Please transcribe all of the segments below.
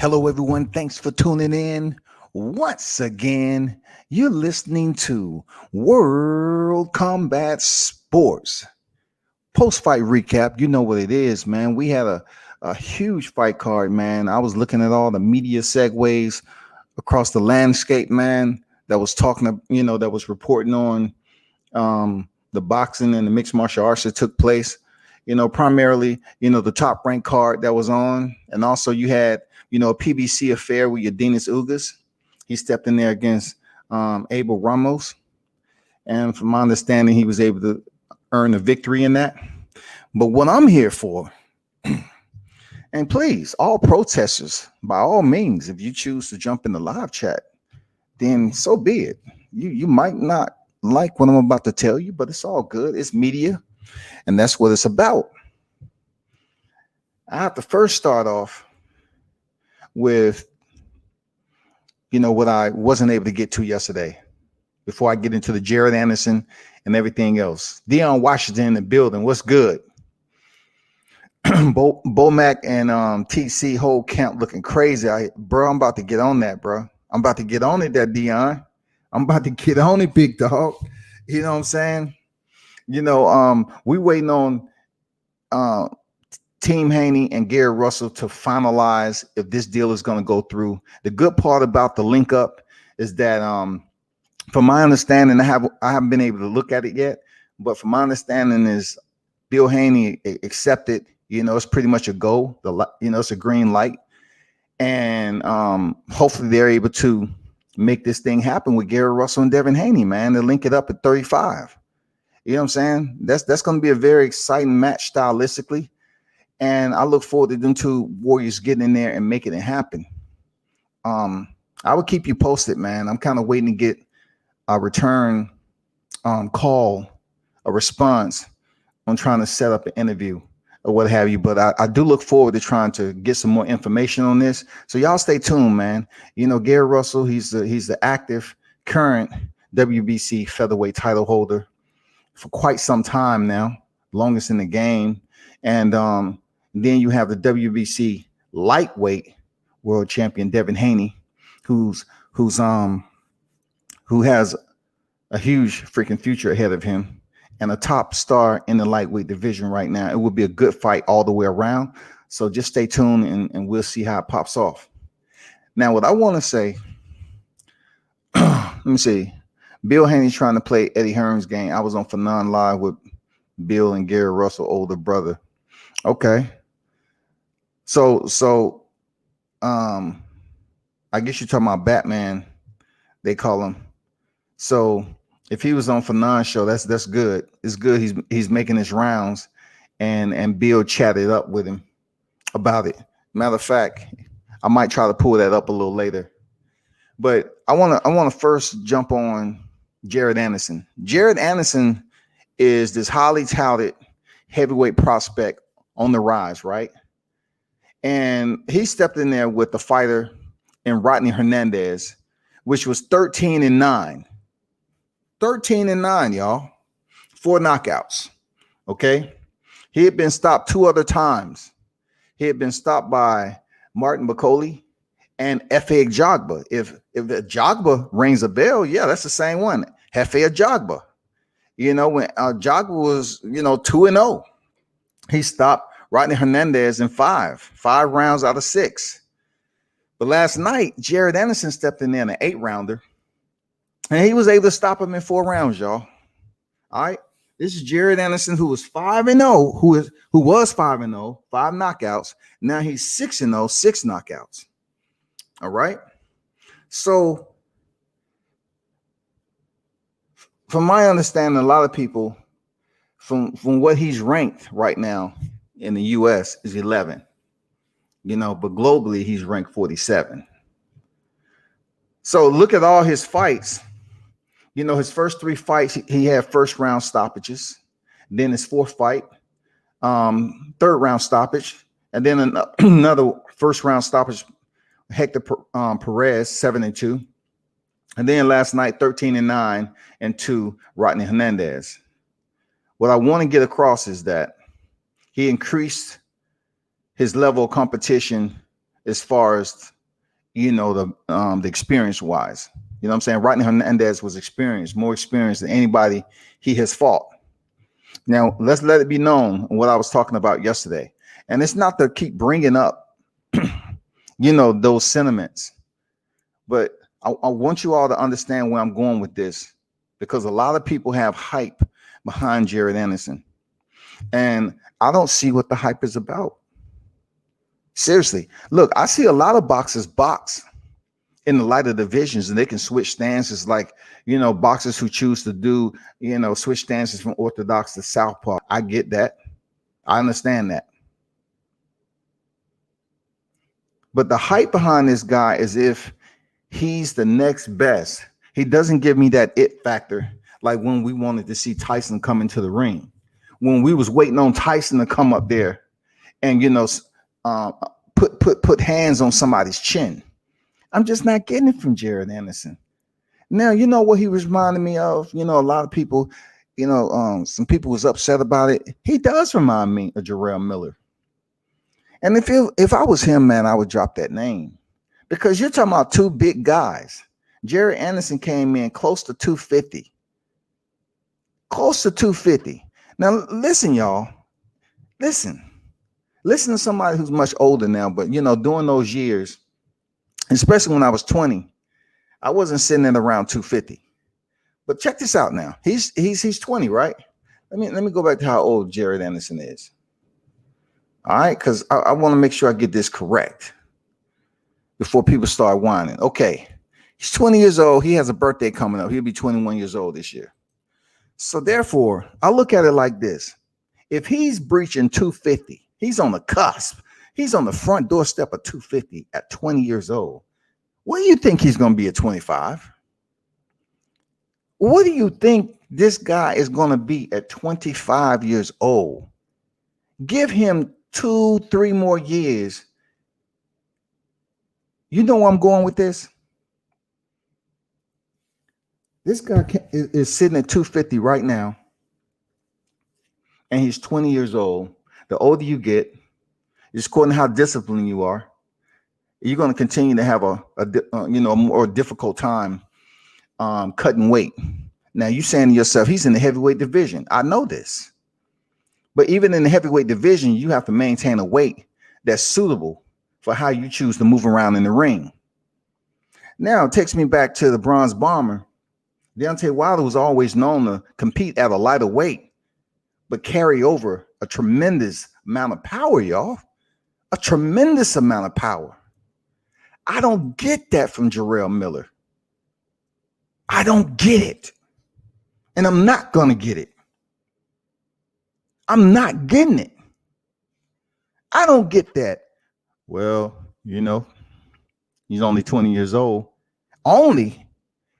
Hello, everyone. Thanks for tuning in. Once again, you're listening to World Combat Sports. Post fight recap. You know what it is, man. We had a huge fight card, man. I was looking at all the media segues across the landscape, man, that was talking, that was reporting on the boxing and the mixed martial arts that took place. Primarily, the top ranked card that was on. And also you had, a PBC affair with Yadinas Ugas. He stepped in there against Abel Ramos. And from my understanding, he was able to earn a victory in that. But what I'm here for, and please, all protesters, by all means, if you choose to jump in the live chat, then so be it. You might not like what I'm about to tell you, but it's all good. It's media, and that's what it's about. I have to first start off with, what I wasn't able to get to yesterday before I get into the Jared Anderson and everything else. Deion Washington in the building. What's good? Bomac and TC whole camp looking crazy. I'm about to get on that, bro. I'm about to get on it, that Deion. I'm about to get on it, big dog. You know what I'm saying? We waiting on Team Haney and Gerrell Russel to finalize if this deal is going to go through. The good part about the link up is that, from my understanding, I haven't been able to look at it yet, but from my understanding is Bill Haney accepted. It's pretty much a go. It's a green light, and hopefully they're able to make this thing happen with Gerrell Russel and Devin Haney, man. To link it up at 35. You know what I'm saying? That's going to be a very exciting match stylistically. And I look forward to them two warriors getting in there and making it happen. I will keep you posted, man. I'm kind of waiting to get a return call, a response on trying to set up an interview or what have you. But I do look forward to trying to get some more information on this. So y'all stay tuned, man. Gerrell Russel, he's the active current WBC featherweight title holder for quite some time now, longest in the game. And then you have the WBC lightweight world champion Devin Haney, who has a huge freaking future ahead of him and a top star in the lightweight division right now. It will be a good fight all the way around. So just stay tuned and we'll see how it pops off. Now, what I want to say, let me see. Bill Haney's trying to play Eddie Hearn's game. I was on Fanon Live with Bill and Gerrell Russell, older brother. Okay. So I guess you're talking about Batman, they call him. So if he was on Fanon's show, that's good. It's good. He's making his rounds, and Bill chatted up with him about it. Matter of fact, I might try to pull that up a little later. But I want to first jump on Jared Anderson. Jared Anderson is this highly touted heavyweight prospect on the rise, right? And he stepped in there with the fighter in Rodney Hernandez, which was 13-9. 13-9, y'all. 4 knockouts. Okay. He had been stopped 2 other times. He had been stopped by Martin Bakoli and Efe Ajagba. If Ajagba rings a bell, yeah, that's the same one. Efe Ajagba. When Ajagba was, 2-0, he stopped Rodney Hernandez in 5 rounds out of 6. But last night, Jared Anderson stepped in there in an 8-rounder, and he was able to stop him in 4 rounds, y'all. All right. This is Jared Anderson, who was 5-0, who was 5-0, 5 knockouts. Now he's 6-0, 6 knockouts. All right. So from my understanding, a lot of people from what he's ranked right now in the US is 11, but globally he's ranked 47. So look at all his fights. His first 3 fights, he had first round stoppages. Then his 4th fight, 3rd round stoppage. And then another first round stoppage, Hector Perez, 7-2. And then last night, 13-9 and 2, Rodney Hernandez. What I want to get across is that he increased his level of competition as far as, the experience wise. You know what I'm saying? Rodney Hernandez was experienced, more experienced than anybody he has fought. Now, let's let it be known what I was talking about yesterday. And it's not to keep bringing up, those sentiments, but I want you all to understand where I'm going with this, because a lot of people have hype behind Jared Anderson, and I don't see what the hype is about. Seriously, look, I see a lot of boxers box in the lighter divisions, and they can switch stances, like, boxers who choose to do, switch stances from orthodox to southpaw. I get that. I understand that. But the hype behind this guy is if he's the next best. He doesn't give me that it factor, like when we wanted to see Tyson come into the ring, when we was waiting on Tyson to come up there and, put hands on somebody's chin. I'm just not getting it from Jared Anderson. Now, you know what he was reminding me of? A lot of people, some people was upset about it. He does remind me of Gerrell Miller. And if I was him, man, I would drop that name, because you're talking about two big guys. Jared Anderson came in close to 250. Close to 250. Now, listen, y'all. Listen to somebody who's much older now, but, during those years, especially when I was 20, I wasn't sitting at around 250. But check this out now. He's 20, right? Let me go back to how old Jared Anderson is. All right, because I want to make sure I get this correct before people start whining. Okay, he's 20 years old. He has a birthday coming up. He'll be 21 years old this year. So therefore, I look at it like this. If he's breaching 250, he's on the cusp. He's on the front doorstep of 250 at 20 years old. What do you think he's going to be at 25? What do you think this guy is going to be at 25 years old? Give him 2-3 more years. You know where I'm going with this? This guy is sitting at 250 right now, and he's 20 years old. The older you get, it's according to how disciplined you are, you're going to continue to have a more difficult time cutting weight. Now, you're saying to yourself, he's in the heavyweight division. I know this. But even in the heavyweight division, you have to maintain a weight that's suitable for how you choose to move around in the ring. Now, it takes me back to the Bronze Bomber. Deontay Wilder was always known to compete at a lighter weight, but carry over a tremendous amount of power, y'all. A tremendous amount of power. I don't get that from Gerrell Miller. I don't get it. And I'm not going to get it. I'm not getting it. I don't get that. Well, he's only 20 years old. Only.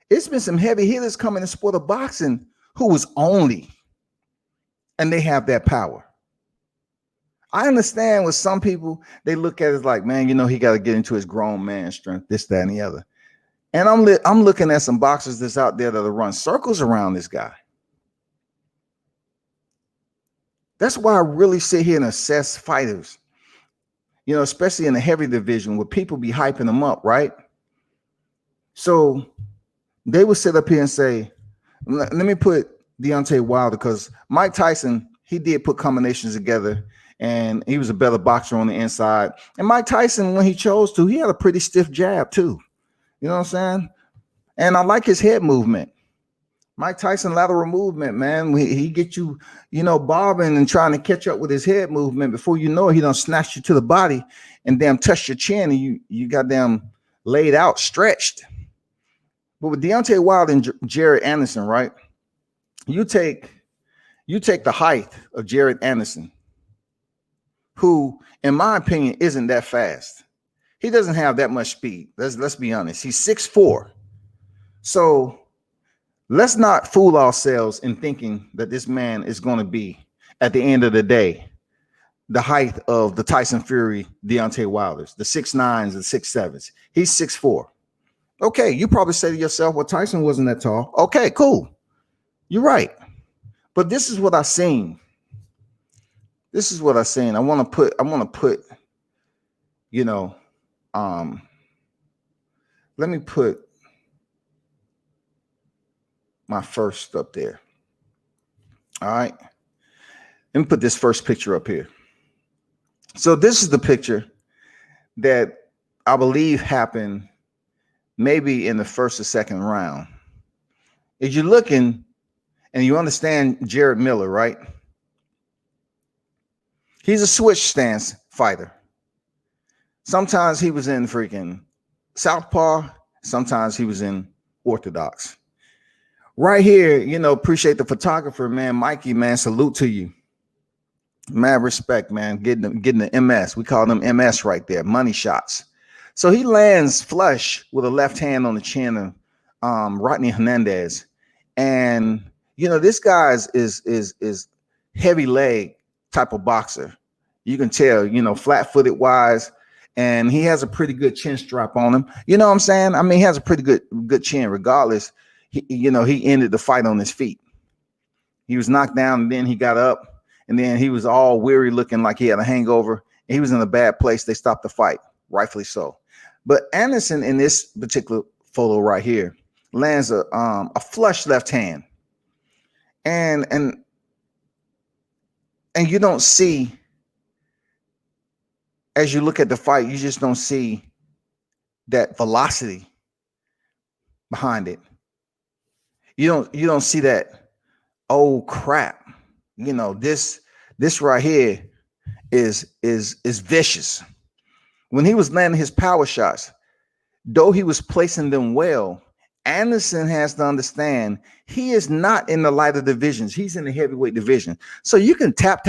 It's been some heavy hitters coming in the sport of boxing who was only, and they have that power. I understand with some people, they look at it like, man, he got to get into his grown man strength, this, that, and the other. And I'm looking at some boxers that's out there that'll run circles around this guy. That's why I really sit here and assess fighters, especially in the heavy division where people be hyping them up, right? So they would sit up here and say, let me put Deontay Wilder, because Mike Tyson, he did put combinations together, and he was a better boxer on the inside. And Mike Tyson, when he chose to, he had a pretty stiff jab too. You know what I'm saying? And I like his head movement. Mike Tyson lateral movement, man. He get you, bobbing and trying to catch up with his head movement. Before you know it, he done snatched you to the body and damn touched your chin, and you got damn laid out, stretched. But with Deontay Wilder and Jared Anderson, right? You take the height of Jared Anderson, who, in my opinion, isn't that fast. He doesn't have that much speed. Let's be honest. He's 6'4". So let's not fool ourselves in thinking that this man is going to be, at the end of the day, the height of the Tyson Fury, Deontay Wilders, the 6'9s and 6'7s. He's 6'4". Okay, you probably say to yourself, well, Tyson wasn't that tall. Okay, cool. You're right. But this is what I've seen. This is what I've seen. I want to put, let me put my first up there. All right. Let me put this first picture up here. So this is the picture that I believe happened maybe in the first or second round. If you're looking and you understand Gerrell Miller, right? He's a switch stance fighter. Sometimes he was in freaking southpaw. Sometimes he was in orthodox. Right here, you know, appreciate the photographer, man. Mikey, man, salute to you. Mad respect, man. Getting the MS. We call them MS right there, money shots. So he lands flush with a left hand on the chin of Rodney Hernandez. And, you know, this guy is heavy leg type of boxer. You can tell, you know, flat-footed wise, and he has a pretty good chin strap on him. You know what I'm saying? I mean, he has a pretty good chin regardless. He ended the fight on his feet. He was knocked down, and then he got up, and then he was all weary looking like he had a hangover. He was in a bad place. They stopped the fight, rightfully so. But Anderson, in this particular photo right here, lands a flush left hand. And you don't see, as you look at the fight, you just don't see that velocity behind it. You don't see that, oh crap, you know, this right here is vicious. When he was landing his power shots, though he was placing them well, Anderson has to understand he is not in the lighter divisions. He's in the heavyweight division. So you can tap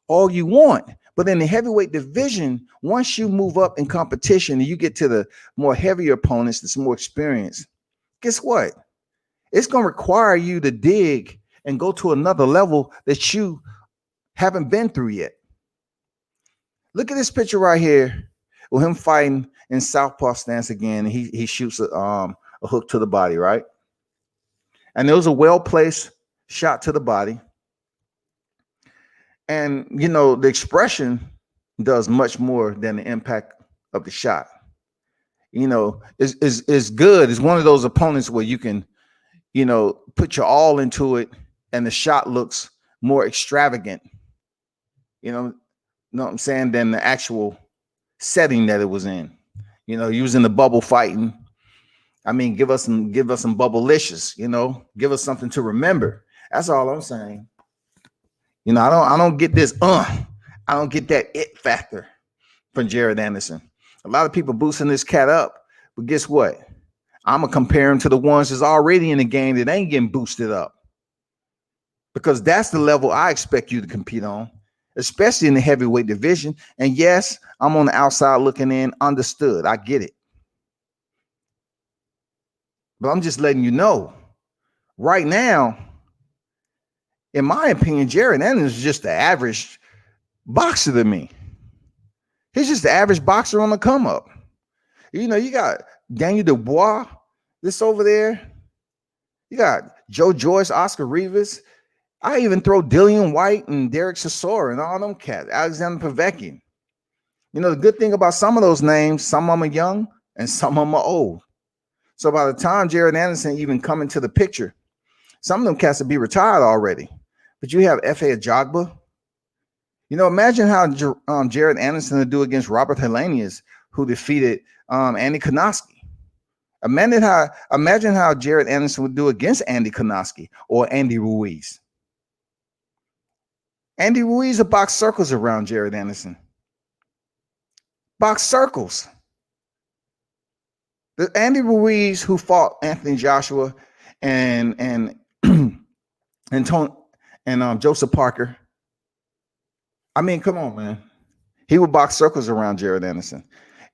all you want. But in the heavyweight division, once you move up in competition and you get to the more heavier opponents that's more experienced, guess what? It's going to require you to dig and go to another level that you haven't been through yet. Look at this picture right here with him fighting in southpaw stance again. He shoots a hook to the body, right? And there was a well-placed shot to the body. And, you know, the expression does much more than the impact of the shot. You know, is good. It's one of those opponents where you can, you know, put your all into it and the shot looks more extravagant, you know what I'm saying, than the actual setting that it was in. You know, using the bubble fighting. I mean, give us some bubblicious, you know, give us something to remember. That's all I'm saying. You know, I don't get this, I don't get that it factor from Jared Anderson. A lot of people boosting this cat up, but guess what? I'm gonna compare him to the ones that's already in the game that ain't getting boosted up. Because that's the level I expect you to compete on, especially in the heavyweight division. And yes, I'm on the outside looking in, understood. I get it. But I'm just letting you know, right now, in my opinion, Jared Anderson is just the average boxer to me. He's just the average boxer on the come up. You know, you got Daniel Dubois, this over there. You got Joe Joyce, Oscar Rivas. I even throw Dillian White and Derek Chisora and all them cats, Alexander Povetkin. You know, the good thing about some of those names, some of them are young and some of them are old. So by the time Jared Anderson even come into the picture, some of them cats will be retired already. But you have F.A. Ajagba. You know, imagine how Jared Anderson would do against Robert Helenius, who defeated Andy Kanowski. Imagine how Jared Anderson would do against Andy Kanowski or Andy Ruiz. Andy Ruiz will box circles around Jared Anderson. Box circles. The Andy Ruiz who fought Anthony Joshua and Joseph Parker. I mean, come on, man. He would box circles around Jared Anderson.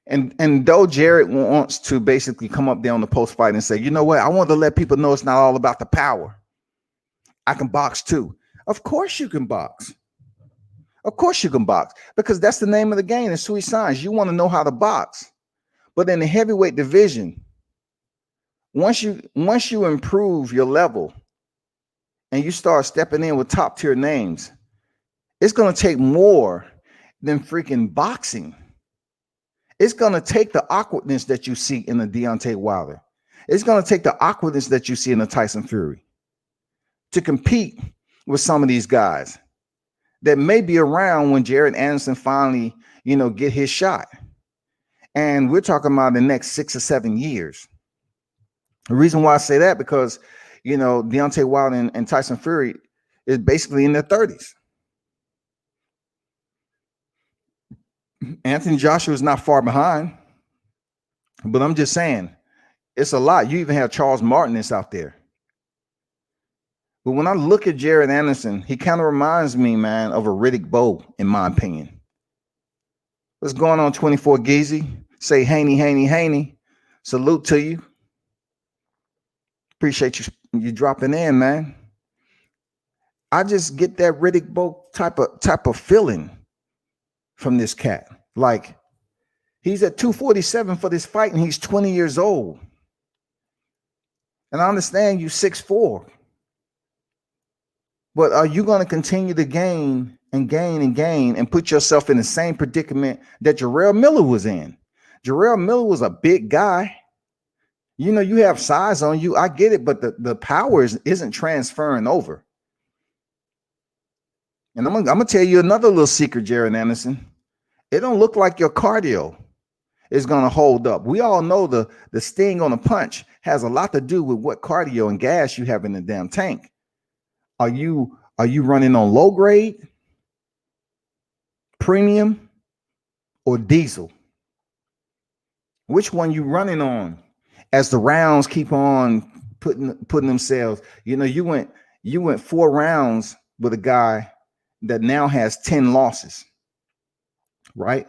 And though Jared wants to basically come up there on the post fight and say, you know what, I want to let people know it's not all about the power. I can box too. Of course you can box. Of course you can box, because that's the name of the game. It's sweet science. You want to know how to box. But in the heavyweight division, once you improve your level and you start stepping in with top tier names, it's going to take more than freaking boxing It's going to take the awkwardness that you see in the Deontay Wilder. It's going to take the awkwardness that you see in the Tyson Fury to compete with some of these guys that may be around when Jared Anderson finally, get his shot. And we're talking about the next 6 or 7 years. The reason why I say that, because, Deontay Wilder and Tyson Fury is basically in their 30s. Anthony Joshua is not far behind, but I'm just saying it's a lot. You even have Charles Martin that's out there. But when I look at Jared Anderson, he kind of reminds me, man, of a Riddick Bowe, in my opinion. What's going on, 24 Geezy? Say Haney, Haney, Haney. Salute to you. Appreciate you dropping in, man. I just get that Riddick Bowe type of feeling from this cat. Like, he's at 247 for this fight, and he's 20 years old. And I understand you 6'4". But are you going to continue to gain and put yourself in the same predicament that Gerrell Miller was in? Gerrell Miller was a big guy. You have size on you. I get it, but the power isn't transferring over. And I'm gonna tell you another little secret, Jared Anderson. It don't look like your cardio is gonna hold up. We all know the sting on a punch has a lot to do with what cardio and gas you have in the damn tank. Are you running on low grade, premium, or diesel? Which one you running on? As the rounds keep on putting themselves, you went 4 rounds with a guy that now has 10 losses, right?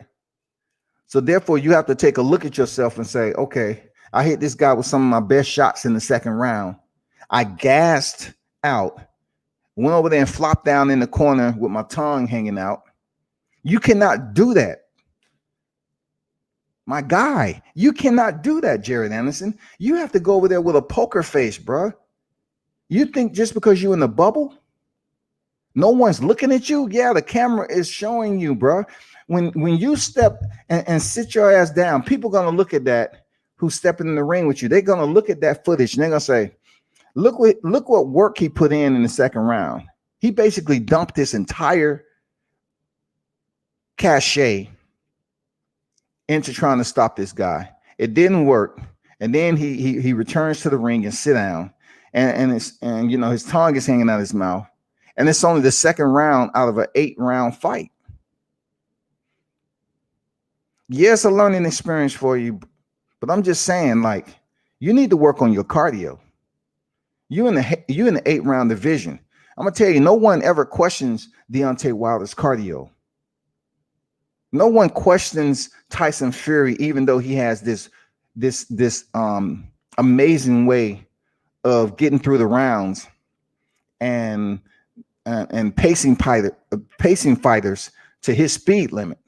So therefore, you have to take a look at yourself and say, okay, I hit this guy with some of my best shots in the second round. I gassed out, went over there and flopped down in the corner with my tongue hanging out. You cannot do that. My guy, you cannot do that, Jared Anderson. You have to go over there with a poker face, bro. You think just because you're in the bubble, no one's looking at you? Yeah, the camera is showing you, bro. When you step and sit your ass down, people are going to look at that who's stepping in the ring with you. They're going to look at that footage and they're going to say, look what work he put in the second round. He basically dumped this entire cachet into trying to stop this guy. It didn't work. And then he returns to the ring and sit down. And his tongue is hanging out of his mouth. And it's only the second round out of an 8-round fight. Yes, a learning experience for you, but I'm just saying, like, you need to work on your cardio. You in the 8-round division. I'm gonna tell you, no one ever questions Deontay Wilder's cardio. No one questions Tyson Fury, even though he has this amazing way of getting through the rounds and pacing fighters to his speed limit.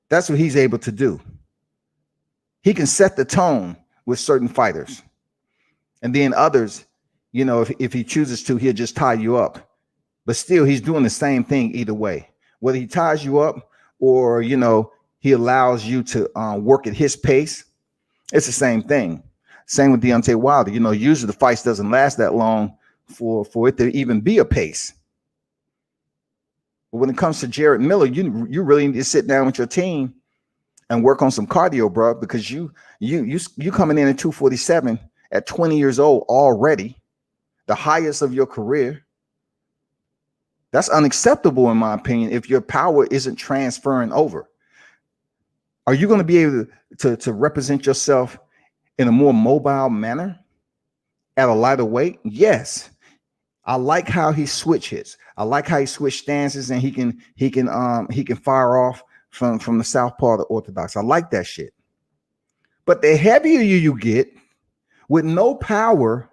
That's what he's able to do. He can set the tone with certain fighters. And then others, if he chooses to, he'll just tie you up. But still, he's doing the same thing either way. Whether he ties you up or, he allows you to work at his pace, it's the same thing. Same with Deontay Wilder. Usually the fights doesn't last that long for it to even be a pace. But when it comes to Gerrell Miller, you really need to sit down with your team and work on some cardio, bro, because you coming in at 247 at 20 years old already, the highest of your career. That's unacceptable, in my opinion, if your power isn't transferring over. Are you going to be able to represent yourself in a more mobile manner at a lighter weight? Yes. I like how he switches. I like how he switch stances and he can fire off from the southpaw to orthodox. I like that shit. But the heavier you get with no power,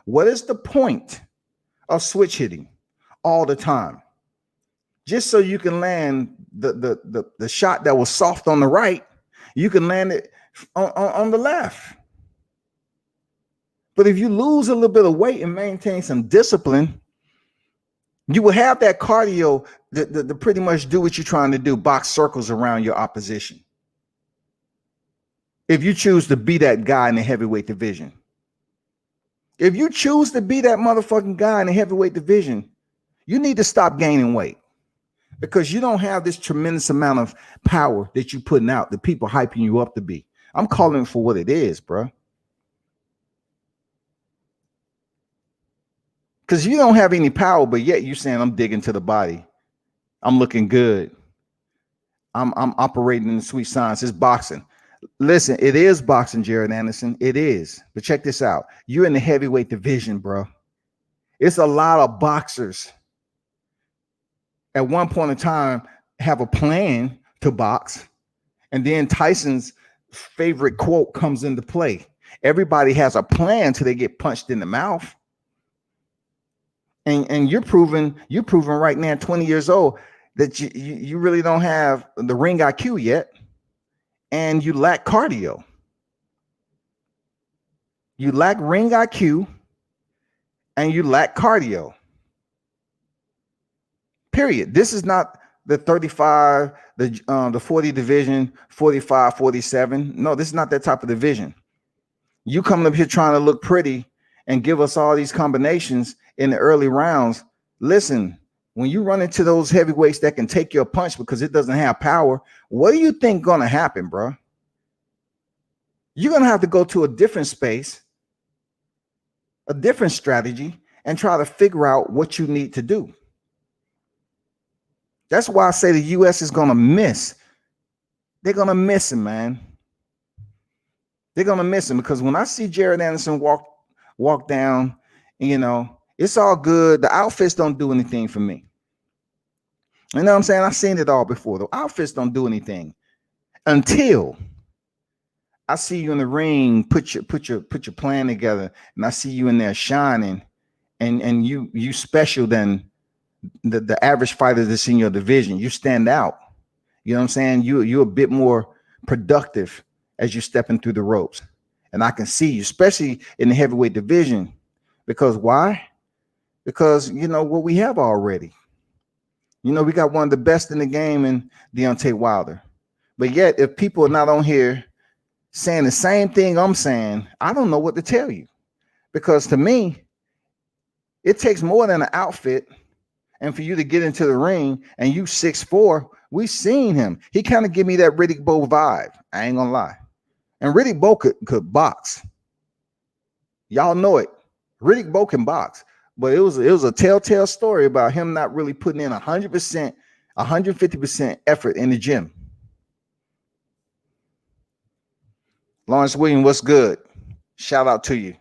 what is the point of switch hitting all the time? Just so you can land the shot that was soft on the right, you can land it on the left. But if you lose a little bit of weight and maintain some discipline, you will have that cardio to pretty much do what you're trying to do, box circles around your opposition. if you choose to be that guy in the heavyweight division. If you choose to be that motherfucking guy in the heavyweight division, you need to stop gaining weight because you don't have this tremendous amount of power that you're putting out, that people hyping you up to be. I'm calling it for what it is, bro. Because you don't have any power, but yet you're saying I'm digging to the body. I'm looking good. I'm operating in the sweet science. It's boxing. Listen, it is boxing, Jared Anderson. It is. But check this out. You're in the heavyweight division, bro. It's a lot of boxers at one point in time have a plan to box. And then Tyson's favorite quote comes into play. Everybody has a plan till they get punched in the mouth. And you're proving right now, 20 years old, that you really don't have the ring IQ yet. And you lack cardio. You lack ring IQ and you lack cardio. Period. This is not the 35, the 40 division, 45, 47. No, this is not that type of division. You coming up here trying to look pretty and give us all these combinations in the early rounds. Listen, when you run into those heavyweights that can take your punch because it doesn't have power, what do you think going to happen, bro? You're going to have to go to a different space, a different strategy, and try to figure out what you need to do. That's why I say the U.S. is going to miss. They're going to miss him, man. They're going to miss him because when I see Jared Anderson walk down, you know, it's all good. The outfits don't do anything for me. You know what I'm saying? I've seen it all before. The outfits don't do anything until I see you in the ring, put your plan together, and I see you in there shining, and you special than the average fighter that's in your division. You stand out. You know what I'm saying? You're a bit more productive as you're stepping through the ropes. And I can see you, especially in the heavyweight division. Because why? Because you know what we have already. You know, we got one of the best in the game in Deontay Wilder. But yet, if people are not on here saying the same thing I'm saying, I don't know what to tell you. Because to me, it takes more than an outfit. And for you to get into the ring and you 6'4", we seen him. He kind of give me that Riddick Bowe vibe. I ain't gonna lie. And Riddick Bowe could box. Y'all know it. Riddick Bowe can box. But it was a telltale story about him not really putting in 100%, 150% effort in the gym. Lawrence Williams, what's good? Shout out to you.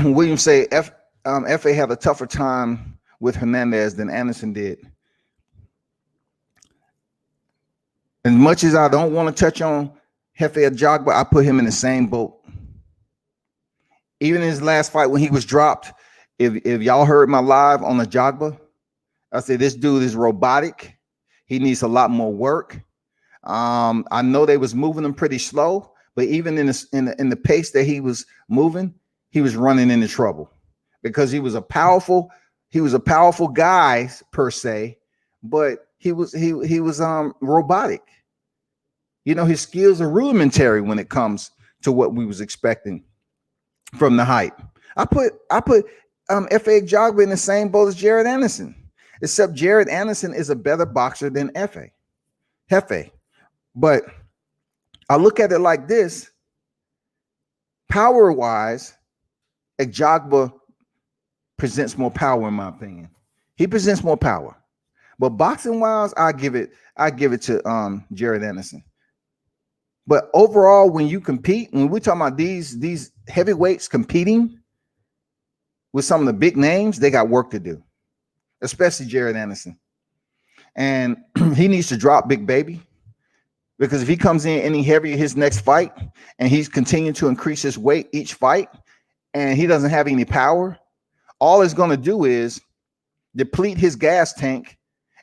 William say FA had a tougher time with Hernandez than Anderson did. As much as I don't want to touch on Hefe Ajagba, I put him in the same boat. Even in his last fight when he was dropped, if y'all heard my live on Ajagba, I said this dude is robotic. He needs a lot more work. I know they was moving him pretty slow, but even in the pace that he was moving, he was running into trouble because he was a powerful guy per se, but he was robotic. You know, his skills are rudimentary when it comes to what we was expecting from the hype. I put F.A. Ajagba in the same boat as Jared Anderson, except Jared Anderson is a better boxer than Hefe. But I look at it like this: power-wise, Ajagba presents more power, in my opinion. He presents more power. But boxing-wise, I give it to Jared Anderson. But overall, when you compete, when we're talking about these heavyweights competing with some of the big names, they got work to do, especially Jared Anderson. And he needs to drop Big Baby, because if he comes in any heavier his next fight and he's continuing to increase his weight each fight and he doesn't have any power, all it's going to do is deplete his gas tank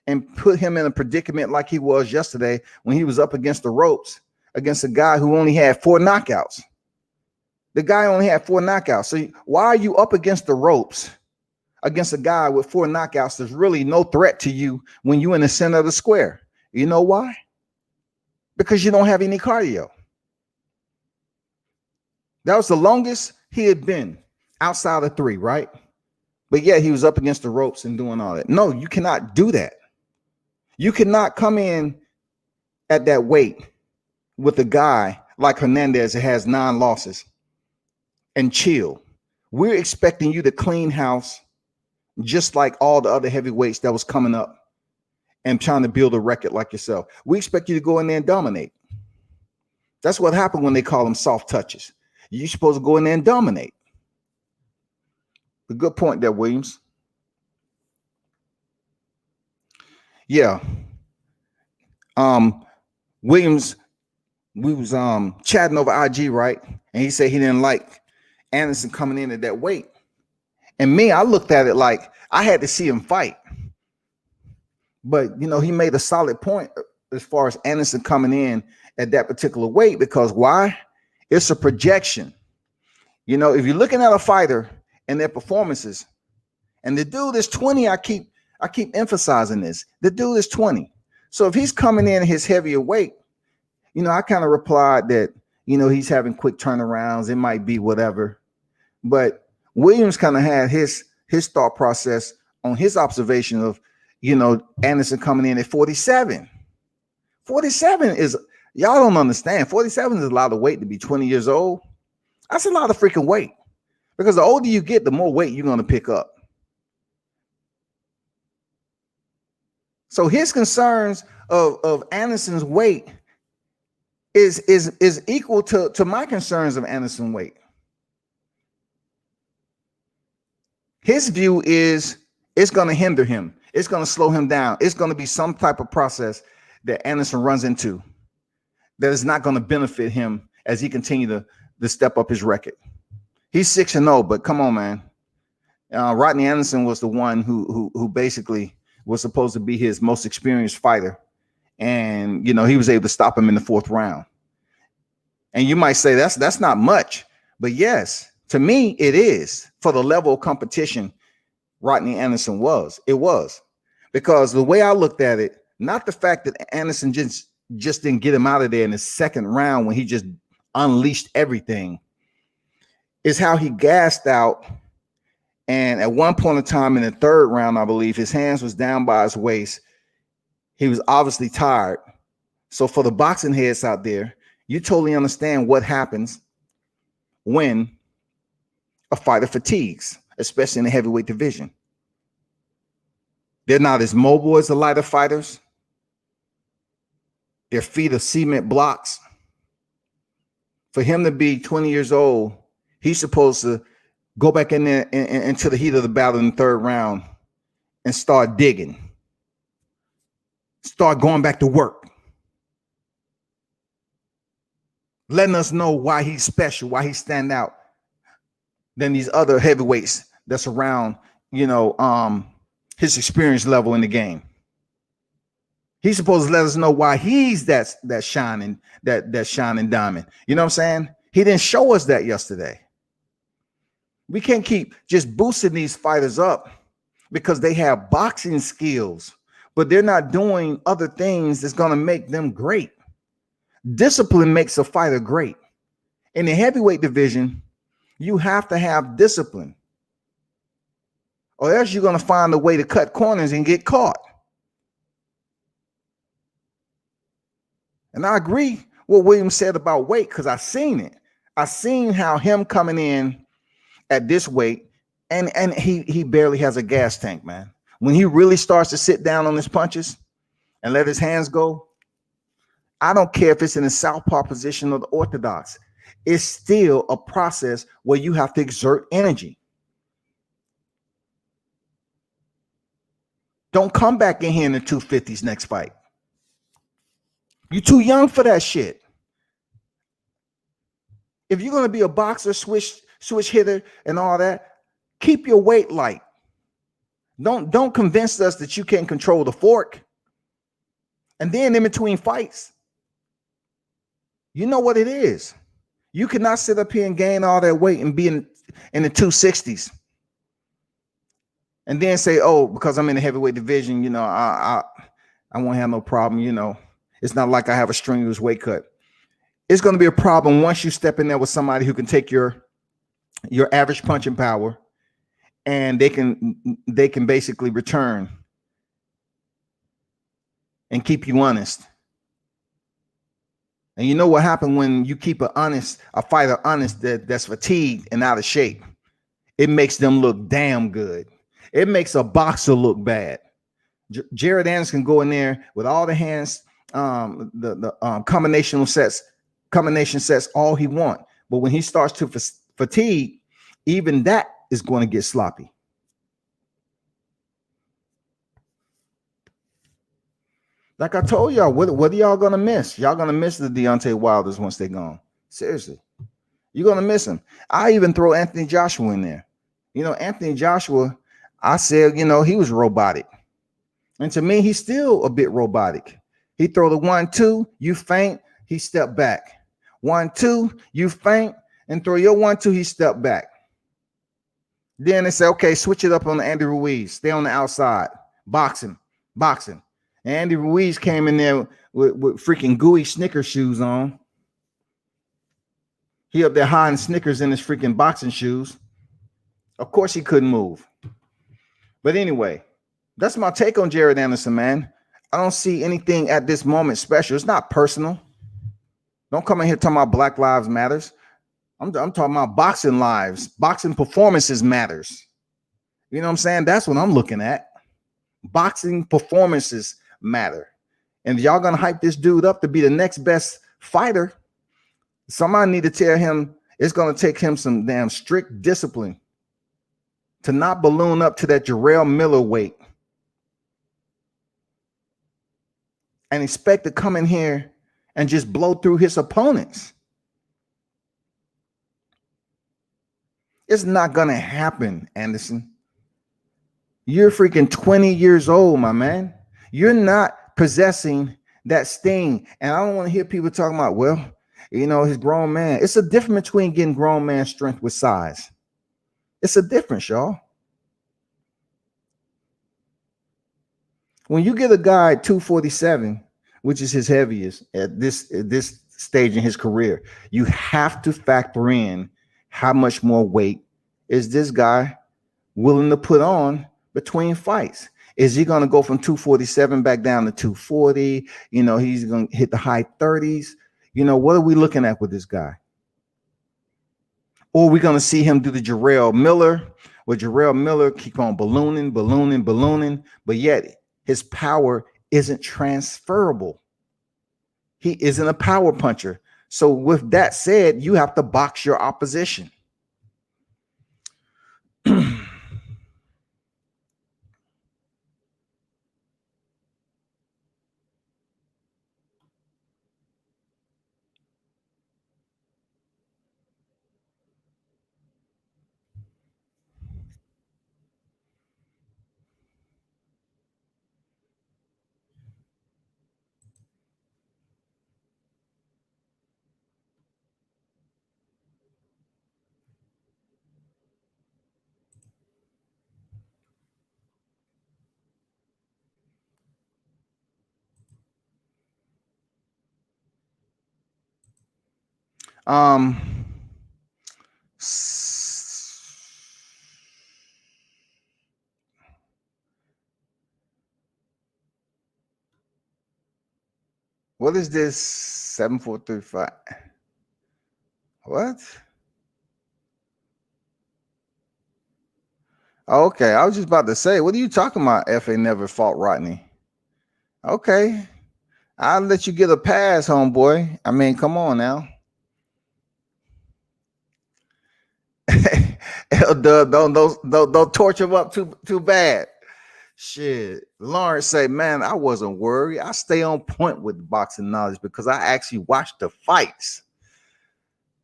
and put him in a predicament like he was yesterday when he was up against the ropes against a guy who only had 4 knockouts. The guy only had 4 knockouts. So why are you up against the ropes against a guy with 4 knockouts there's really no threat to you when you're in the center of the square. You know why? Because you don't have any cardio. That was the longest he had been outside of 3, right? But yeah, he was up against the ropes and doing all that. No, you cannot do that. You cannot come in at that weight with a guy like Hernandez that has 9 losses and chill. We're expecting you to clean house just like all the other heavyweights that was coming up and trying to build a record like yourself. We expect you to go in there and dominate. That's what happened when they call them soft touches. You're supposed to go in there and dominate. A good point there, Williams. Yeah. Williams, we was chatting over IG, right? And he said he didn't like Anderson coming in at that weight. And me, I looked at it like I had to see him fight. But, you know, he made a solid point as far as Anderson coming in at that particular weight, because why? It's a projection. You know, if you're looking at a fighter and their performances, and the dude is 20, I keep emphasizing this. The dude is 20. So if he's coming in his heavier weight, you know, I kind of replied that, you know, he's having quick turnarounds. It might be whatever. But Williams kind of had his thought process on his observation of, you know, Anderson coming in at 47. 47 is, y'all don't understand. 47 is a lot of weight to be 20 years old. That's a lot of freaking weight, because the older you get, the more weight you're going to pick up. So his concerns of Anderson's weight is equal to my concerns of Anderson's weight. His view is it's going to hinder him. It's going to slow him down. It's going to be some type of process that Anderson runs into that is not going to benefit him as he continues to step up his record. He's 6-0, but come on, man. Rodney Anderson was the one who basically was supposed to be his most experienced fighter. And, you know, he was able to stop him in the 4th round. And you might say that's not much, but yes, to me, it is for the level of competition Rodney Anderson was. It was, because the way I looked at it, not the fact that Anderson just didn't get him out of there in the 2nd round when he just unleashed everything, is how he gassed out. And at one point in time in the 3rd round, I believe his hands was down by his waist. He was obviously tired. So for the boxing heads out there, you totally understand what happens when a fighter fatigues, especially in the heavyweight division. They're not as mobile as the lighter fighters. Their feet are cement blocks. For him to be 20 years old, he's supposed to go back in there into the heat of the battle in the 3rd round and start digging. Start going back to work. Letting us know why he's special, why he stand out than these other heavyweights that's around, you know, his experience level in the game. He's supposed to let us know why he's that shining diamond. You know what I'm saying? He didn't show us that yesterday. We can't keep just boosting these fighters up because they have boxing skills, but they're not doing other things that's going to make them great. Discipline makes a fighter great. In the heavyweight division, you have to have discipline, or else you're going to find a way to cut corners and get caught. And I agree what Williams said about weight, because I seen it. I seen how him coming in at this weight, and he barely has a gas tank, man. When he really starts to sit down on his punches and let his hands go, I don't care if it's in the southpaw position or the orthodox. It's still a process where you have to exert energy. Don't come back in here in the 250s next fight. You're too young for that shit. If you're going to be a boxer, switch hitter and all that, keep your weight light. Don't convince us that you can't control the fork. And then in between fights, you know what it is. You cannot sit up here and gain all that weight and be in the 260s. and then say, oh, because I'm in the heavyweight division, I won't have no problem. It's not like I have a strenuous weight cut. It's going to be a problem once you step in there with somebody who can take your average punching power, and they can basically return and keep you honest. And you know what happened when you keep a fighter honest that's fatigued and out of shape? It makes them look damn good. It makes a boxer look bad. Jared Anderson can go in there with all the hands, the combination sets all he want. But when he starts to fatigue, even that is going to get sloppy. Like I told y'all, what are y'all gonna miss? Y'all gonna miss the Deontay Wilders once they're gone. Seriously, you're gonna miss him. I even throw Anthony Joshua in there. Anthony Joshua, I said, he was robotic, and to me, he's still a bit robotic. He throw the 1-2, you feint, he step back. 1-2, you feint, and throw your 1-2, he step back. Then they say, okay, switch it up on Andy Ruiz. Stay on the outside. Boxing. And Andy Ruiz came in there with freaking gooey Snickers shoes on. He up there hiding Snickers in his freaking boxing shoes. Of course he couldn't move. But anyway, that's my take on Jared Anderson, man. I don't see anything at this moment special. It's not personal. Don't come in here talking about Black Lives Matters. I'm talking about boxing lives. Boxing performances matters. You know what I'm saying? That's what I'm looking at. Boxing performances matter. And if y'all gonna hype this dude up to be the next best fighter, somebody need to tell him it's gonna take him some damn strict discipline to not balloon up to that Gerrell Miller weight and expect to come in here and just blow through his opponents. It's not gonna happen, Anderson. You're freaking 20 years old, my man. You're not possessing that sting. And I don't want to hear people talking about, well, he's grown man. It's a difference between getting grown man strength with size. It's a difference, y'all. When you get a guy at 247, which is his heaviest at this stage in his career, you have to factor in how much more weight is this guy willing to put on between fights. Is he going to go from 247 back down to 240? He's going to hit the high 30s. What are we looking at with this guy? Or are we going to see him do the Gerrell Miller, where Gerrell Miller keep on ballooning, but yet his power isn't transferable. He isn't a power puncher. So with that said, you have to box your opposition. What is this 7435? What? Okay, I was just about to say, what are you talking about? FA never fought Rodney. Okay, I'll let you get a pass, homeboy. I mean, come on now. Don't torture him up too bad. Shit, Lawrence say, man, I wasn't worried. I stay on point with boxing knowledge because I actually watched the fights.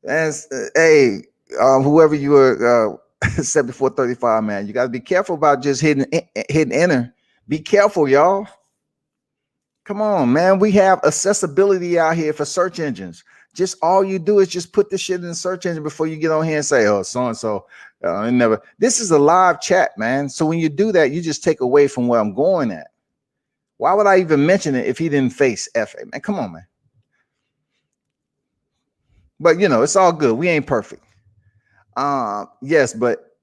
That's hey, whoever you are, 7435, man, you got to be careful about just hitting enter. Be careful, y'all. Come on, man. We have accessibility out here for search engines. Just all you do is just put the shit in the search engine before you get on here and say, oh, so-and-so It never. This is a live chat, man. So when you do that, you just take away from where I'm going at. Why would I even mention it if he didn't face FA? Man, come on, man. But you know, it's all good. We ain't perfect. Yes, but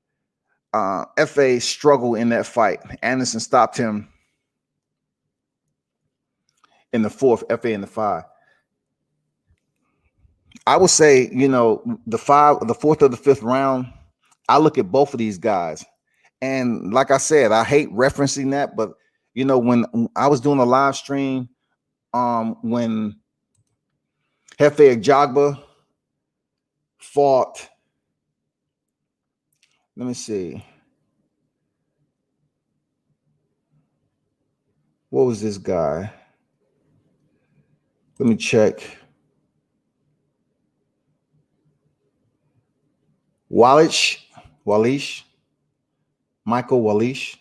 FA struggled in that fight. Anderson stopped him in the fourth, FA in the 5. I would say, you know, the 4th or the 5th round, I look at both of these guys. And like I said, I hate referencing that, but you know, when I was doing a live stream, when Hefe Ajagba fought, let me see. What was this guy? Let me check. Michael Walish.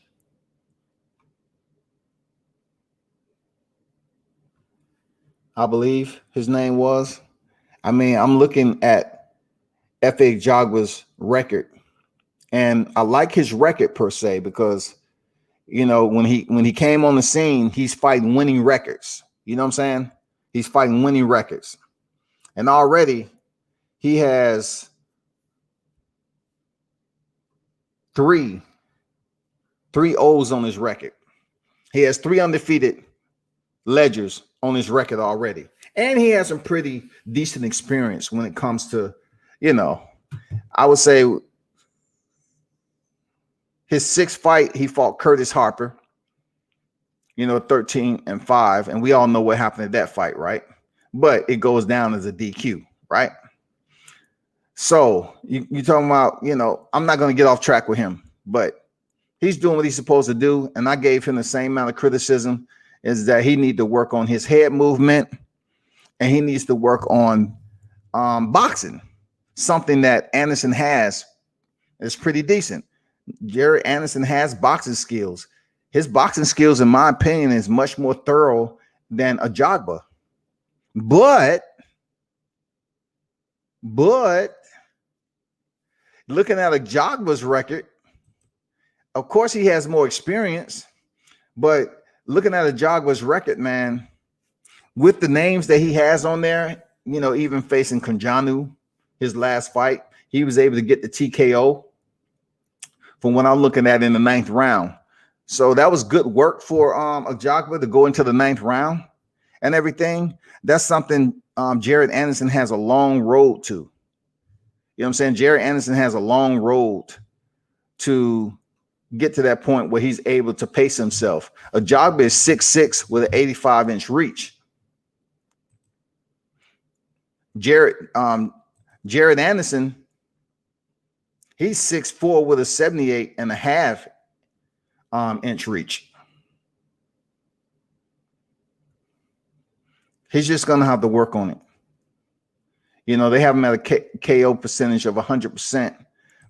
I believe his name was. I mean, I'm looking at F.A. Jagba's record, and I like his record per se because, you know, when he came on the scene, he's fighting winning records. You know what I'm saying? He's fighting winning records, and already he has three O's on his record. He has 3 undefeated ledgers on his record already. And he has some pretty decent experience when it comes to, you know, I would say his 6th fight, he fought Curtis Harper, you know, 13-5. And we all know what happened at that fight, right? But it goes down as a DQ, right? So you're talking about, you know, I'm not going to get off track with him, but he's doing what he's supposed to do. And I gave him the same amount of criticism, is that he needs to work on his head movement and he needs to work on boxing, something that Anderson has is pretty decent. Jared Anderson has boxing skills. His boxing skills, in my opinion, is much more thorough than Ajagba. But looking at Ajagba's record, of course he has more experience, but looking at Ajagba's record, man, with the names that he has on there, you know, even facing Konjanu, his last fight, he was able to get the TKO from what I'm looking at in the 9th round. So that was good work for Ajagba to go into the 9th round and everything. That's something Jared Anderson has a long road to. You know what I'm saying? Jared Anderson has a long road to get to that point where he's able to pace himself. Ajagba is 6'6" with an 85-inch reach. Jared Anderson, he's 6'4" with a 78.5 inch reach. He's just going to have to work on it. You know, they have him at a KO percentage of 100%,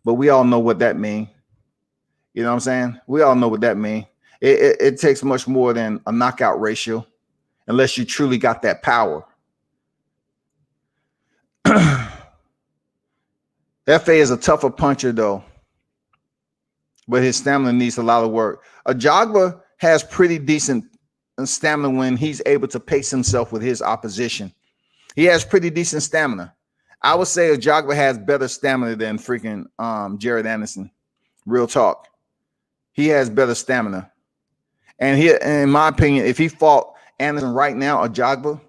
but we all know what that means. You know what I'm saying? We all know what that means. It takes much more than a knockout ratio, unless you truly got that power. FA is a tougher puncher, though, but his stamina needs a lot of work. Ajagba has pretty decent stamina when he's able to pace himself with his opposition. He has pretty decent stamina. I would say Ajagba has better stamina than freaking Jared Anderson. Real talk. He has better stamina. And he, in my opinion, if he fought Anderson right now, Ajagba,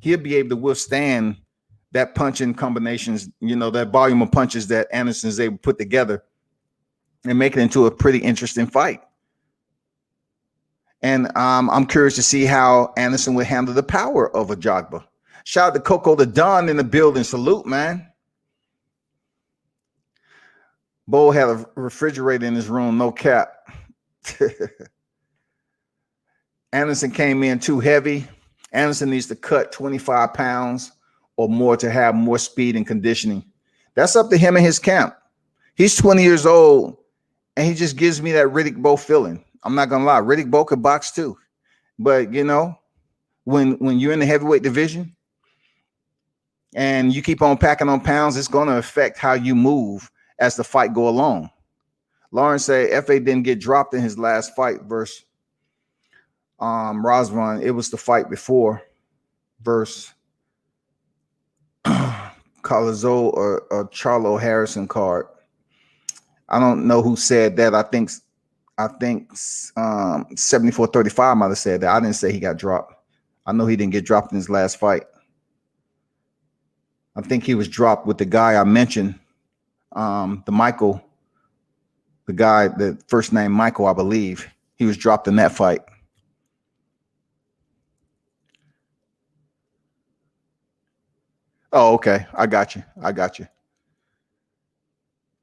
he'll be able to withstand that punching combinations, you know, that volume of punches that Anderson is able to put together and make it into a pretty interesting fight. And I'm curious to see how Anderson would handle the power of Ajagba. Shout out to Coco the Don in the building. Salute, man. Bo had a refrigerator in his room, no cap. Anderson came in too heavy. Anderson needs to cut 25 pounds or more to have more speed and conditioning. That's up to him and his camp. He's 20 years old, and he just gives me that Riddick Bowe feeling. I'm not going to lie. Riddick Bowe could box too. But, you know, when you're in the heavyweight division and you keep on packing on pounds, it's going to affect how you move as the fight go along. Lawrence say FA didn't get dropped in his last fight versus Rosvan. It was the fight before versus Colazo or Charlo Harrison card. I don't know who said that. I think 7435 might have said that. I didn't say he got dropped. I know he didn't get dropped in his last fight. I think he was dropped with the guy I mentioned, the Michael, the guy, the first name Michael, I believe. He was dropped in that fight. Oh, okay. I got you.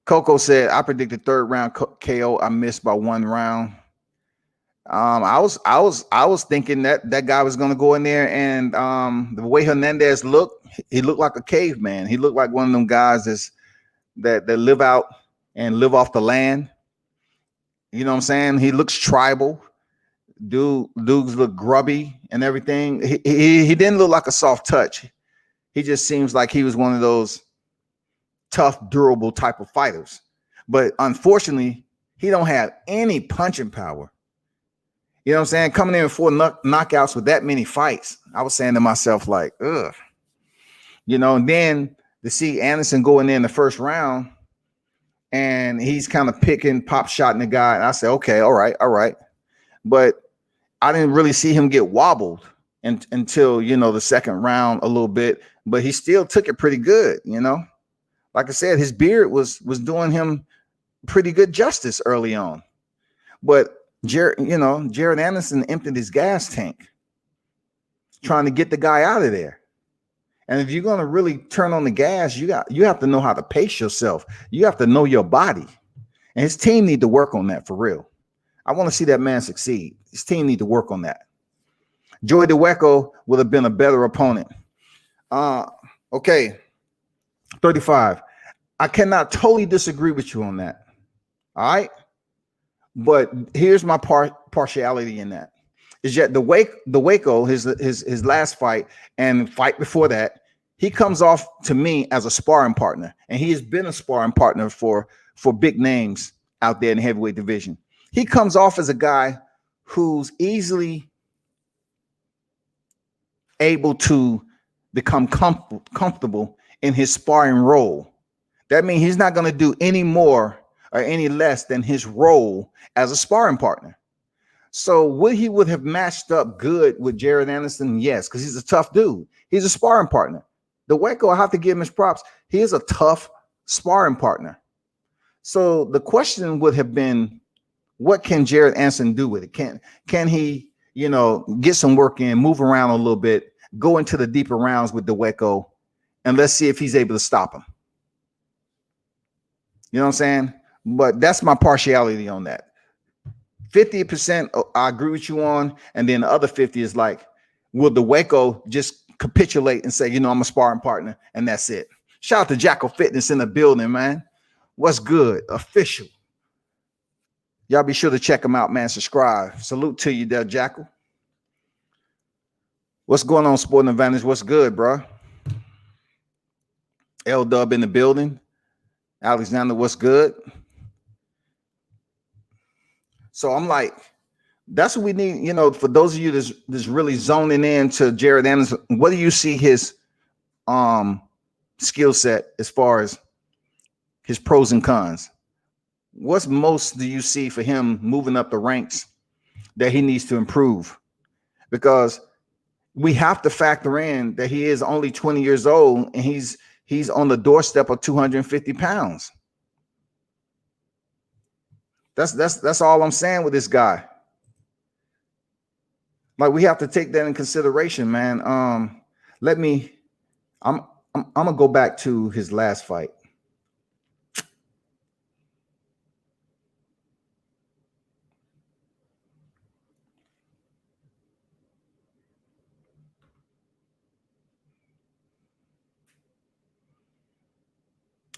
Coco said, I predicted third round KO. I missed by 1 round. I was thinking that guy was going to go in there, and the way Hernandez looked, he looked like a caveman. He looked like one of them guys that live out and live off the land. You know what I'm saying? He looks tribal. Dudes look grubby and everything. He didn't look like a soft touch. He just seems like he was one of those tough, durable type of fighters. But unfortunately, he don't have any punching power. You know what I'm saying? Coming in with 4 knockouts with that many fights, I was saying to myself, like, ugh. You know, and then to see Anderson going in the first round and he's kind of pop shotting the guy. And I said, okay, all right. But I didn't really see him get wobbled until, you know, the second round a little bit. But he still took it pretty good, you know. Like I said, his beard was doing him pretty good justice early on. But Jared Anderson emptied his gas tank trying to get the guy out of there. And if you're going to really turn on the gas, you have to know how to pace yourself. You have to know your body. And his team need to work on that for real. I want to see that man succeed. His team need to work on that. Joey DeWeco would have been a better opponent. Okay. 35. I cannot totally disagree with you on that. All right. But here's my partiality in that. Is that the Waco, his last fight and fight before that, he comes off to me as a sparring partner, and he has been a sparring partner for big names out there in the heavyweight division. He comes off as a guy who's easily able to become comfortable in his sparring role. That means he's not going to do any more or any less than his role as a sparring partner. So would he have matched up good with Jared Anderson? Yes, because he's a tough dude. He's a sparring partner. The Waco, I have to give him his props. He is a tough sparring partner. So the question would have been, what can Jared Anderson do with it? Can he, get some work in, move around a little bit, go into the deeper rounds with the Waco, and let's see if he's able to stop him. You know what I'm saying? But that's my partiality on that. 50% I agree with you on, and then the other 50 is like, will the Waco just capitulate and say, I'm a sparring partner, and that's it? Shout out to Jackal Fitness in the building, man. What's good? Official. Y'all be sure to check them out, man. Subscribe. Salute to you there, Jackal. What's going on, Sporting Advantage? What's good, bro? L-Dub in the building. Alexander, what's good? So I'm like, that's what we need, for those of you that's really zoning in to Jared Anderson. What do you see his skill set as far as his pros and cons? What's most do you see for him moving up the ranks that he needs to improve? Because we have to factor in that he is only 20 years old and he's on the doorstep of 250 pounds. That's all I'm saying with this guy. Like, we have to take that in consideration, man. I'm gonna go back to his last fight.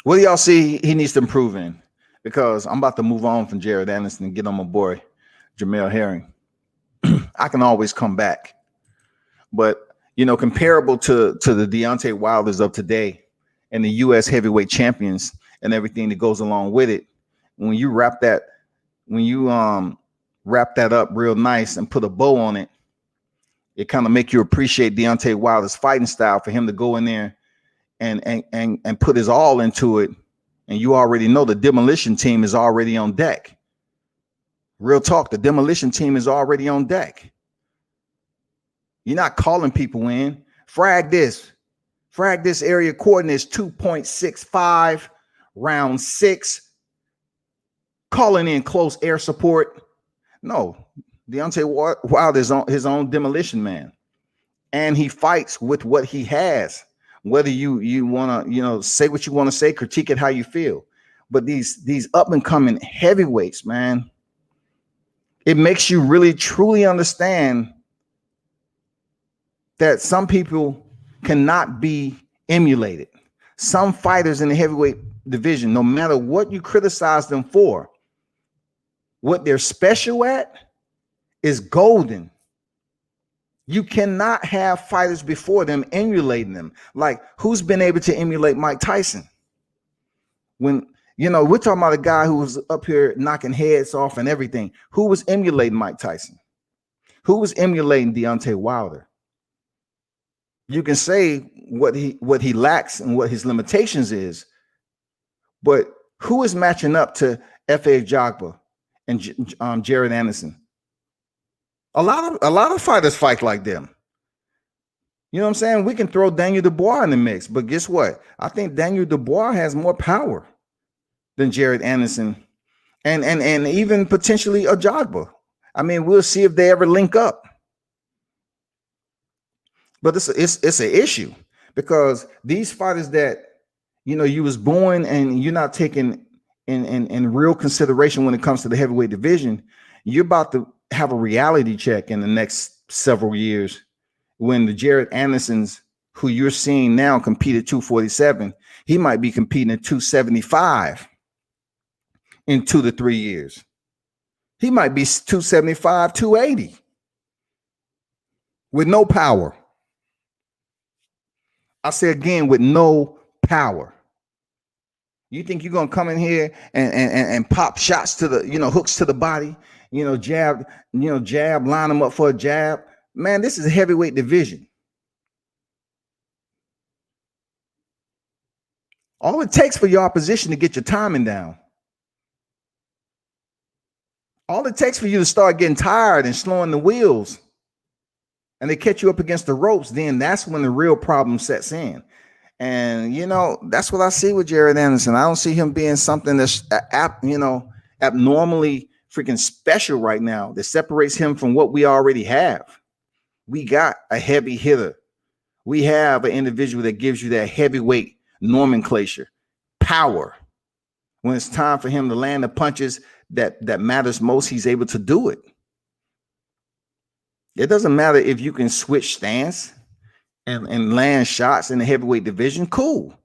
What do y'all see he needs to improve in? Because I'm about to move on from Jared Anderson and get on my boy Jamel Herring. I can always come back, but comparable to the Deontay Wilders of today and the U.S. heavyweight champions, and everything that goes along with it. When you wrap that up real nice and put a bow on it, it kind of make you appreciate Deontay Wilder's fighting style, for him to go in there and put his all into it. And you already know the demolition team is already on deck. Real talk, the demolition team is already on deck. You're not calling people in. Frag this area coordinates 2.65, round 6. Calling in close air support. No, Deontay Wilder is on his own demolition man. And he fights with what he has. Whether you want to, say what you want to say, critique it how you feel. But these up and coming heavyweights, man, it makes you really truly understand that some people cannot be emulated. Some fighters in the heavyweight division, no matter what you criticize them for, what they're special at is golden. You cannot have fighters before them emulating them. Like, who's been able to emulate Mike Tyson? When, we're talking about a guy who was up here knocking heads off and everything. Who was emulating Mike Tyson? Who was emulating Deontay Wilder? You can say what he lacks and what his limitations is, but who is matching up to F.A. Jogba and Jared Anderson? A lot of fighters fight like them. You know what I'm saying? We can throw Daniel Dubois in the mix, but guess what? I think Daniel Dubois has more power than Jared Anderson and even potentially a Jogba. I mean, we'll see if they ever link up. But it's an issue, because these fighters that you was born and you're not taking in real consideration when it comes to the heavyweight division, you're about to have a reality check in the next several years, when the Jared Andersons who you're seeing now compete at 247, he might be competing at 275 in 2 to 3 years. He might be 275, 280 with no power. I say again, with no power. You think you're gonna come in here and pop shots to the hooks to the body, jab, line them up for a jab? Man, this is a heavyweight division. All it takes for your opposition to get your timing down. All it takes for you to start getting tired and slowing the wheels, and they catch you up against the ropes, then that's when the real problem sets in. And, that's what I see with Jared Anderson. I don't see him being something that's, abnormally freaking special right now that separates him from what we already have. We got a heavy hitter. We have an individual that gives you that heavyweight nomenclature, power. When it's time for him to land the punches that matters most, he's able to do it. It doesn't matter if you can switch stance and land shots in the heavyweight division, cool.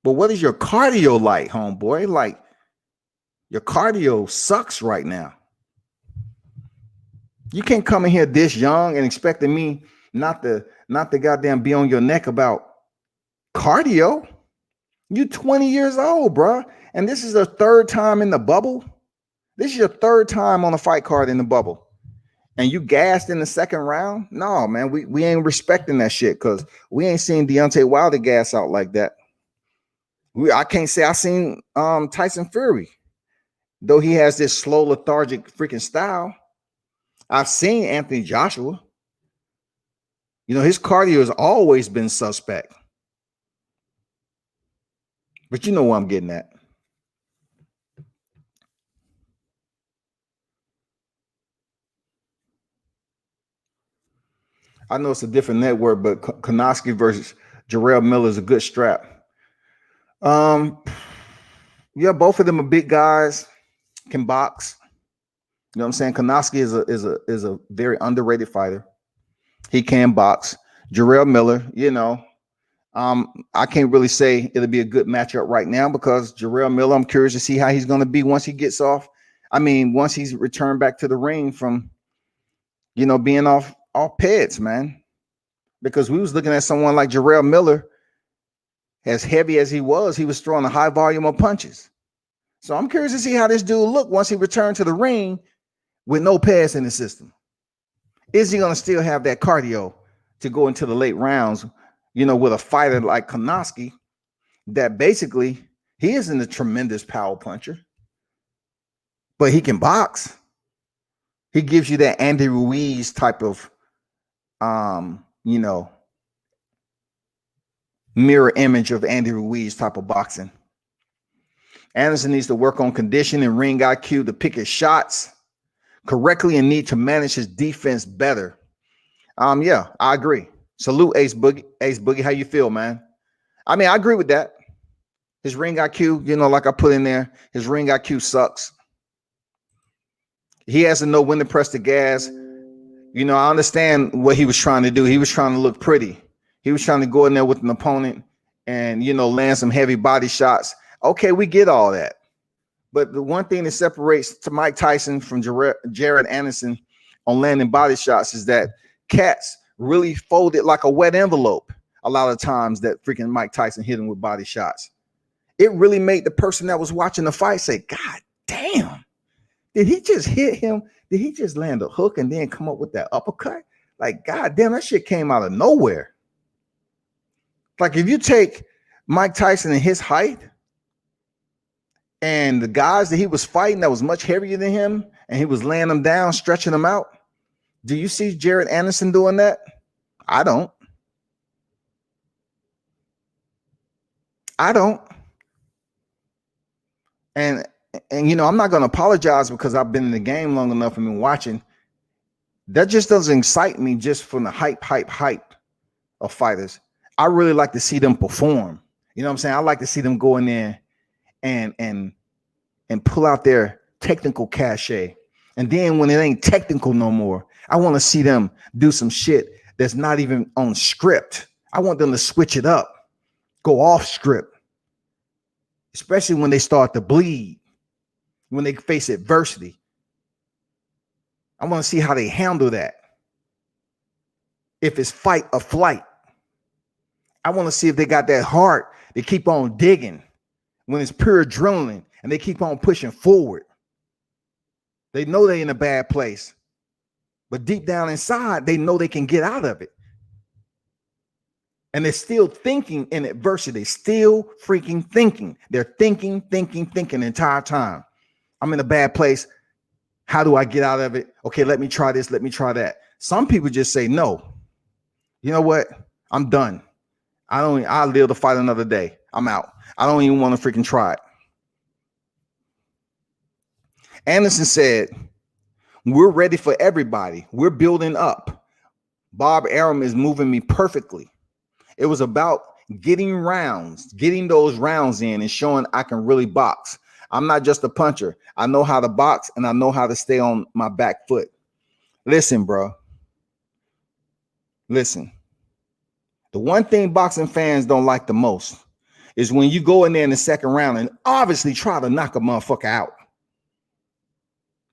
But what is your cardio like, homeboy? Like, your cardio sucks right now. You can't come in here this young and expecting me not to goddamn be on your neck about cardio. You 20 years old, bro. And this is the third time in the bubble. This is your third time on a fight card in the bubble. And you gassed in the second round? No, man, we ain't respecting that shit, because we ain't seen Deontay Wilder gas out like that. I can't say I seen Tyson Fury, though he has this slow, lethargic freaking style. I've seen Anthony Joshua. His cardio has always been suspect. But you know what I'm getting at. I know it's a different network, but Kanowski versus Gerrell Miller is a good strap. Yeah, both of them are big guys, can box. You know what I'm saying? Kanowski is a very underrated fighter. He can box. Gerrell Miller, I can't really say it'll be a good matchup right now, because Gerrell Miller, I'm curious to see how he's going to be once he gets off. Once he's returned back to the ring from, being off peds, man. Because we was looking at someone like Gerrell Miller as heavy as he was throwing a high volume of punches. So I'm curious to see how this dude looked once he returned to the ring with no pads in the system. Is he going to still have that cardio to go into the late rounds, with a fighter like Kanowski that basically he isn't a tremendous power puncher, but he can box. He gives you that Andy Ruiz type of, mirror image of Andy Ruiz type of boxing. Anderson needs to work on condition and ring IQ to pick his shots correctly and need to manage his defense better. Yeah, I agree. Salute Ace Boogie. Ace Boogie, how you feel, man? I mean, I agree with that. His ring IQ, like I put in there, his ring IQ sucks. He has to know when to press the gas. I understand what he was trying to do. He was trying to look pretty. He was trying to go in there with an opponent and, land some heavy body shots. Okay, we get all that. But the one thing that separates Mike Tyson from Jared Anderson on landing body shots is that cats really folded like a wet envelope a lot of times that freaking Mike Tyson hit him with body shots. It really made the person that was watching the fight say, God damn, did he just hit him? Did he just land a hook and then come up with that uppercut? Like, God damn, that shit came out of nowhere. Like, if you take Mike Tyson and his height and the guys that he was fighting that was much heavier than him, and he was laying them down, stretching them out, do you see Jared Anderson doing that? I don't. And I'm not going to apologize because I've been in the game long enough and been watching. That just doesn't excite me just from the hype of fighters. I really like to see them perform. You know what I'm saying? I like to see them go in there and pull out their technical cachet. And then when it ain't technical no more, I want to see them do some shit that's not even on script. I want them to switch it up, go off script, especially when they start to bleed, when they face adversity. I want to see how they handle that. If it's fight or flight, I want to see if they got that heart. They keep on digging when it's pure adrenaline and they keep on pushing forward. They know they're in a bad place, but deep down inside, they know they can get out of it. And they're still thinking in adversity, still freaking thinking. They're thinking the entire time. I'm in a bad place. How do I get out of it? Okay, let me try this. Let me try that. Some people just say, no, you know what? I'm done. I'll live to fight another day. I'm out. I don't even want to freaking try it. Anderson said, we're ready for everybody. We're building up. Bob Arum is moving me perfectly. It was about getting those rounds in and showing I can really box. I'm not just a puncher. I know how to box and I know how to stay on my back foot. Listen, bro. Listen. The one thing boxing fans don't like the most is when you go in there in the second round and obviously try to knock a motherfucker out.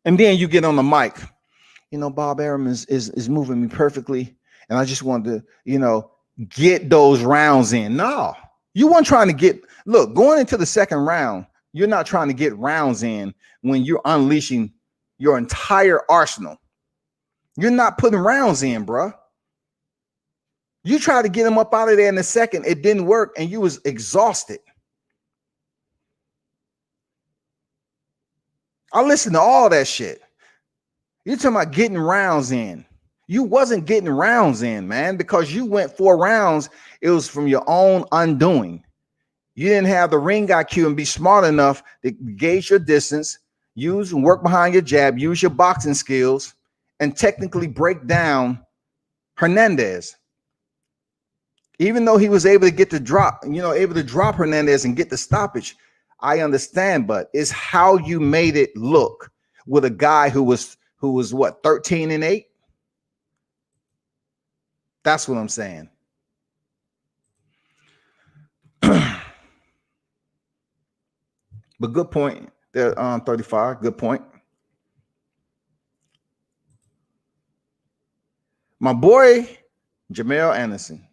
And then you get on the mic. Bob Arum is moving me perfectly. And I just wanted to, get those rounds in. No, you weren't trying to going into the second round. You're not trying to get rounds in when you're unleashing your entire arsenal. You're not putting rounds in, bro. You tried to get him up out of there in a second. It didn't work, and you was exhausted. I listened to all that shit. You're talking about getting rounds in. You wasn't getting rounds in, man, because you went 4 rounds. It was from your own undoing. You didn't have the ring IQ and be smart enough to gauge your distance, use and work behind your jab, use your boxing skills, and technically break down Hernandez. Even though he was able to get the drop, able to drop Hernandez and get the stoppage, I understand, but it's how you made it look with a guy who was what, 13-8? That's what I'm saying. But good point. They're 35. Good point. My boy, Jamal Anderson.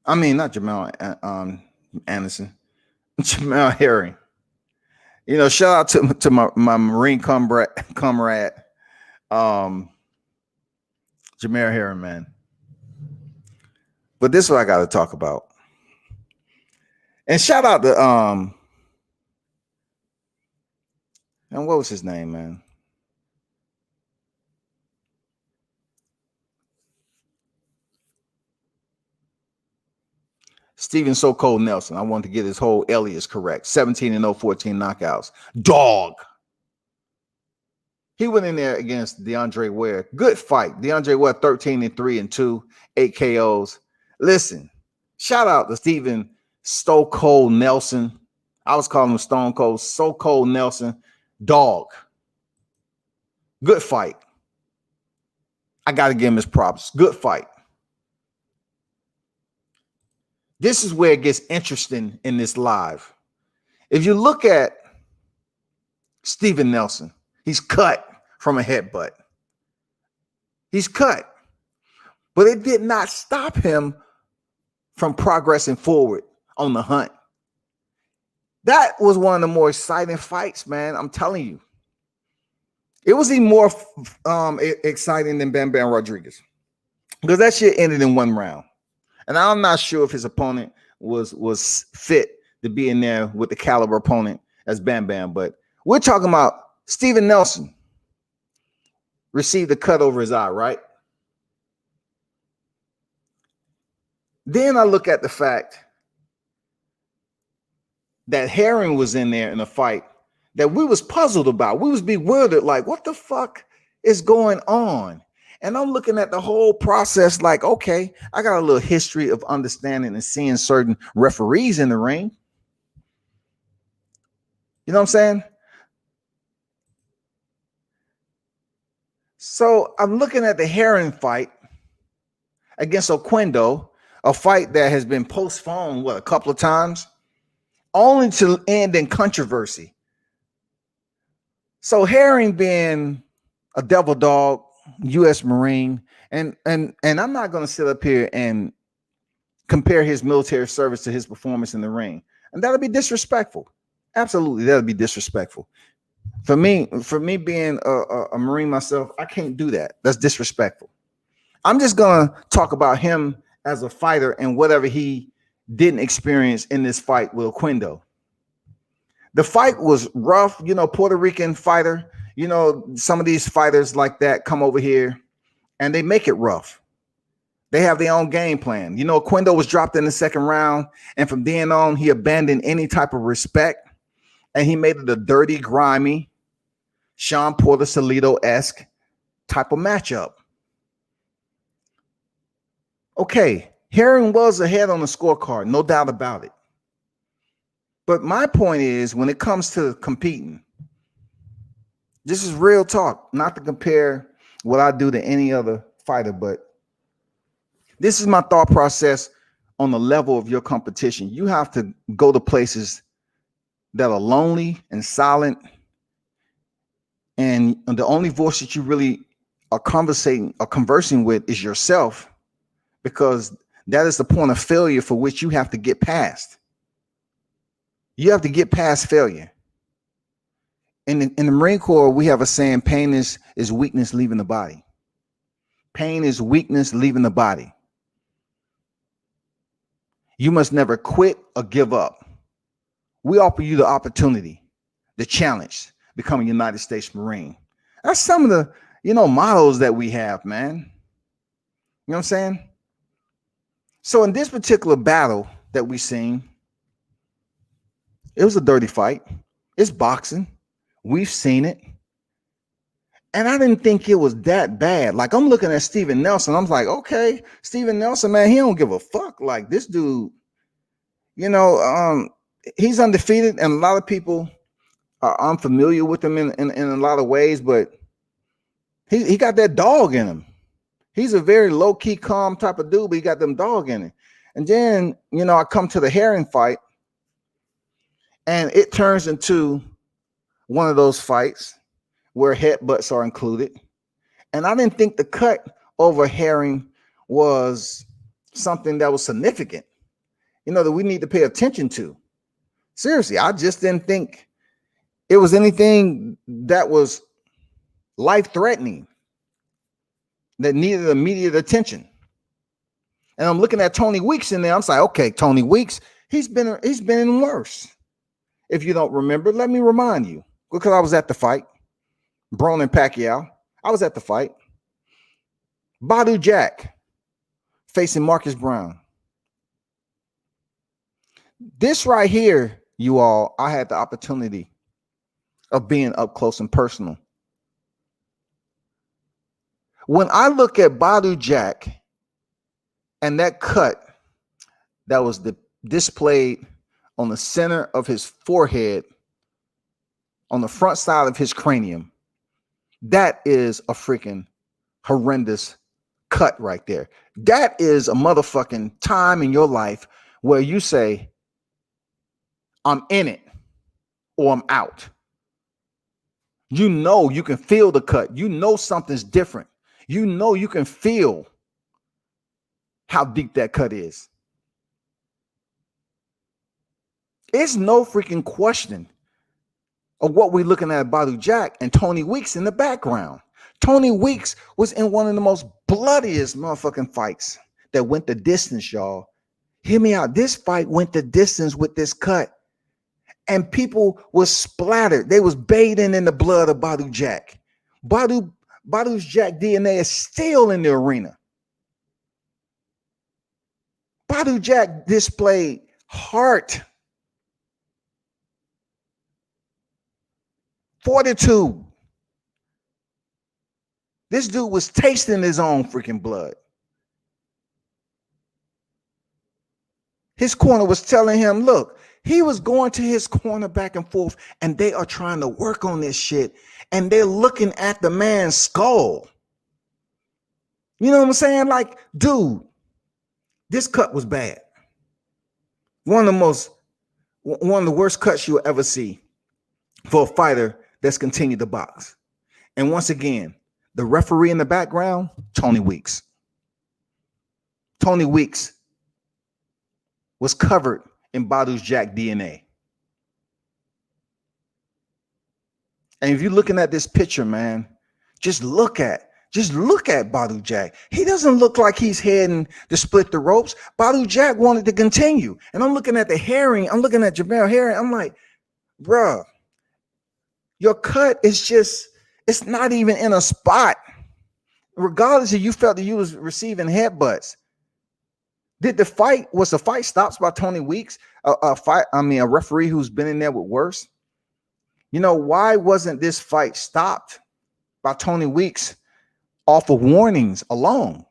I mean, not Jamel Anderson, Jamel Herring. You know, shout out to my Marine comrade, um, Jamel Herring, man. But this is what I got to talk about. And shout out to and what was his name, man? Steven So Cold Nelson. I wanted to get his whole alias correct. 17-0, 14 knockouts. Dog. He went in there against DeAndre Ware. Good fight. DeAndre Ware 13-3 and 2, 8 KOs. Listen, shout out to Steven So Cold Nelson. I was calling him Stone Cold. So Cold Nelson. Dog. Good fight. I got to give him his props. Good fight. This is where it gets interesting in this live. If you look at Steven Nelson, he's cut from a headbutt. He's cut. But it did not stop him from progressing forward on the hunt. That was one of the more exciting fights, man. I'm telling you. It was even more exciting than Bam Bam Rodriguez. Because that shit ended in one round. And I'm not sure if his opponent was fit to be in there with the caliber opponent as Bam Bam. But we're talking about Steven Nelson received a cut over his eye, right? Then I look at the fact that Herring was in there in a fight that we was puzzled about. We was bewildered, like, what the fuck is going on? And I'm looking at the whole process like, okay, I got a little history of understanding and seeing certain referees in the ring. You know what I'm saying? So I'm looking at the Herring fight against Oquendo, a fight that has been postponed, a couple of times, only to end in controversy. So Herring being a devil dog, U.S. Marine, and I'm not going to sit up here and compare his military service to his performance in the ring, and that'll be disrespectful. Absolutely, that'll be disrespectful. For me being a Marine myself, I can't do that. That's disrespectful. I'm just going to talk about him as a fighter and whatever he didn't experience in this fight with Oquendo. The fight was rough, Puerto Rican fighter. Some of these fighters like that come over here and they make it rough. They have their own game plan. Oquendo was dropped in the second round, and from then on, he abandoned any type of respect, and he made it a dirty, grimy, Sean Porter Salido-esque type of matchup. Okay, Herring was ahead on the scorecard, no doubt about it. But my point is, when it comes to competing, this is real talk, not to compare what I do to any other fighter, but this is my thought process on the level of your competition. You have to go to places that are lonely and silent, and the only voice that you really are conversing with is yourself, because that is the point of failure for which you have to get past. You have to get past failure. In the Marine Corps, we have a saying: pain is weakness leaving the body. Pain is weakness leaving the body. You must never quit or give up. We offer you the opportunity, the challenge, become a United States Marine. That's some of the, mottos that we have, man. You know what I'm saying? So in this particular battle that we seen, it was a dirty fight. It's boxing. We've seen it. And I didn't think it was that bad. Like, I'm looking at Steven Nelson. I'm like, okay, Steven Nelson, man, he don't give a fuck. Like, this dude, he's undefeated, and a lot of people are unfamiliar with him in a lot of ways, but he got that dog in him. He's a very low-key, calm type of dude, but he got them dog in it. And then, I come to the Herring fight, and it turns into one of those fights where headbutts are included. And I didn't think the cut over Herring was something that was significant. that we need to pay attention to. Seriously, I just didn't think it was anything that was life-threatening that needed immediate attention. And I'm looking at Tony Weeks in there. I'm like, okay, Tony Weeks, he's been in worse. If you don't remember, let me remind you, because I was at the fight. Braun and Pacquiao. I was at the fight. Badu Jack facing Marcus Brown. This right here, you all, I had the opportunity of being up close and personal. When I look at Badu Jack and that cut that was displayed on the center of his forehead, on the front side of his cranium, that is a freaking horrendous cut right there. That is a motherfucking time in your life where you say, I'm in it or I'm out. You can feel the cut. Something's different. You can feel how deep that cut is. It's no freaking question of what we're looking at Badu Jack and Tony Weeks in the background. Tony Weeks was in one of the most bloodiest motherfucking fights that went the distance, y'all. Hear me out. This fight went the distance with this cut. And people was splattered. They was bathing in the blood of Badu Jack. Badu's Jack DNA is still in the arena. Badu Jack displayed heart, fortitude. This dude was tasting his own freaking blood. His corner was telling him, look, he was going to his corner back and forth, and they are trying to work on this shit, and they're looking at the man's skull. You know what I'm saying? Like, dude, this cut was bad. One of the worst cuts you'll ever see for a fighter that's continued to box. And once again, the referee in the background, Tony Weeks. Tony Weeks was covered in Badu's Jack DNA. And if you're looking at this picture, man, just look at Badu Jack. He doesn't look like he's heading to split the ropes. Badu Jack wanted to continue. And I'm looking at the Herring. I'm looking at Jamel Herring. I'm like, bruh, your cut is just, it's not even in a spot. Regardless if you felt that you was receiving headbutts. Was the fight stopped by Tony Weeks? A referee who's been in there with worse? Why wasn't this fight stopped by Tony Weeks off of warnings alone?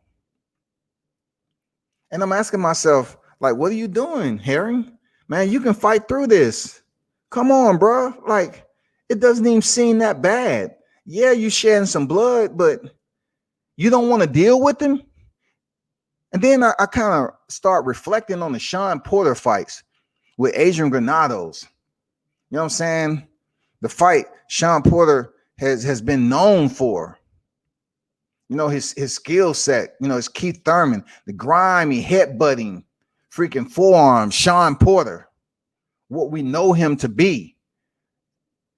And I'm asking myself, like, what are you doing, Herring? Man, you can fight through this. Come on, bro. Like, it doesn't even seem that bad. Yeah, you shedding some blood, but you don't want to deal with him. And then I kind of start reflecting on the Sean Porter fights with Adrian Granados. You know what I'm saying? The fight Sean Porter has been known for. His skill set, his Keith Thurman, the grimy headbutting, freaking forearm, Sean Porter, what we know him to be.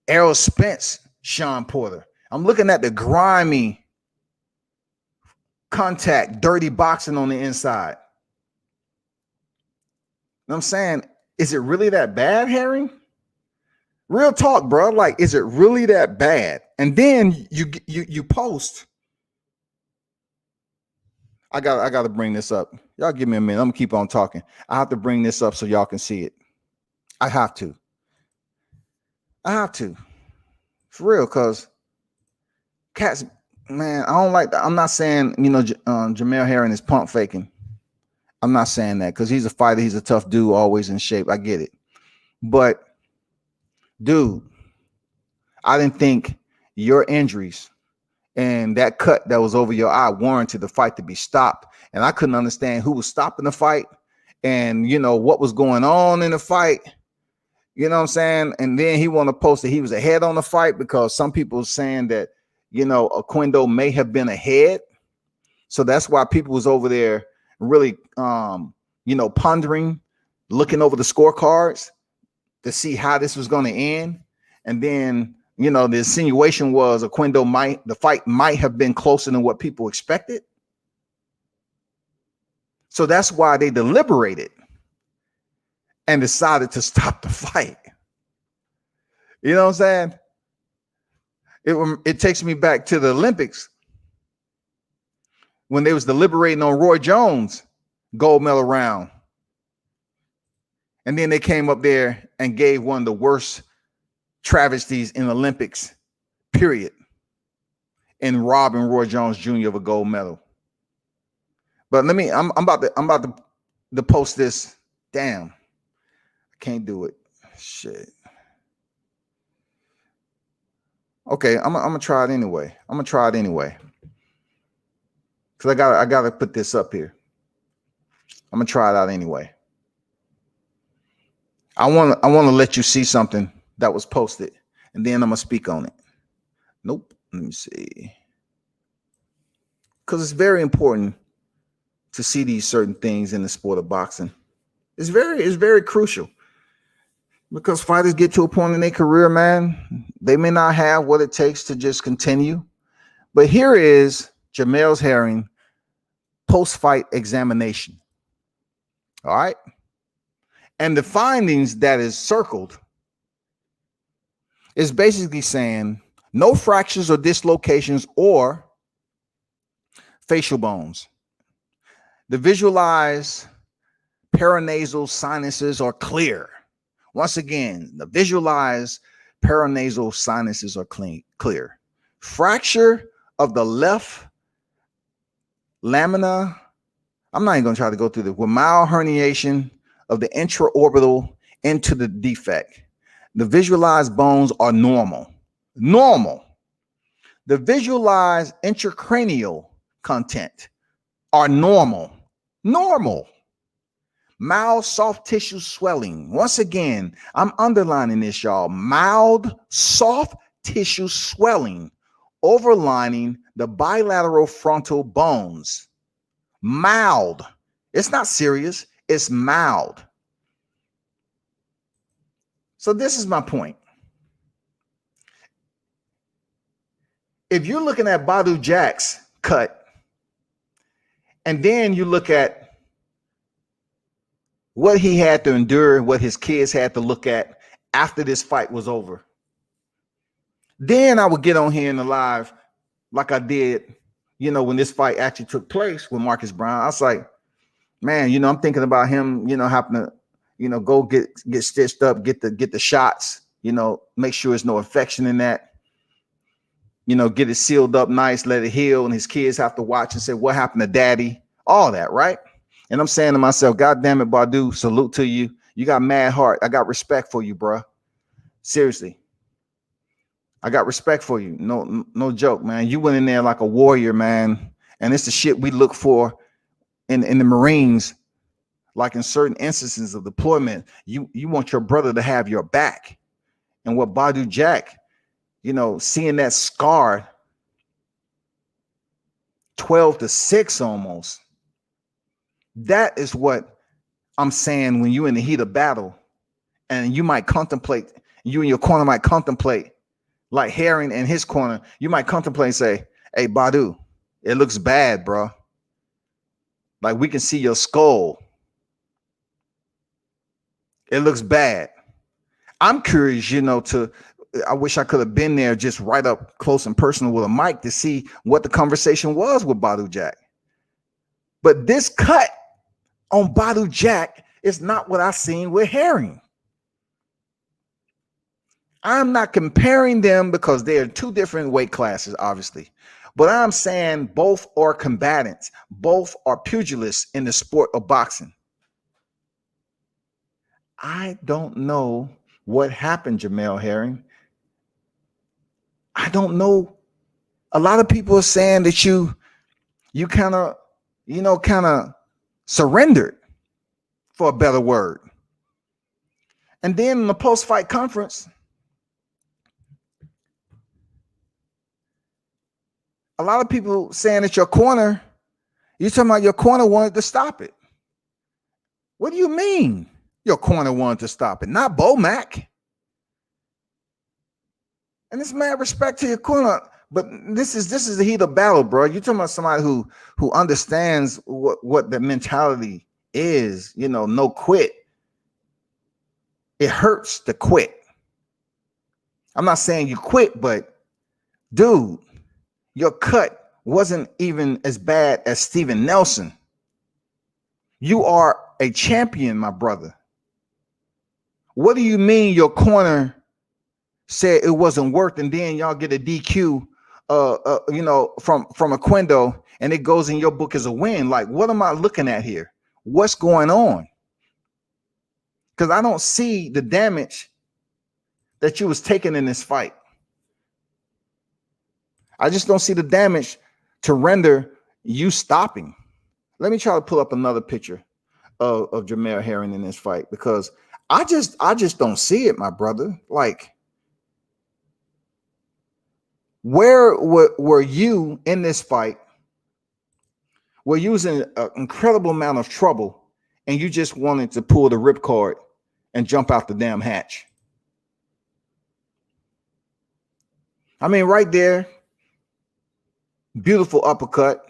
Errol Spence, Sean Porter. I'm looking at the grimy contact, dirty boxing on the inside. You know what I'm saying? Is it really that bad, Herring? Real talk, bro. Like, is it really that bad? And then you post. I gotta bring this up. Y'all give me a minute. I'm gonna keep on talking. I have to bring this up so y'all can see it. I have to. For real, because cats, man, I don't like that. I'm not saying, Jamel Herring is pump faking. I'm not saying that, because he's a fighter. He's a tough dude, always in shape. I get it. But, dude, I didn't think your injuries and that cut that was over your eye warranted the fight to be stopped. And I couldn't understand who was stopping the fight and, what was going on in the fight. You know what I'm saying? And then he want to post that he was ahead on the fight because some people saying that, Oquendo may have been ahead. So that's why people was over there really, pondering looking over the scorecards to see how this was going to end. And then, you know, the insinuation was the fight might have been closer than what people expected. So that's why they deliberated and decided to stop the fight. You know what I'm saying? It takes me back to the Olympics when they was deliberating on Roy Jones' gold medal round. And then they came up there and gave one of the worst travesties in Olympics, period, in robbing Roy Jones Jr. of a gold medal. But I'm about to post this. Damn, I can't do it. Shit. Okay, I'm gonna try it anyway. Cause I gotta put this up here. I'm gonna try it out anyway. I want to let you see something that was posted, and then I'm gonna speak on it. Nope. Let me see. Because it's very important to see these certain things in the sport of boxing. It's very crucial. Because fighters get to a point in their career, man, they may not have what it takes to just continue. But here is Jamel's Herring post-fight examination. All right. And the findings that is circled is basically saying no fractures or dislocations or facial bones. The visualized paranasal sinuses are clear. Once again, the visualized paranasal sinuses are clear. Fracture of the left lamina. I'm not even going to try to go through this. With mild herniation of the intraorbital into the defect. The visualized bones are normal. Normal. The visualized intracranial content are normal. Normal. Mild soft tissue swelling. Once again, I'm underlining this, y'all. Mild soft tissue swelling overlining the bilateral frontal bones. Mild. It's not serious. It's mild. So this is my point. If you're looking at Badu Jack's cut, and then you look at what he had to endure, what his kids had to look at after this fight was over, then I would get on here in the live like I did, you know, when this fight actually took place with Marcus Brown. I was like, man, you know, I'm thinking about him, you know, having to, you know, go get stitched up, get the shots, you know, make sure there's no infection in that, you know, get it sealed up nice, let it heal, and his kids have to watch and say, what happened to daddy? All that, right? And I'm saying to myself, God damn it, Badu, salute to you. You got mad heart. I got respect for you, bro. Seriously. I got respect for you. No joke, man. You went in there like a warrior, man. And it's the shit we look for in the Marines. Like in certain instances of deployment, you want your brother to have your back. And what Badu Jack, you know, seeing that scar 12-6 almost. That is what I'm saying when you're in the heat of battle and you might contemplate, you and your corner might contemplate, like Herring and his corner, you might contemplate and say, hey, Badu, it looks bad, bro. Like we can see your skull. It looks bad. I'm curious, you know, I wish I could have been there just right up close and personal with a mic to see what the conversation was with Badu Jack. But this cut on Badu Jack is not what I seen with Herring. I'm not comparing them because they are two different weight classes, obviously. But I'm saying both are combatants. Both are pugilists in the sport of boxing. I don't know what happened, Jamel Herring. I don't know. A lot of people are saying that you kind of surrendered, for a better word. And then in the post-fight conference, a lot of people saying that you're talking about your corner wanted to stop it. What do you mean? Your corner wanted to stop it, not Bo Mac. And it's mad respect to your corner. But this is the heat of battle, bro. You're talking about somebody who understands what the mentality is. You know, no quit. It hurts to quit. I'm not saying you quit, but dude, your cut wasn't even as bad as Steven Nelson. You are a champion, my brother. What do you mean your corner said it wasn't worked, and then y'all get a DQ, from Oquendo, and it goes in your book as a win? Like, what am I looking at here? What's going on? Because I don't see the damage that you was taking in this fight. I just don't see the damage to render you stopping. Let me try to pull up another picture of Jamel Herring in this fight, because I just don't see it, my brother. Like, where were you in this fight? Were you was in an incredible amount of trouble and you just wanted to pull the ripcord and jump out the damn hatch? I mean, right there, beautiful uppercut.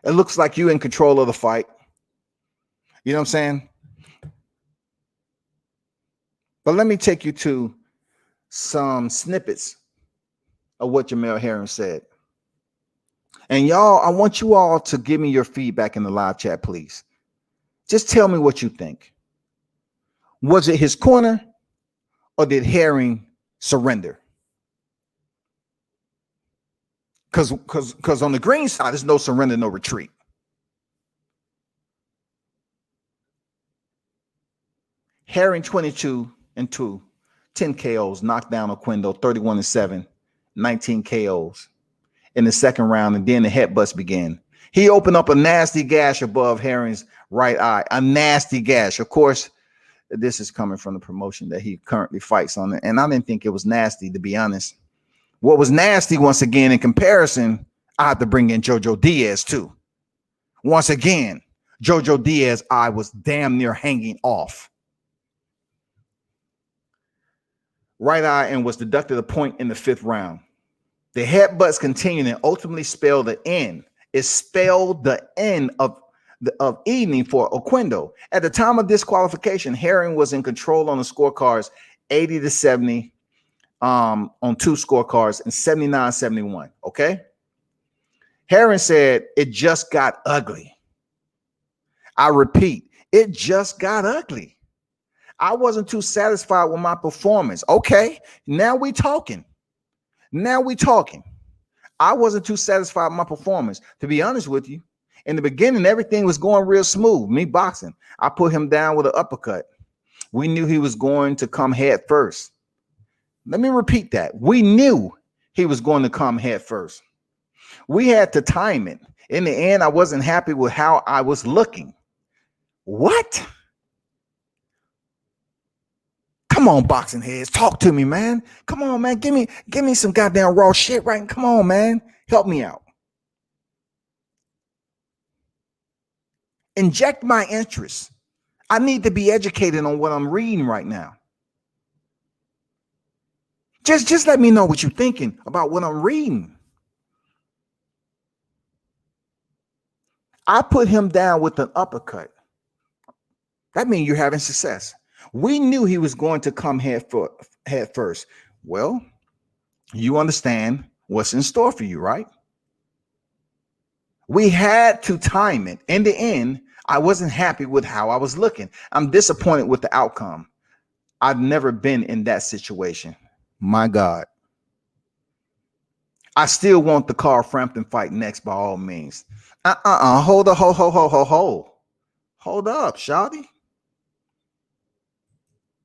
It looks like you in control of the fight. You know what I'm saying? But let me take you to some snippets of what Jamel Herring said. And y'all, I want you all to give me your feedback in the live chat, please. Just tell me what you think. Was it his corner, or did Herring surrender? Because on the green side, there's no surrender, no retreat. Herring 22-2, 10 KOs, knocked down Oquendo 31-7, 19 KOs in the second round, and then the headbutts began. He opened up a nasty gash above Herring's right eye, a nasty gash. Of course, this is coming from the promotion that he currently fights on, and I didn't think it was nasty, to be honest. What was nasty, once again, in comparison, I have to bring in Jojo Diaz too. Once again, Jojo Diaz's eye was damn near hanging off. Right eye, and was deducted a point in the 5th round. The headbutts continued and ultimately spelled the end. It spelled the end of evening for Oquendo. At the time of disqualification, Herring was in control on the scorecards, 80-70 on 2 scorecards, and 79-71. Okay. Herring said, "It just got ugly." I repeat, it just got ugly. I wasn't too satisfied with my performance. Okay, now we talking. Now we talking. I wasn't too satisfied with my performance. To be honest with you, in the beginning, everything was going real smooth. Me boxing. I put him down with an uppercut. We knew he was going to come head first. Let me repeat that. We knew he was going to come head first. We had to time it. In the end, I wasn't happy with how I was looking. What? Come on, boxing heads, talk to me, man. Come on, man. Give me some goddamn raw shit, right? Come on, man. Help me out. Inject my interest. I need to be educated on what I'm reading right now. Just let me know what you're thinking about what I'm reading. I put him down with an uppercut. That means you're having success. We knew he was going to come head first. Well, you understand what's in store for you, right? We had to time it. In the end, I wasn't happy with how I was looking. I'm disappointed with the outcome. I've never been in that situation. My God. I still want the Carl Frampton fight next by all means. Hold up, Hold up, shawty.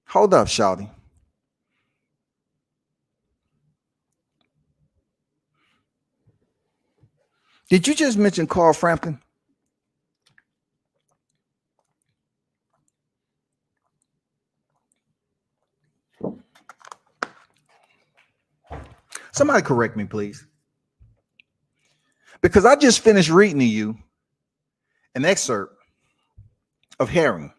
Hold up, shawty. Did you just mention Carl Frampton? Somebody correct me, please. Because I just finished reading to you an excerpt of Herring.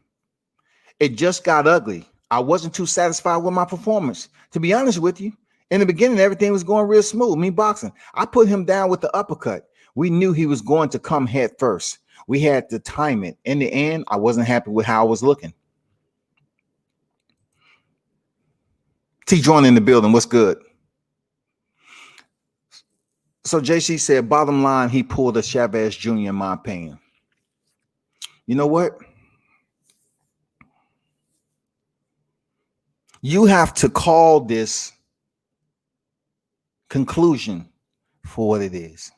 It just got ugly. I wasn't too satisfied with my performance. To be honest with you, in the beginning, everything was going real smooth. Me boxing. I put him down with the uppercut. We knew he was going to come head first. We had to time it. In the end, I wasn't happy with how I was looking. T joined in the building. What's good? So JC said, bottom line, he pulled a Chavez Jr. in my opinion. You know what? You have to call this conclusion for what it is.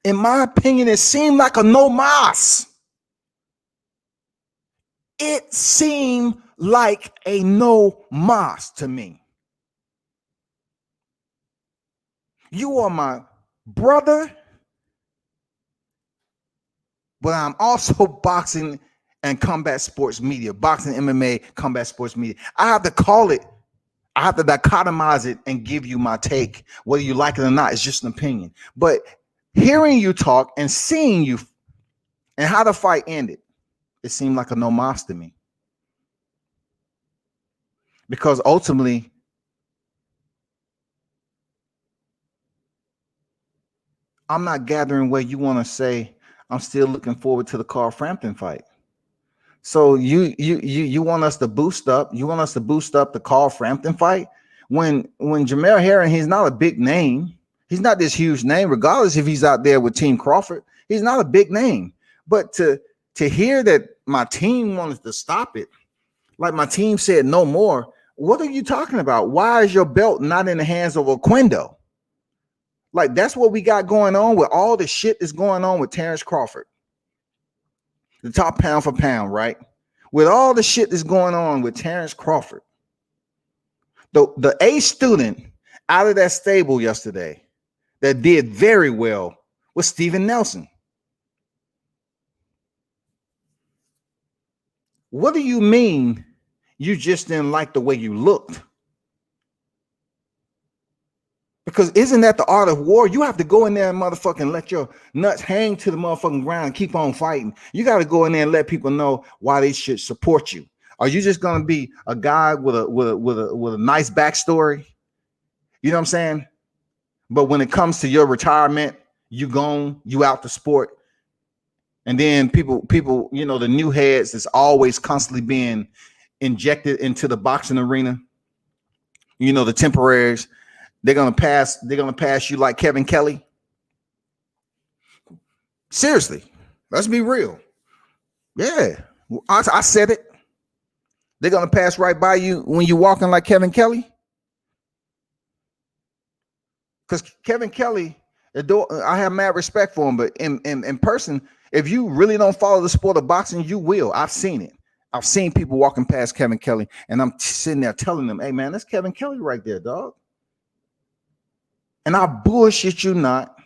In my opinion, it seemed like a no mas. It seemed like a no mas to me. You are my brother, but I'm also boxing and combat sports media, boxing, MMA, combat sports media. I have to call it. I have to dichotomize it and give you my take. Whether you like it or not, it's just an opinion. But hearing you talk and seeing you and how the fight ended, it seemed like a no mas to me. Because ultimately, I'm not gathering where you want to say I'm still looking forward to the Carl Frampton fight. So you want us to boost up? You want us to boost up the Carl Frampton fight when Jamel Herring, he's not a big name. He's not this huge name, regardless if he's out there with Team Crawford. He's not a big name. But to hear that my team wanted to stop it, like my team said no more. What are you talking about? Why is your belt not in the hands of Oquendo? Like, that's what we got going on with all the shit that's going on with Terrence Crawford. The top pound for pound, right? With all the shit that's going on with Terrence Crawford. The A student out of that stable yesterday that did very well was Steven Nelson. What do you mean you just didn't like the way you looked? Because isn't that the art of war? You have to go in there and motherfucking let your nuts hang to the motherfucking ground and keep on fighting. You got to go in there and let people know why they should support you. Are you just gonna be a guy with a nice backstory? You know what I'm saying? But when it comes to your retirement, you gone, you out the sport. And then people, you know, the new heads is always constantly being injected into the boxing arena. You know, the temporaries. They're gonna pass you like Kevin Kelly. Seriously, let's be real. Yeah, I said it. They're gonna pass right by you when you're walking like Kevin Kelly. Because Kevin Kelly, I have mad respect for him, but in person, if you really don't follow the sport of boxing, you will. I've seen it. I've seen people walking past Kevin Kelly, and I'm sitting there telling them, "Hey, man, that's Kevin Kelly right there, dog." And I bullshit you not.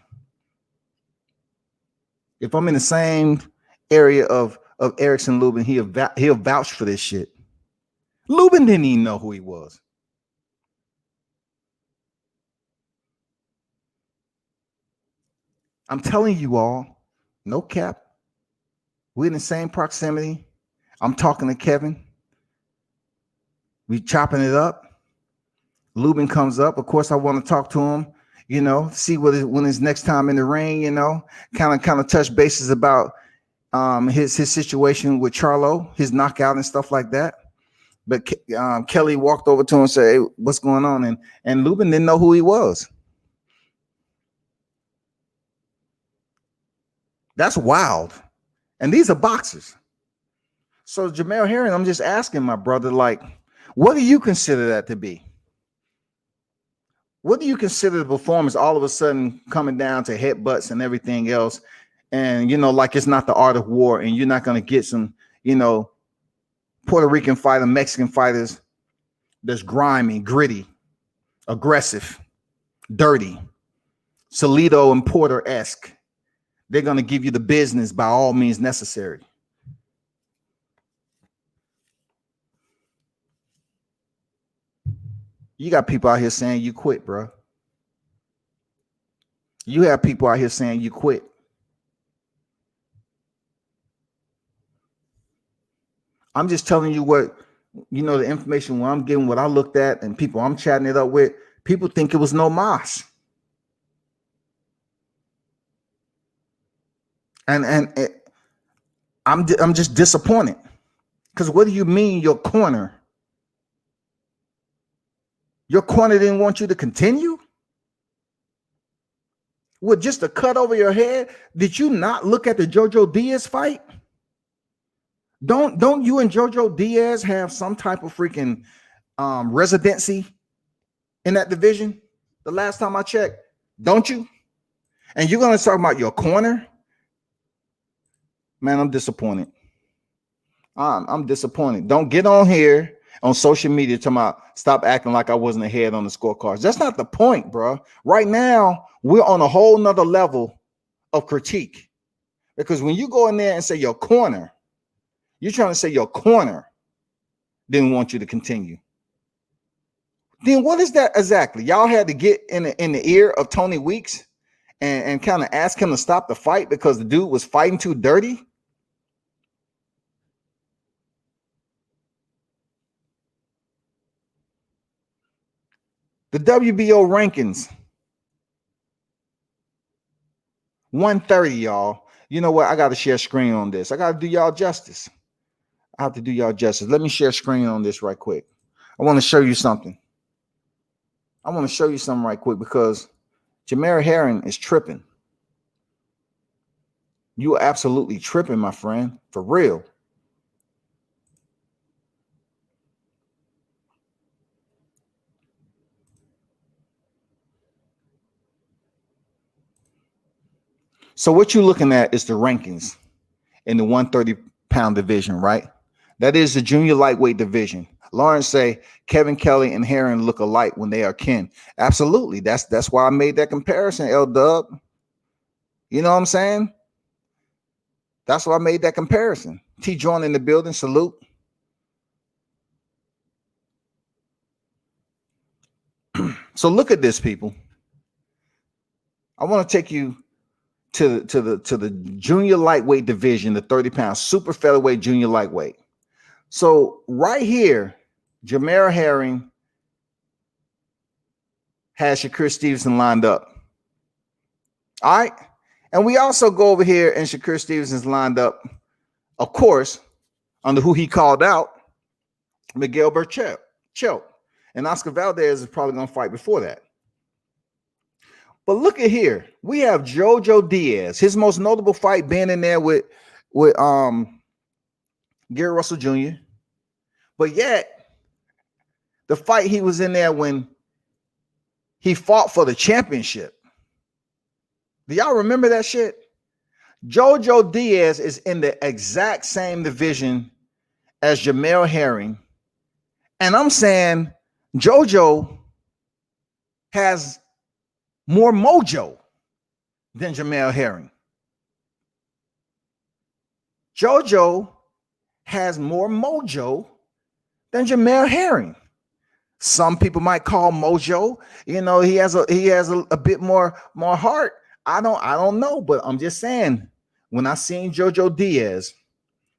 If I'm in the same area of Erickson Lubin, he'll vouch for this shit. Lubin didn't even know who he was. I'm telling you all, no cap. We're in the same proximity. I'm talking to Kevin. We chopping it up. Lubin comes up. Of course, I want to talk to him. You know, see when his next time in the ring. You know, kind of touch bases about his situation with Charlo, his knockout and stuff like that. But Kelly walked over to him and said, "Hey, what's going on?" And Lubin didn't know who he was. That's wild. And these are boxers. So Jamel Herring, I'm just asking my brother, like, what do you consider that to be? What do you consider the performance all of a sudden coming down to headbutts and everything else? And, you know, like it's not the art of war and you're not going to get some, you know, Puerto Rican fighter, Mexican fighters that's grimy, gritty, aggressive, dirty, Salido and Porter-esque. They're going to give you the business by all means necessary. You got people out here saying you quit, bro. You have people out here saying you quit. I'm just telling you what, the information what I'm getting, what I looked at, and people I'm chatting it up with, people think it was no mas. I'm just disappointed. Because what do you mean your corner? Your corner didn't want you to continue? With just a cut over your head? Did you not look at the Jojo Diaz fight? Don't you and Jojo Diaz have some type of freaking residency in that division? The last time I checked, don't you? And you're gonna talk about your corner? Man, I'm disappointed. I'm disappointed. Don't get on here on social media talking about stop acting like I wasn't ahead on the scorecards. That's not the point, bro. Right now, we're on a whole nother level of critique. Because when you go in there and say your corner, you're trying to say your corner didn't want you to continue. Then what is that exactly? Y'all had to get in the ear of Tony Weeks and kind of ask him to stop the fight because the dude was fighting too dirty? The WBO rankings, 130, y'all. You know what? I got to share screen on this. I got to do y'all justice. I have to do y'all justice. Let me share screen on this right quick. I want to show you something. I want to show you something right quick because Jamel Herring is tripping. You are absolutely tripping, my friend. For real. So what you're looking at is the rankings in the 130-pound division, right? That is the junior lightweight division. Lawrence say Kevin Kelly and Herring look alike when they are kin. Absolutely. That's why I made that comparison, L-Dub. You know what I'm saying? That's why I made that comparison. T. John in the building. Salute. So look at this, people. I want to take you to the junior lightweight division, the 30-pound super featherweight junior lightweight. So right here, Jamel Herring has Shakur Stevenson lined up. All right. And we also go over here and Shakur Stevenson's lined up, of course, under who he called out, Miguel Berchelt. And Oscar Valdez is probably going to fight before that. But look at here. We have Jojo Diaz, his most notable fight being in there with Gary Russell Jr. But yet, the fight he was in there when he fought for the championship. Do y'all remember that shit? Jojo Diaz is in the exact same division as Jamel Herring. And I'm saying Jojo has more mojo than Jamel Herring. Jojo has more mojo than Jamel Herring. Some people might call mojo, he has a bit more heart. I don't know, but I'm just saying, when I seen Jojo Diaz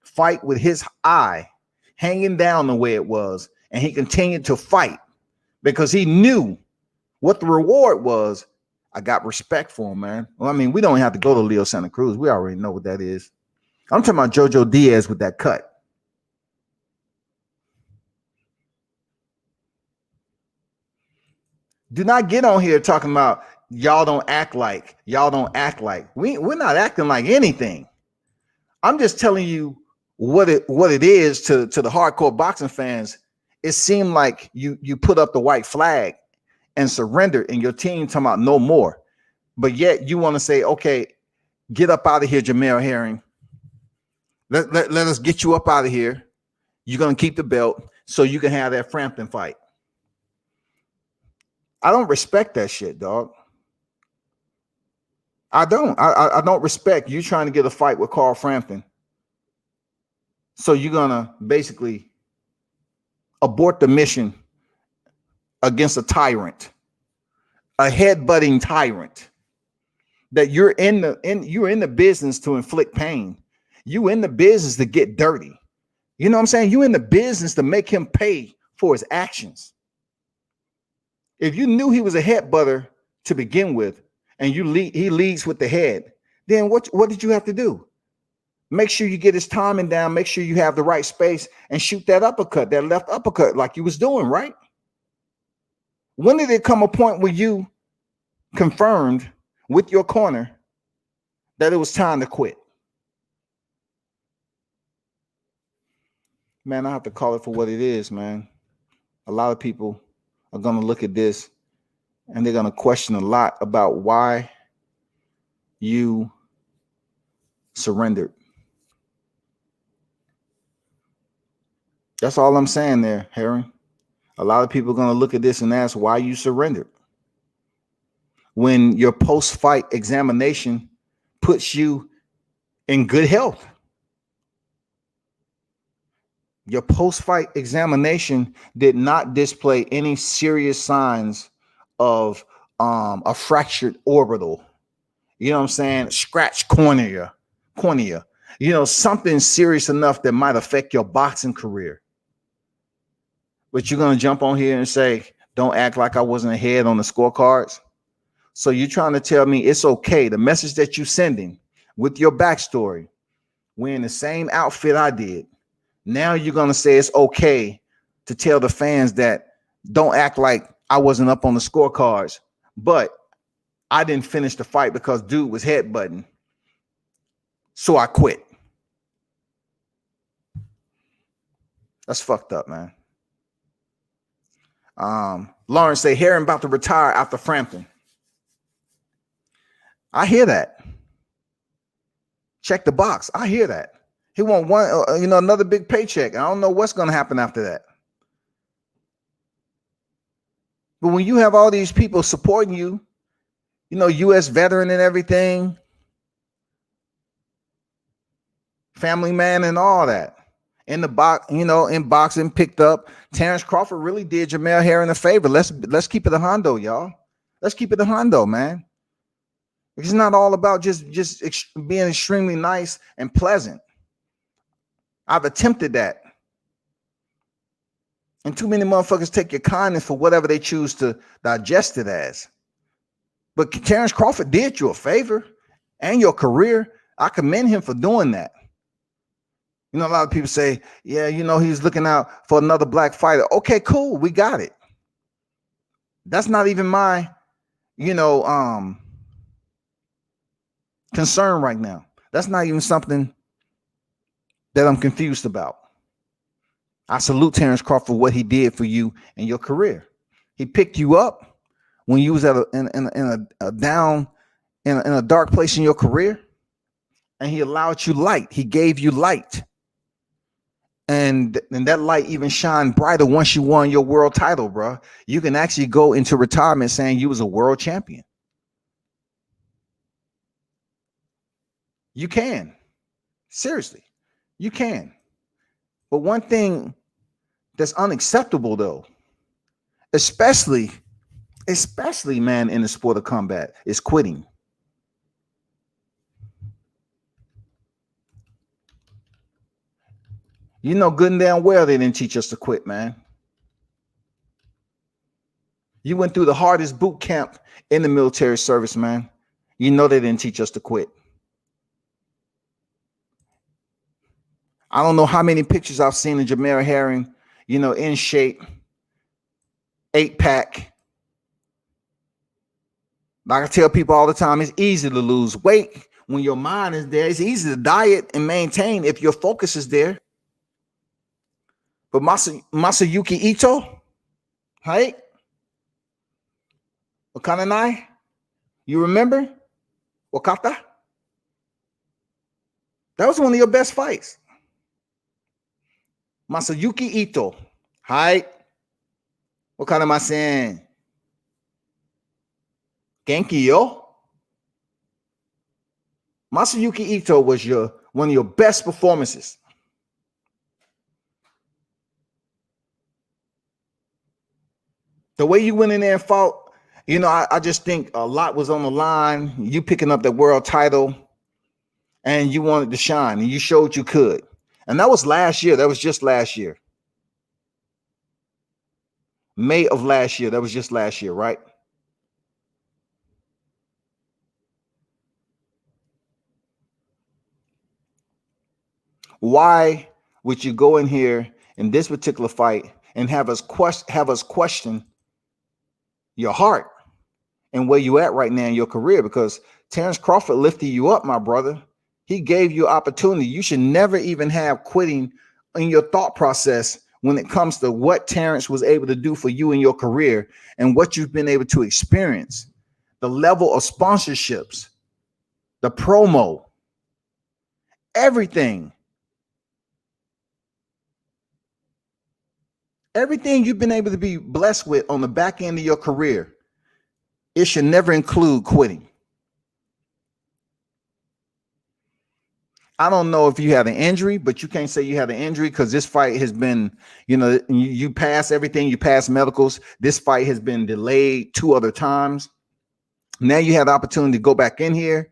fight with his eye hanging down the way it was, and he continued to fight because he knew what the reward was, I got respect for him, man. Well, I mean, we don't have to go to Leo Santa Cruz. We already know what that is. I'm talking about Jojo Diaz with that cut. Do not get on here talking about y'all don't act like. We're not acting like anything. I'm just telling you what it is to the hardcore boxing fans. It seemed like you put up the white flag and surrendered, and your team talking about no more. But yet you want to say, okay, get up out of here, Jamel Herring. Let us get you up out of here. You're going to keep the belt so you can have that Frampton fight. I don't respect that shit, dog. I don't. I don't respect you trying to get a fight with Carl Frampton. So you're going to basically abort the mission against a tyrant, a headbutting tyrant. That you're in the business to inflict pain. You in the business to get dirty. You know what I'm saying? You in the business to make him pay for his actions. If you knew he was a headbutter to begin with, and he leads with the head, then what did you have to do? Make sure you get his timing down. Make sure you have the right space and shoot that uppercut, that left uppercut, like you was doing, right? When did it come a point where you confirmed with your corner that it was time to quit? Man, I have to call it for what it is, man. A lot of people are going to look at this and they're going to question a lot about why you surrendered. That's all I'm saying there, Heron. A lot of people are going to look at this and ask why you surrendered. When your post-fight examination puts you in good health. Your post-fight examination did not display any serious signs of a fractured orbital. You know what I'm saying? Scratch cornea. You know, something serious enough that might affect your boxing career. But you're going to jump on here and say, don't act like I wasn't ahead on the scorecards. So you're trying to tell me it's okay. The message that you're sending with your backstory, wearing the same outfit I did. Now you're going to say it's okay to tell the fans that don't act like I wasn't up on the scorecards, but I didn't finish the fight because dude was headbutting. So I quit. That's fucked up, man. Lawrence say Heron about to retire after Frampton. I hear that. Check the box. I hear that. He want another big paycheck. I don't know what's going to happen after that. But when you have all these people supporting you, U.S. veteran and everything, family man and all that, in the box, in boxing, picked up. Terrence Crawford really did Jamel Heron a favor. Let's keep it a hondo, y'all. Let's keep it a hondo, man. It's not all about just being extremely nice and pleasant. I've attempted that. And too many motherfuckers take your kindness for whatever they choose to digest it as. But Terrence Crawford did you a favor and your career. I commend him for doing that. A lot of people say, yeah, he's looking out for another black fighter. Okay, cool. We got it. That's not even my, concern right now. That's not even something that I'm confused about. I salute Terrence Crawford for what he did for you and your career. He picked you up when you was at in a dark place in your career, and he allowed you light. He gave you light. And that light even shined brighter once you won your world title, bro. You can actually go into retirement saying you was a world champion. You can. Seriously, you can. But one thing that's unacceptable, though, especially, man, in the sport of combat, is quitting. You know good and damn well they didn't teach us to quit, man. You went through the hardest boot camp in the military service, man. You know they didn't teach us to quit. I don't know how many pictures I've seen of Jamel Heron, in shape, 8-pack. Like I tell people all the time, it's easy to lose weight when your mind is there. It's easy to diet and maintain if your focus is there. But Masayuki Ito, right? Wakananai, you remember? Wakata? That was one of your best fights. Masayuki Ito, right? Wakanamasen. Genki yo. Masayuki Ito was one of your best performances. The way you went in there and fought, I just think a lot was on the line. You picking up the world title, and you wanted to shine, and you showed you could. And that was last year. That was just last year. May of last year. That was just last year, right? Why would you go in here in this particular fight and have us question your heart and where you at right now in your career? Because Terrence Crawford lifted you up, my brother. He gave you opportunity. You should never even have quitting in your thought process when it comes to what Terrence was able to do for you in your career and what you've been able to experience, the level of sponsorships, the promo, everything. Everything you've been able to be blessed with on the back end of your career, it should never include quitting. I don't know if you had an injury, but you can't say you had an injury because this fight has been, you pass everything, you pass medicals. This fight has been delayed 2 other times. Now you have the opportunity to go back in here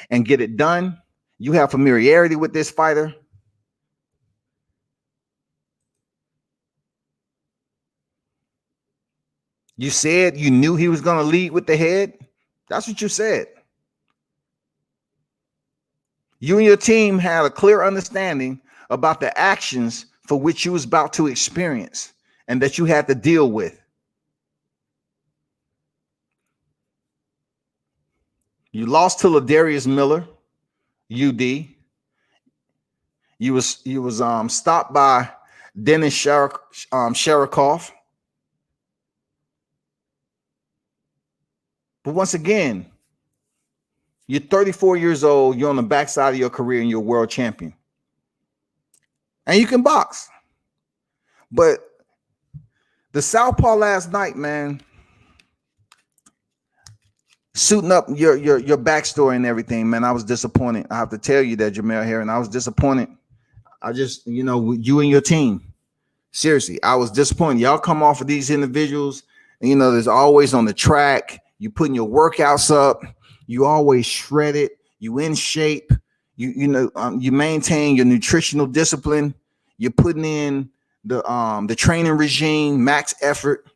and get it done. You have familiarity with this fighter. You said you knew he was going to lead with the head. That's what you said. You and your team had a clear understanding about the actions for which you was about to experience and that you had to deal with. You lost to Ladarius Miller, UD. You was stopped by Dennis Sharikoff. But once again, you're 34 years old. You're on the backside of your career and you're world champion. And you can box. But the Southpaw last night, man, suiting up your backstory and everything, man, I was disappointed. I have to tell you that, Jamel here, and I was disappointed. I just, you and your team, seriously, I was disappointed. Y'all come off of these individuals, and, there's always on the track. You putting your workouts up. You always shredded. You in shape. You maintain your nutritional discipline. You're putting in the training regime, max effort,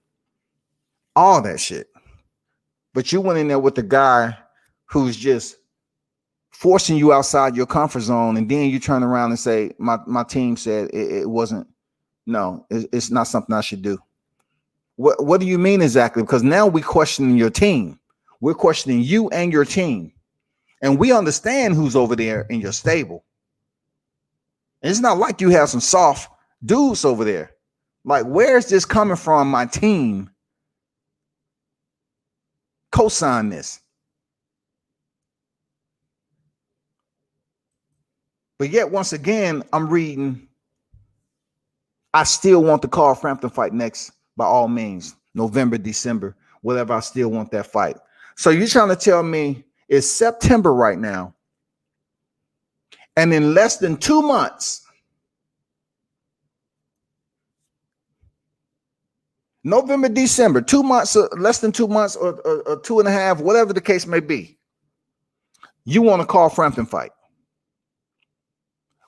all that shit. But you went in there with the guy who's just forcing you outside your comfort zone, and then you turn around and say, "My team said it wasn't. No, it's not something I should do." What do you mean exactly? Because now we're questioning your team. We're questioning you and your team. And we understand who's over there in your stable. And it's not like you have some soft dudes over there. Like, where's this coming from? My team co-sign this. But yet, once again, I'm reading, I still want the Carl Frampton fight next, by all means. November, December, whatever, I still want that fight. So you're trying to tell me it's September right now, and in less than 2 months, November, December, 2 months, less than 2 months, or 2.5, whatever the case may be, you want a Carl Frampton fight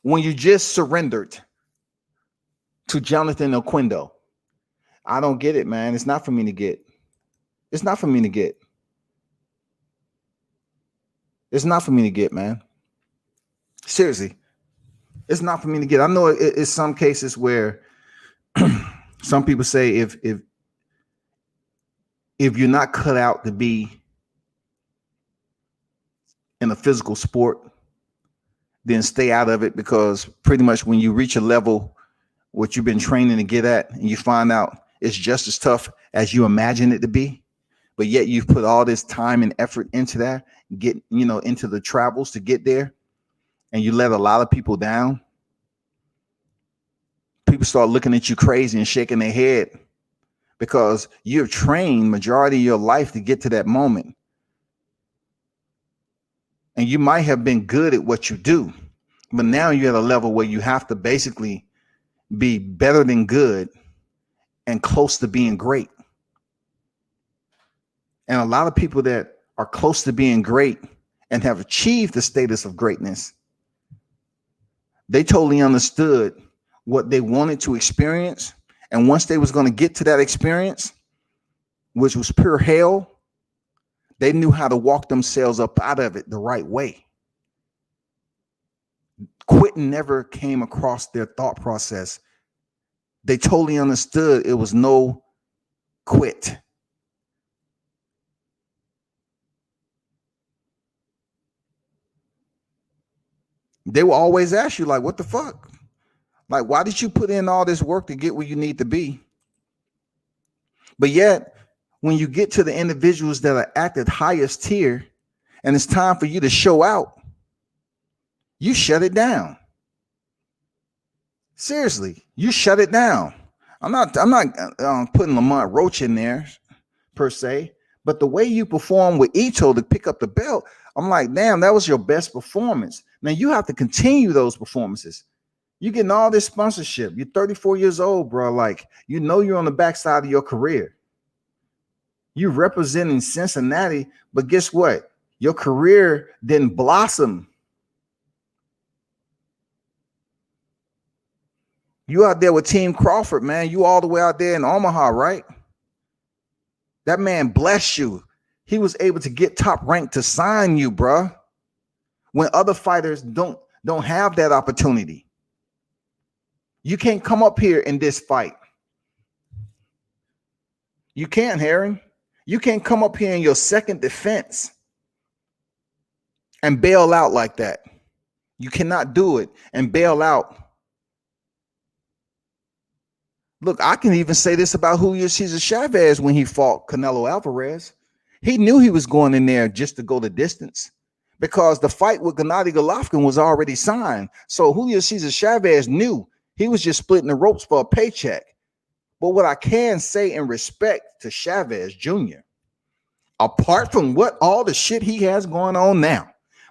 when you just surrendered to Jonathan Oquendo. I don't get it, man. It's not for me to get. It's not for me to get. It's not for me to get, man. Seriously, it's not for me to get. I know it's some cases where some people say if you're not cut out to be in a physical sport, then stay out of it, because pretty much when you reach a level what you've been training to get at, and you find out it's just as tough as you imagine it to be, but yet you've put all this time and effort into that, into the travels to get there, and you let a lot of people down. People start looking at you crazy and shaking their head because you've trained majority of your life to get to that moment. And you might have been good at what you do, but now you're at a level where you have to basically be better than good and close to being great. And a lot of people that are close to being great and have achieved the status of greatness, They totally understood what they wanted to experience. And once they was going to get to that experience, which was pure hell, they knew how to walk themselves up out of it the right way. Quitting never came across their thought process. They totally understood it was no quit. They will always ask you, like, what the fuck? Like, why did you put in all this work to get where you need to be? But yet, when you get to the individuals that are at the highest tier and it's time for you to show out, you shut it down. Seriously, you shut it down. I'm not putting Lamont Roach in there per se, but the way you perform with Ito to pick up the belt, I'm like, damn, that was your best performance. Now you have to continue those performances. You're getting all this sponsorship. You're 34 years old, bro. Like, you know, you're on the backside of your career. You're representing Cincinnati, but guess what? Your career didn't blossom. You out there with Team Crawford, man. You all the way out there in Omaha, right? That man blessed you. He was able to get Top Rank to sign you, bro. When other fighters don't have that opportunity. You can't come up here in this fight. You can't, Herring. You can't come up here in your second defense and bail out like that. You cannot do it and bail out. Look, I can even say this about Julio Cesar Chavez when he fought Canelo Alvarez. He knew he was going in there just to go the distance because the fight with Gennady Golovkin was already signed. So Julio Cesar Chavez knew he was just splitting the ropes for a paycheck. But what I can say in respect to Chavez Jr., apart from what all the shit he has going on now,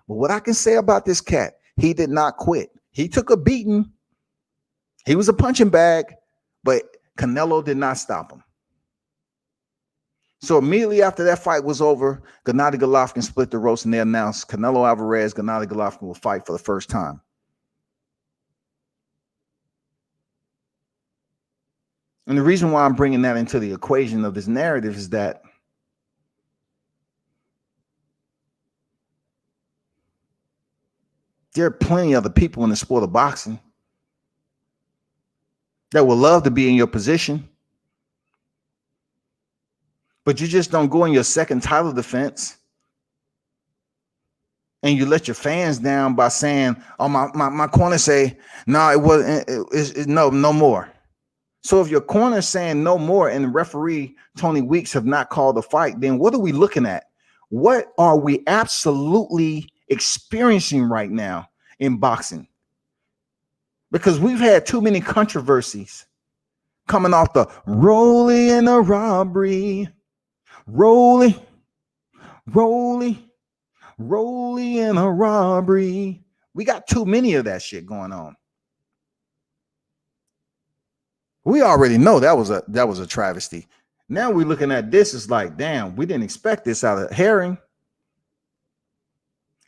but what I can say about this cat, he did not quit. He took a beating. He was a punching bag, but Canelo did not stop him. So immediately after that fight was over, Gennady Golovkin split the ropes and they announced Canelo Alvarez, Gennady Golovkin will fight for the first time. And the reason why I'm bringing that into the equation of this narrative is that there are plenty of other people in the sport of boxing that would love to be in your position, but you just don't go in your second title defense and you let your fans down by saying, oh, my corner say, no, it wasn't, no more. So if your corner is saying no more and the referee, Tony Weeks, have not called the fight, then what are we looking at? What are we absolutely experiencing right now in boxing? Because we've had too many controversies coming off the rolling in a robbery, rolling in a robbery. We got too many of that shit going on. We already know that was a travesty. Now we're looking at this, it's like, damn, we didn't expect this out of Herring.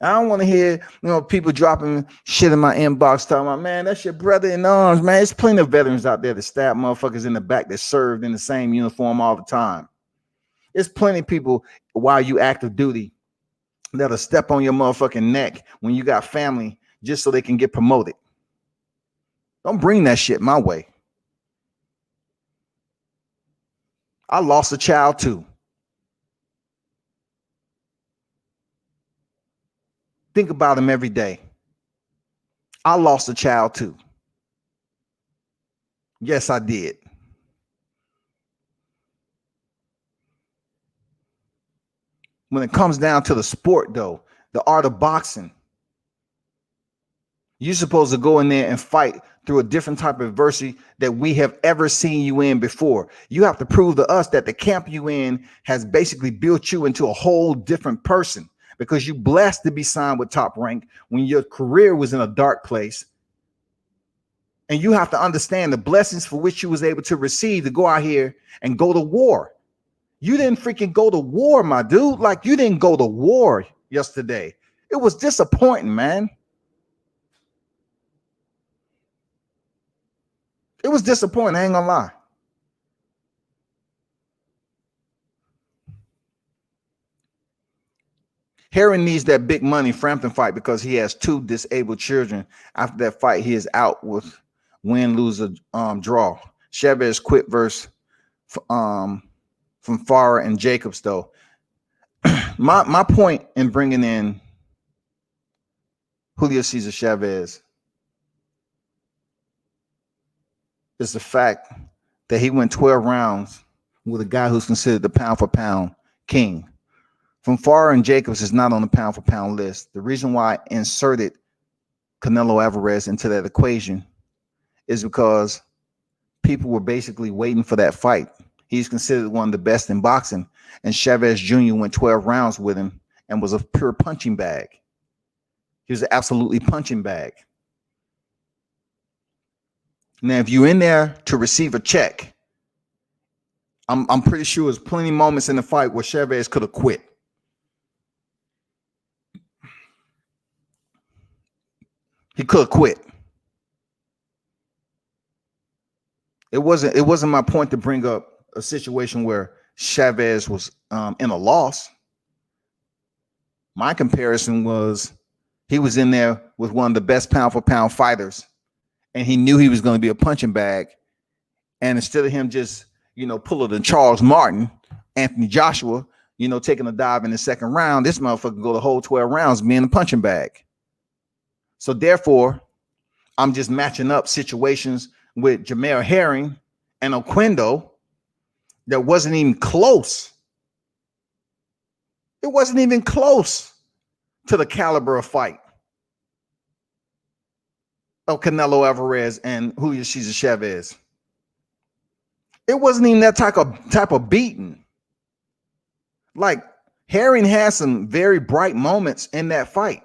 I don't want to hear, people dropping shit in my inbox talking about, man, that's your brother in arms, man. There's plenty of veterans out there that stab motherfuckers in the back that served in the same uniform all the time. There's plenty of people while you active duty that'll step on your motherfucking neck when you got family just so they can get promoted. Don't bring that shit my way. I lost a child too. Think about him every day. I lost a child too. Yes, I did. When it comes down to the sport, though, the art of boxing, you're supposed to go in there and fight through a different type of adversity that we have ever seen you in before. You have to prove to us that the camp you in has basically built you into a whole different person, because you blessed to be signed with Top Rank when your career was in a dark place. And you have to understand the blessings for which you was able to receive to go out here and go to war. You didn't freaking go to war, my dude. Like, you didn't go to war yesterday. It was disappointing, man. It was disappointing. I ain't gonna lie. Harry needs that big money Frampton fight because he has 2 disabled children. After that fight, he is out with win, lose, or draw. Chavez quit versus from Farah and Jacobs, though. my point in bringing in Julio Cesar Chavez is the fact that he went 12 rounds with a guy who's considered the pound for pound king. From Farah and Jacobs is not on the pound for pound list. The reason why I inserted Canelo Alvarez into that equation is because people were basically waiting for that fight. He's considered one of the best in boxing, and Chavez Jr. went 12 rounds with him and was a pure punching bag. He was an absolutely punching bag. Now, if you're in there to receive a check, I'm pretty sure there's plenty of moments in the fight where Chavez could have quit. He could have quit. It wasn't my point to bring up a situation where Chavez was in a loss. My comparison was he was in there with one of the best pound for pound fighters, and he knew he was going to be a punching bag. And instead of him just, pulling a Charles Martin, Anthony Joshua, taking a dive in the second round, this motherfucker go the whole 12 rounds being a punching bag. So therefore, I'm just matching up situations with Jamel Herring and Oquendo that wasn't even close. It wasn't even close to the caliber of fight of Canelo Alvarez and Julio Cesar Chavez. It wasn't even that type of beating. Like, Herring had some very bright moments in that fight.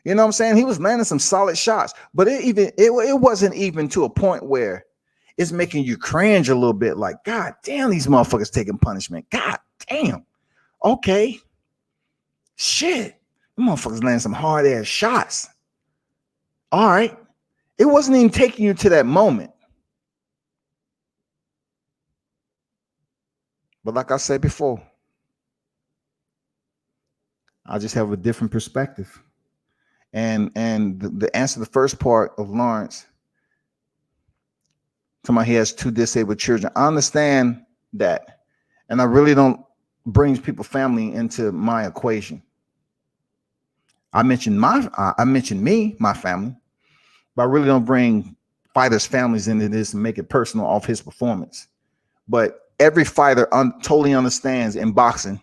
You know what I'm saying? He was landing some solid shots, but it wasn't even to a point where it's making you cringe a little bit. Like, God damn, these motherfuckers taking punishment. God damn. Okay. Shit. Them motherfuckers landing some hard ass shots. All right. It wasn't even taking you to that moment. But like I said before, I just have a different perspective. And the answer to the first part of Lawrence, somebody he has 2 disabled children. I understand that, and I really don't bring people family into my equation. I mentioned me, my family, but I really don't bring fighters' families into this and make it personal off his performance. But every fighter totally understands in boxing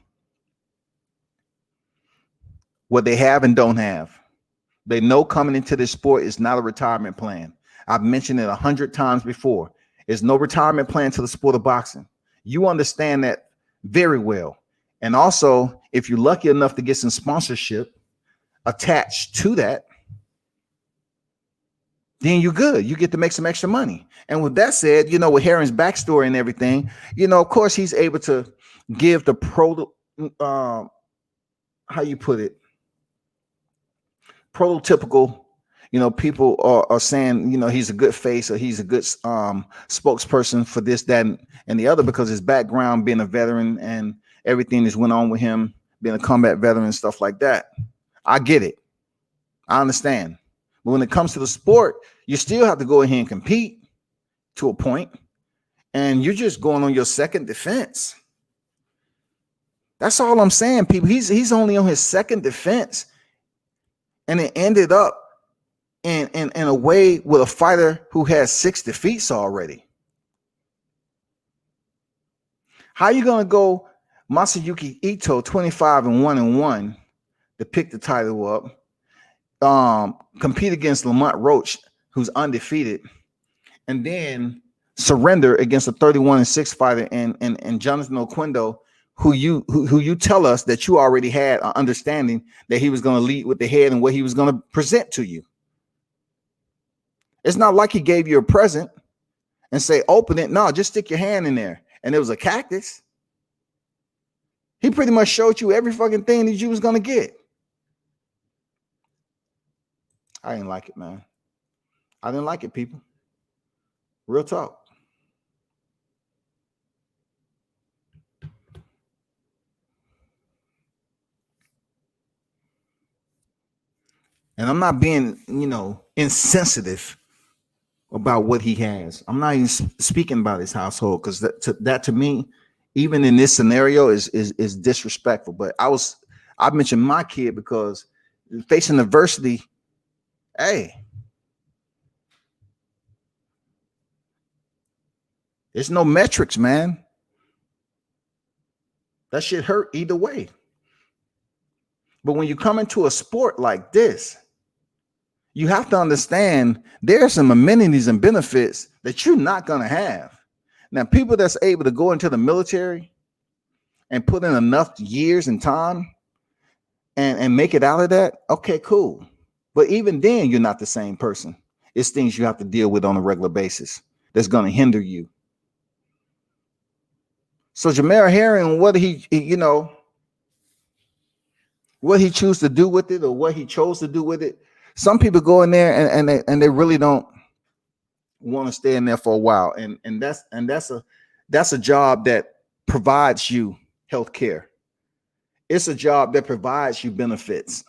what they have and don't have. They know coming into this sport is not a retirement plan. I've mentioned it 100 times before. There's no retirement plan to the sport of boxing. You understand that very well. And also, if you're lucky enough to get some sponsorship attached to that, then you're good. You get to make some extra money. And with that said, with Herring's backstory and everything, of course, he's able to give the prototypical, people are saying, he's a good face or he's a good spokesperson for this, that, and the other, because his background being a veteran and everything that's went on with him being a combat veteran and stuff like that. I get it. I understand. But when it comes to the sport, you still have to go ahead and compete to a point, and you're just going on your second defense. That's all I'm saying, people. He's only on his second defense. And it ended up in a way with a fighter who has 6 defeats already. How are you going to go Masayuki Ito 25-1-1 to pick the title up, compete against Lamont Roach, who's undefeated, and then surrender against a 31-6 fighter and Jonathan Oquendo, who you tell us that you already had an understanding that he was going to lead with the head and what he was going to present to you. It's not like he gave you a present and say, open it. No, just stick your hand in there. And it was a cactus. He pretty much showed you every fucking thing that you was going to get. I didn't like it, man. I didn't like it, people. Real talk. And I'm not being, insensitive about what he has. I'm not even speaking about his household, because that to me, even in this scenario, is disrespectful. But I mentioned my kid because facing adversity, hey, there's no metrics, man. That shit hurt either way. But when you come into a sport like this, you have to understand there are some amenities and benefits that you're not going to have. Now, people that's able to go into the military and put in enough years and time and make it out of that, okay, cool. But even then, you're not the same person. It's things you have to deal with on a regular basis that's going to hinder you. So Jamel Herring, what he choose to do with it, or what he chose to do with it. Some people go in there and they really don't want to stay in there for a while. And that's a job that provides you health care. It's a job that provides you benefits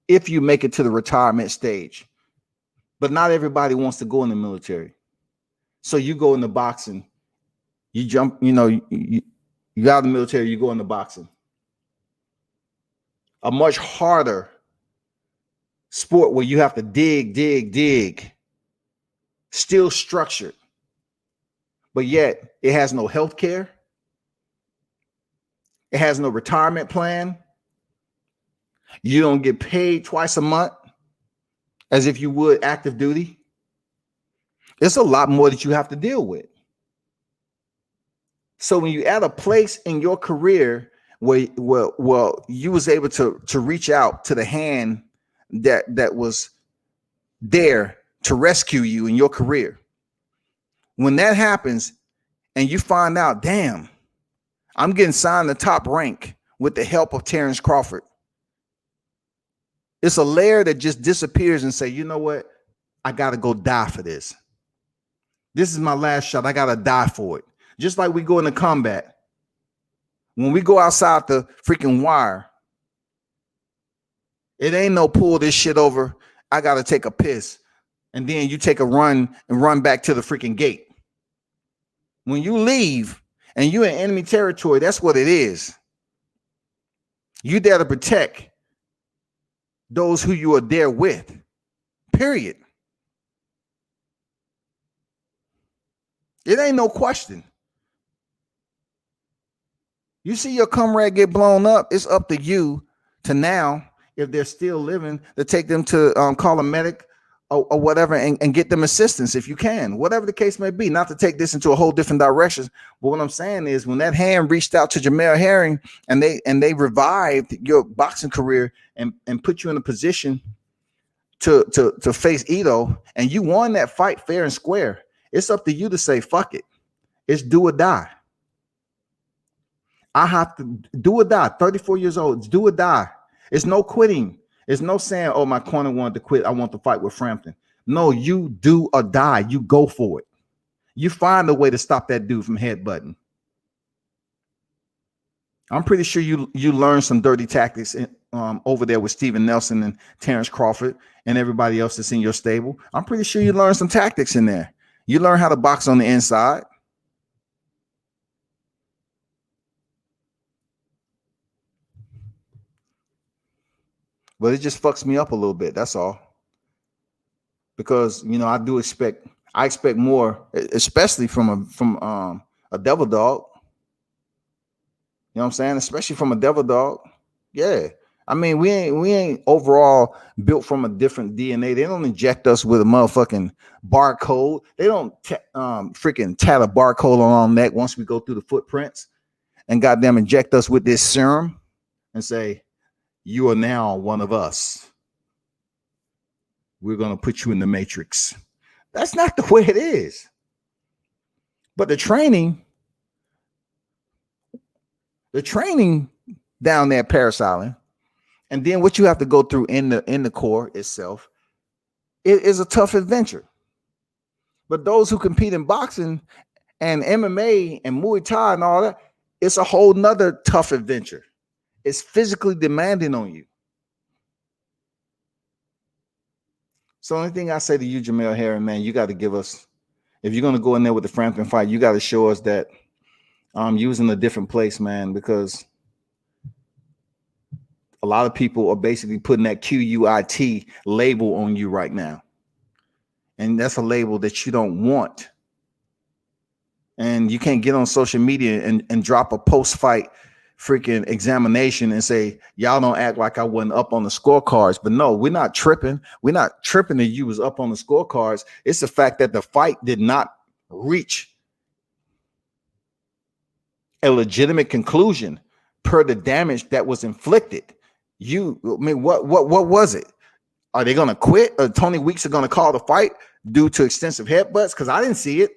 if you make it to the retirement stage. But not everybody wants to go in the military. So you go into boxing, you jump, you got out of the military, you go into boxing. A much harder sport where you have to dig, still structured, but yet it has no health care. It has no retirement plan. You don't get paid twice a month as if you would active duty. It's a lot more that you have to deal with. So when you're at a place in your career where you was able to reach out to the hand that was there to rescue you in your career, when that happens and you find out, damn, I'm getting signed to top rank with the help of Terrence Crawford, it's a layer that just disappears and say, you know what? I got to go die for this. This is my last shot. I got to die for it. Just like we go into combat. When we go outside the freaking wire, it ain't no pull this shit over. I got to take a piss. And then you take a run and run back to the freaking gate. When you leave and you're in enemy territory, that's what it is. You there to protect those who you are there with. Period. It ain't no question. You see your comrade get blown up, it's up to you to now, if they're still living, to take them to call a medic or whatever and get them assistance if you can, whatever the case may be. Not to take this into a whole different direction, but what I'm saying is when that hand reached out to Jamel Herring and they revived your boxing career and put you in a position to face Ito, and you won that fight fair and square, it's up to you to say, fuck it. It's do or die. I have to do or die. 34 years old. It's do or die. It's no quitting. It's no saying, oh, my corner wanted to quit. I want to fight with Frampton. No, you do or die. You go for it. You find a way to stop that dude from headbutting. I'm pretty sure you learned some dirty tactics over there with Steven Nelson and Terrence Crawford and everybody else that's in your stable. I'm pretty sure you learned some tactics in there. You learn how to box on the inside. But it just fucks me up a little bit. That's all. Because I expect more, especially from a devil dog. You know what I'm saying? Especially from a devil dog. Yeah. I mean, we ain't overall built from a different DNA. They don't inject us with a motherfucking barcode. They don't freaking tat a barcode on our neck once we go through the footprints and goddamn inject us with this serum and say, you are now one of us. We're going to put you in the matrix. That's not the way it is. But the training down there at Paris Island, and then what you have to go through in the Corps itself, it is a tough adventure. But those who compete in boxing and MMA and Muay Thai and all that, it's a whole nother tough adventure. It's physically demanding on you. So the only thing I say to you, Jamel Herring, man, you got to give us, if you're going to go in there with the Frampton fight, you got to show us that you was in a different place, man, because a lot of people are basically putting that QUIT label on you right now. And that's a label that you don't want. And you can't get on social media and drop a post-fight freaking examination and say, y'all don't act like I wasn't up on the scorecards. But no, we're not tripping. We're not tripping that you was up on the scorecards. It's the fact that the fight did not reach a legitimate conclusion per the damage that was inflicted. What was it? Are they going to quit? Or Tony Weeks are going to call the fight due to extensive headbutts? Because I didn't see it.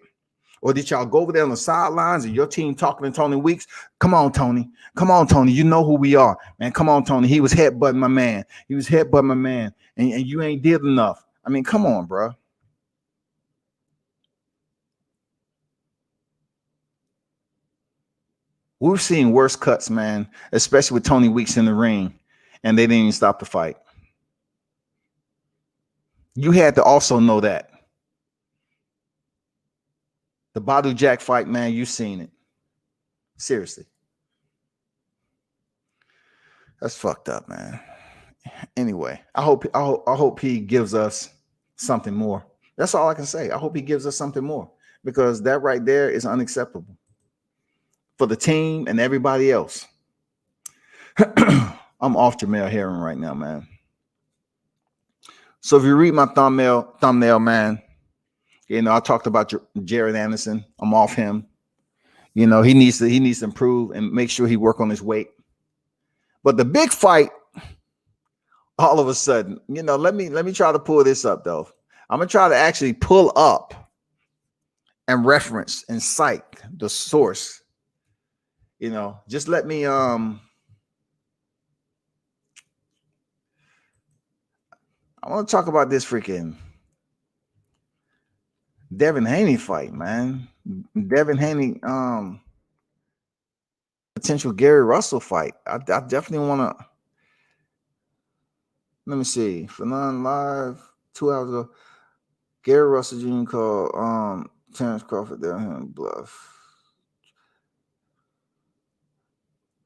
Or did y'all go over there on the sidelines and your team talking to Tony Weeks? Come on, Tony. Come on, Tony. You know who we are, man. Come on, Tony. He was headbutting my man. He was headbutting my man. And you ain't did enough. I mean, come on, bro. We've seen worse cuts, man, especially with Tony Weeks in the ring, and they didn't even stop the fight. You had to also know that. The Badu Jack fight, man, you've seen it. Seriously. That's fucked up, man. Anyway, I hope he gives us something more. That's all I can say. I hope he gives us something more, because that right there is unacceptable for the team and everybody else. I'm off Jamel Herring right now, man. So if you read my thumbnail, man, you know, I talked about Jared Anderson. I'm off him. You know, he needs to improve and make sure he work on his weight. But the big fight, all of a sudden, you know, let me try to pull this up though. I'm gonna try to actually pull up and reference and cite the source. You know, just let me I want to talk about this freaking Devin Haney fight, man. Devin Haney, potential Gary Russell fight. I definitely want to. Let me see. Phenon Live 2 hours ago. Gary Russell Jr. called Terrence Crawford down here in Bluff.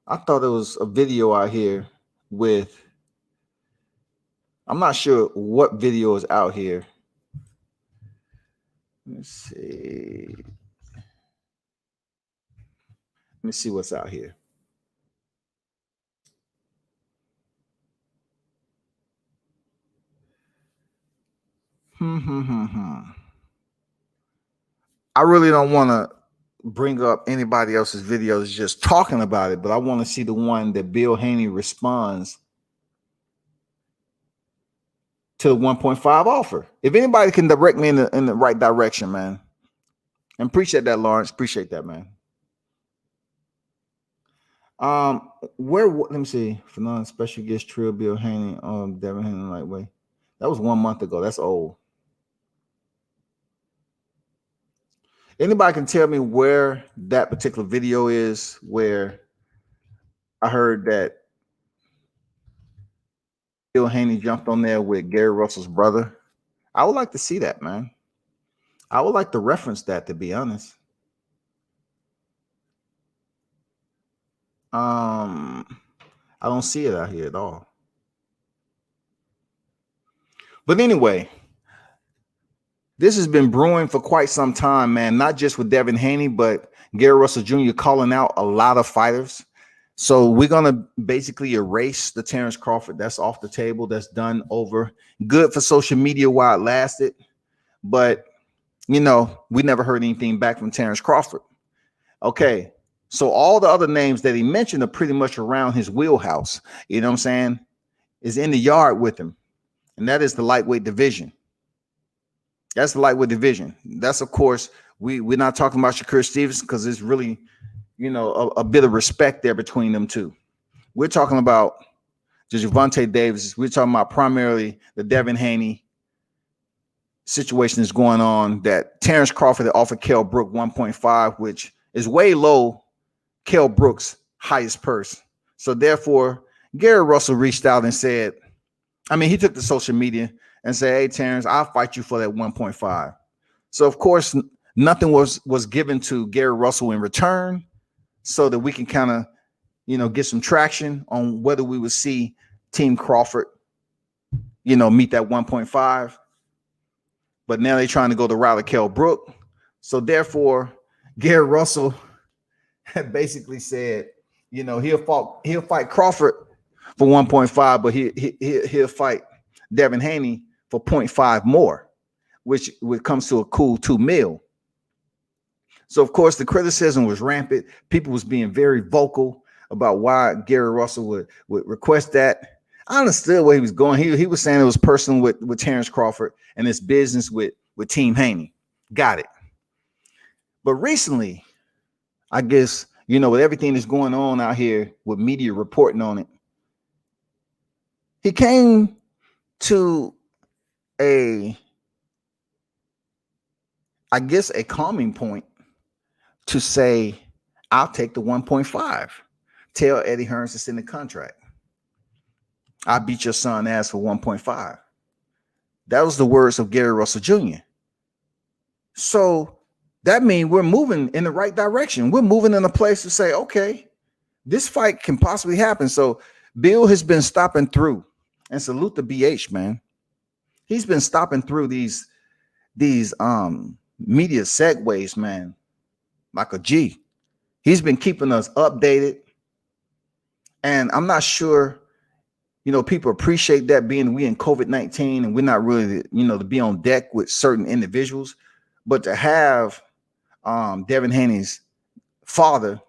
I thought there was a video out here with. I'm not sure what video is out here. Let's see. Let me see what's out here. I really don't want to bring up anybody else's videos just talking about it, but I want to see the one that Bill Haney responds to the 1.5 offer. If anybody can direct me in the right direction, man. And appreciate that, Lawrence. Appreciate that, man. Let me see. Phenon special guest Trill Bill Haney on Devin Haney lightweight. That was 1 month ago. That's old. Anybody can tell me where that particular video is, where I heard that Bill Haney jumped on there with Gary Russell's brother? I would like to see that, man. I would like to reference that, to be honest. I don't see it out here at all. But anyway, this has been brewing for quite some time, man. Not just with Devin Haney, but Gary Russell Jr. calling out a lot of fighters. So we're going to basically erase the Terrence Crawford. That's off the table. That's done over. Good for social media while it lasted. But, you know, we never heard anything back from Terrence Crawford. Okay. So all the other names that he mentioned are pretty much around his wheelhouse. You know what I'm saying? Is in the yard with him. And that is the lightweight division. That's the lightweight division. That's, of course, we're not talking about Shakur Stevenson because it's really, you know, a bit of respect there between them two. We're talking about the Gervonta Davis. We're talking about primarily the Devin Haney, situation is going on that Terrence Crawford had offered Kell Brook 1.5, which is way low Kell Brook's highest purse. So therefore, Gerrell Russel reached out and said, he took to social media and said, hey, Terrence, I'll fight you for that 1.5. So of course, nothing was given to Gerrell Russel in return so that we can kind of, get some traction on whether we would see Team Crawford, meet that 1.5. But now they're trying to go the route of Kell Brook. So therefore, Gerrell Russel had basically said, he'll fight Crawford for 1.5, but he'll fight Devin Haney for 0.5 more, which comes to a cool $2 million. So of course the criticism was rampant. People was being very vocal about why Gerrell Russel would request that. I understood where he was going. He was saying it was personal with Terrence Crawford and his business with Team Haney. Got it. But recently, I guess, with everything that's going on out here with media reporting on it, he came to a calming point to say, I'll take the 1.5. Tell Eddie Hearns to send the contract. I beat your son ass for 1.5. That was the words of Gerrell Russel Jr. So that means we're moving in the right direction. We're moving in a place to say, okay, this fight can possibly happen. So Bill has been stopping through, and salute the BH, man. He's been stopping through these media segues, man, like a G. He's been keeping us updated. And I'm not sure, people appreciate that, being we in COVID-19 and we're not really, to be on deck with certain individuals, but to have Devin Haney's father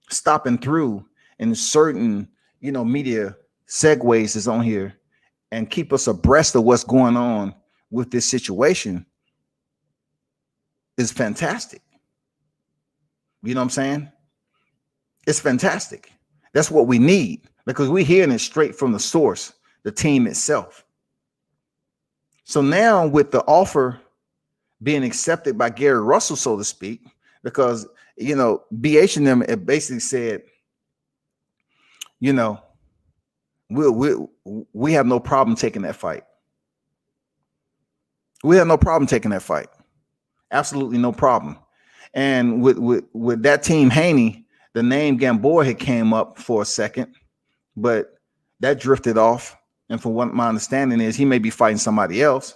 stopping through in certain, media segues is on here and keep us abreast of what's going on with this situation is fantastic. You know what I'm saying? It's fantastic. That's what we need, because we're hearing it straight from the source, the team itself. So now with the offer being accepted by Gerrell Russel, so to speak, because, BH and them basically said, we have no problem taking that fight. We have no problem taking that fight. Absolutely no problem. And with that Team Haney, the name Gamboa had came up for a second, but that drifted off. And from what my understanding is, he may be fighting somebody else.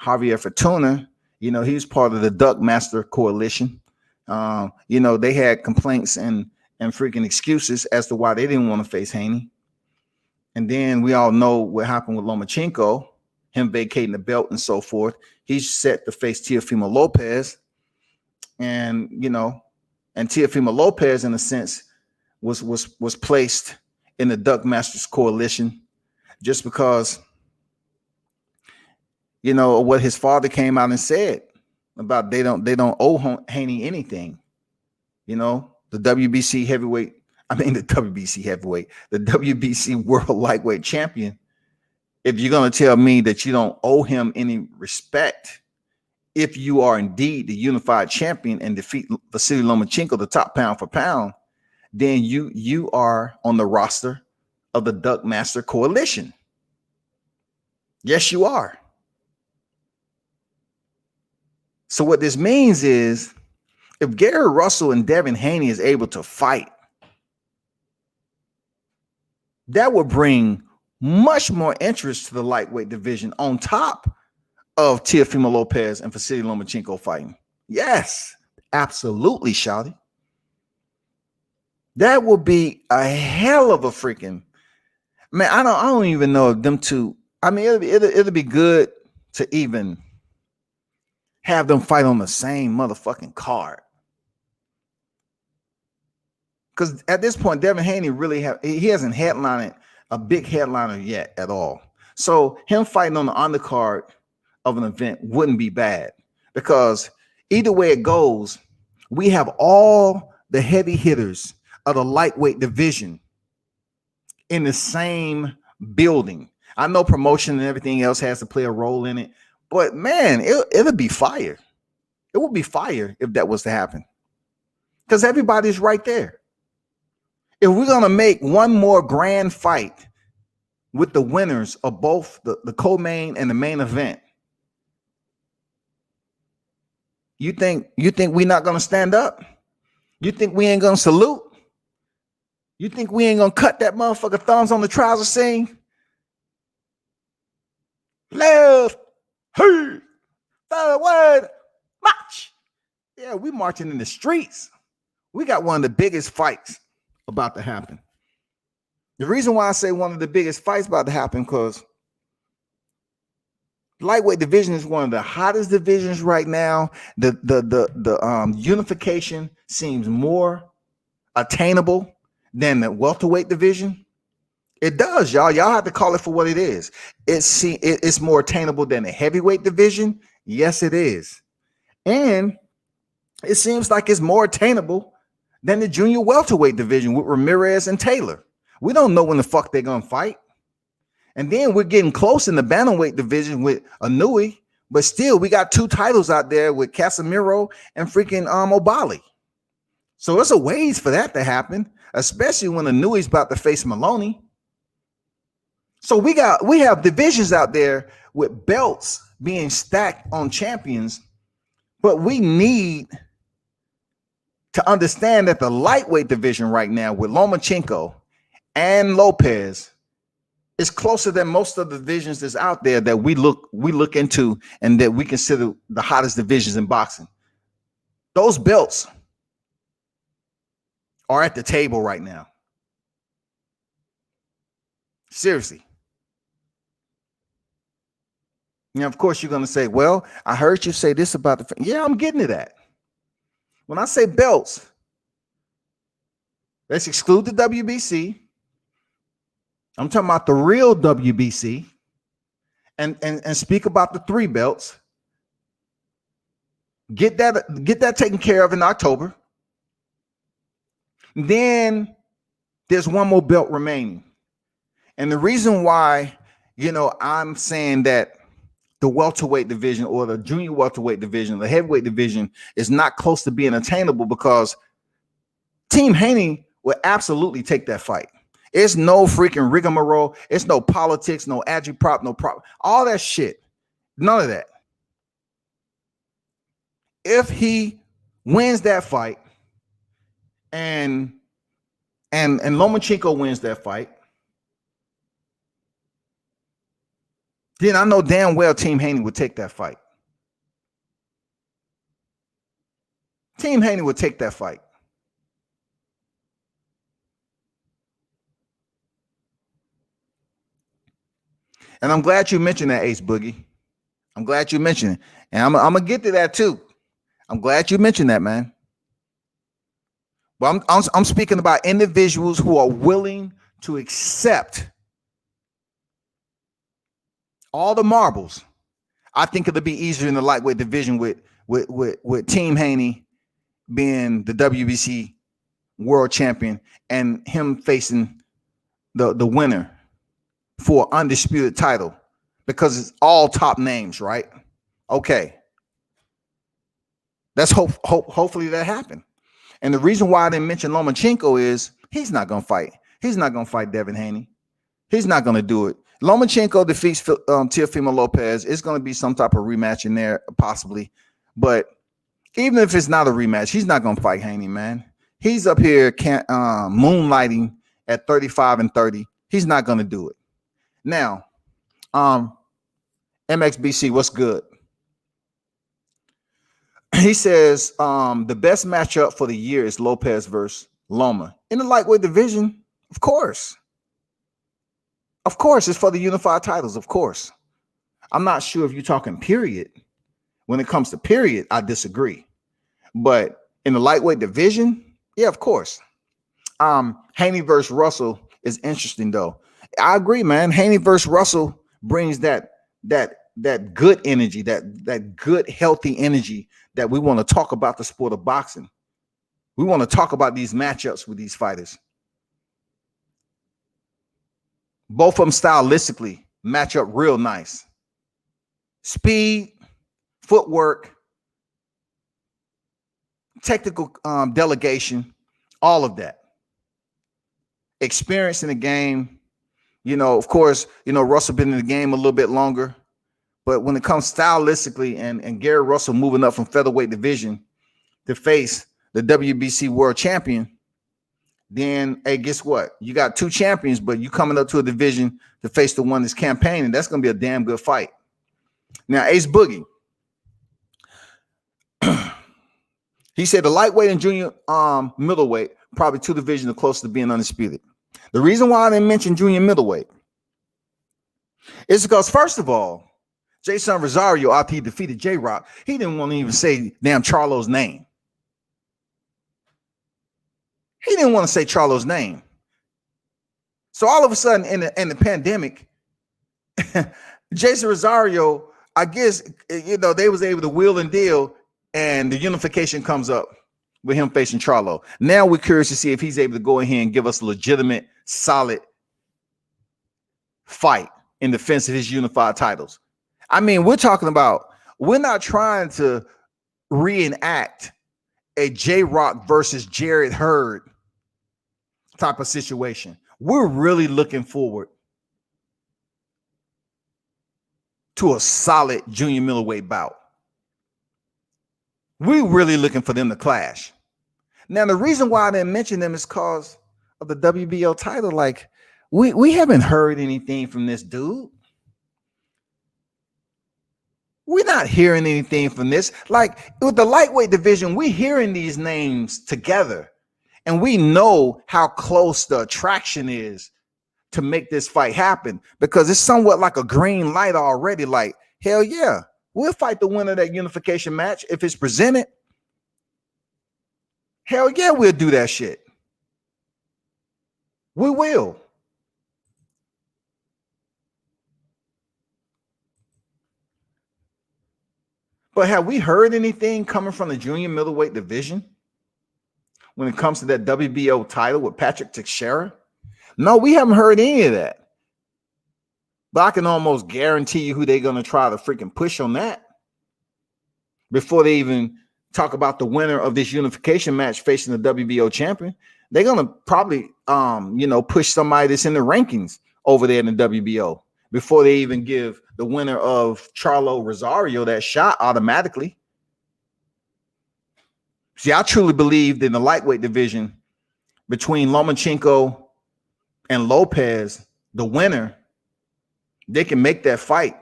Javier Fortuna, he's part of the Duck Master Coalition. They had complaints and freaking excuses as to why they didn't want to face Haney. And then we all know what happened with Lomachenko, him vacating the belt and so forth. He's set to face Teofimo Lopez. And, and Teofimo Lopez, in a sense, was placed in the Duck Masters Coalition just because, what his father came out and said about they don't owe Haney anything. The WBC heavyweight, the WBC world lightweight champion. If you're going to tell me that you don't owe him any respect, if you are indeed the unified champion and defeat Vasily Lomachenko, the top pound for pound, then you are on the roster of the Duck Master Coalition. Yes, you are. So what this means is, if Gerrell Russel and Devin Haney is able to fight, that would bring much more interest to the lightweight division on top of Teofimo Lopez and Vasily Lomachenko fighting. Yes, absolutely, shouty. That would be a hell of a freaking, man. I don't even know if them two. It'll be good to even have them fight on the same motherfucking card. Because at this point, Devin Haney he hasn't headlined a big headliner yet at all. So him fighting on the undercard of an event wouldn't be bad, because either way it goes, we have all the heavy hitters of the lightweight division in the same building. I know promotion and everything else has to play a role in it, But man, it'll be fire. It would be fire if that was to happen. Because everybody's right there. If we're gonna make one more grand fight with the winners of both the co-main and the main event, you think we're not gonna stand up? You think we ain't gonna salute? You think we ain't gonna cut that motherfucker thumbs on the trouser scene? Left, hey, forward, march. Yeah, we marching in the streets. We got one of the biggest fights about to happen. The reason why I say one of the biggest fights about to happen, because lightweight division is one of the hottest divisions right now. The unification seems more attainable than the welterweight division. It does, y'all. Y'all have to call it for what it is. It's more attainable than the heavyweight division. Yes, it is. And it seems like it's more attainable than the junior welterweight division with Ramirez and Taylor. We don't know when the fuck they're gonna fight. And then we're getting close in the bantamweight division with Inouye, but still we got two titles out there with Casemiro and freaking O'Bali. So it's a ways for that to happen, especially when Inouye's about to face Maloney. So we have divisions out there with belts being stacked on champions, but we need to understand that the lightweight division right now with Lomachenko and Lopez is closer than most of the divisions that's out there that we look into and that we consider the hottest divisions in boxing. Those belts are at the table right now. Seriously. Now, of course, you're going to say, well, I heard you say this about the... Yeah, I'm getting to that. When I say belts, let's exclude the WBC. I'm talking about the real WBC and speak about the three belts. Get that taken care of in October. Then there's one more belt remaining. And the reason why, I'm saying that the welterweight division or the junior welterweight division, the heavyweight division is not close to being attainable, because Team Haney will absolutely take that fight. It's no freaking rigmarole. It's no politics, no agitprop, no prop, all that shit. None of that. If he wins that fight and Lomachenko wins that fight, then I know damn well Team Haney would take that fight. Team Haney would take that fight. And I'm glad you mentioned that, Ace Boogie. I'm glad you mentioned it. And I'm going to get to that too. I'm glad you mentioned that, man. But I'm speaking about individuals who are willing to accept all the marbles. I think it'll be easier in the lightweight division with Team Haney being the WBC world champion and him facing the winner for undisputed title, because it's all top names, right? Okay. Let's hopefully that happened. And the reason why I didn't mention Lomachenko is he's not going to fight. He's not going to fight Devin Haney. He's not going to do it. Lomachenko defeats Teofimo Lopez. It's going to be some type of rematch in there, possibly. But even if it's not a rematch, he's not going to fight Haney, man. He's up here moonlighting at 35-30. He's not going to do it. Now, MXBC, what's good? He says the best matchup for the year is Lopez versus Loma. In the lightweight division, of course. Of course, it's for the unified titles, of course. I'm not sure if you're talking period. When it comes to period, I disagree. But in the lightweight division, yeah, of course. Haney versus Russell is interesting, though. I agree, man. Haney versus Russell brings that good energy, that good, healthy energy that we want to talk about the sport of boxing. We want to talk about these matchups with these fighters. Both of them stylistically match up real nice. speed, footwork, technical delegation, all of that. Experience in the game. Of course, Russell been in the game a little bit longer. But when it comes stylistically and Gerrell Russell moving up from featherweight division to face the WBC world champion, then, hey, guess what? You got two champions, but you coming up to a division to face the one that's campaigning. That's going to be a damn good fight. Now, Ace Boogie, he said the lightweight and junior middleweight, probably two divisions are close to being undisputed. The reason why I didn't mention junior middleweight is because, first of all, Jason Rosario, after he defeated J-Rock, he didn't want to even say damn Charlo's name. He didn't want to say Charlo's name. So all of a sudden in the pandemic, Jason Rosario, I guess, they was able to wheel and deal, and the unification comes up with him facing Charlo. Now we're curious to see if he's able to go in here and give us a legitimate, solid fight in defense of his unified titles. I mean, we're not trying to reenact a J-Rock versus Jared Hurd type of situation. We're really looking forward to a solid junior middleweight bout. We're really looking for them to clash. Now, the reason why I didn't mention them is because of the WBO title. Like, we haven't heard anything from this dude. We're not hearing anything from this. Like, with the lightweight division, we're hearing these names together. And we know how close the attraction is to make this fight happen, because it's somewhat like a green light already. Like, hell yeah, we'll fight the winner of that unification match if it's presented. Hell yeah, we'll do that shit. We will. But have we heard anything coming from the junior middleweight division when it comes to that WBO title with Patrick Teixeira? No, we haven't heard any of that. But I can almost guarantee you who they're going to try to freaking push on that before they even talk about the winner of this unification match facing the WBO champion. They're going to probably, push somebody that's in the rankings over there in the WBO before they even give the winner of Charlo Rosario that shot automatically. See, I truly believe that in the lightweight division between Lomachenko and Lopez, the winner, they can make that fight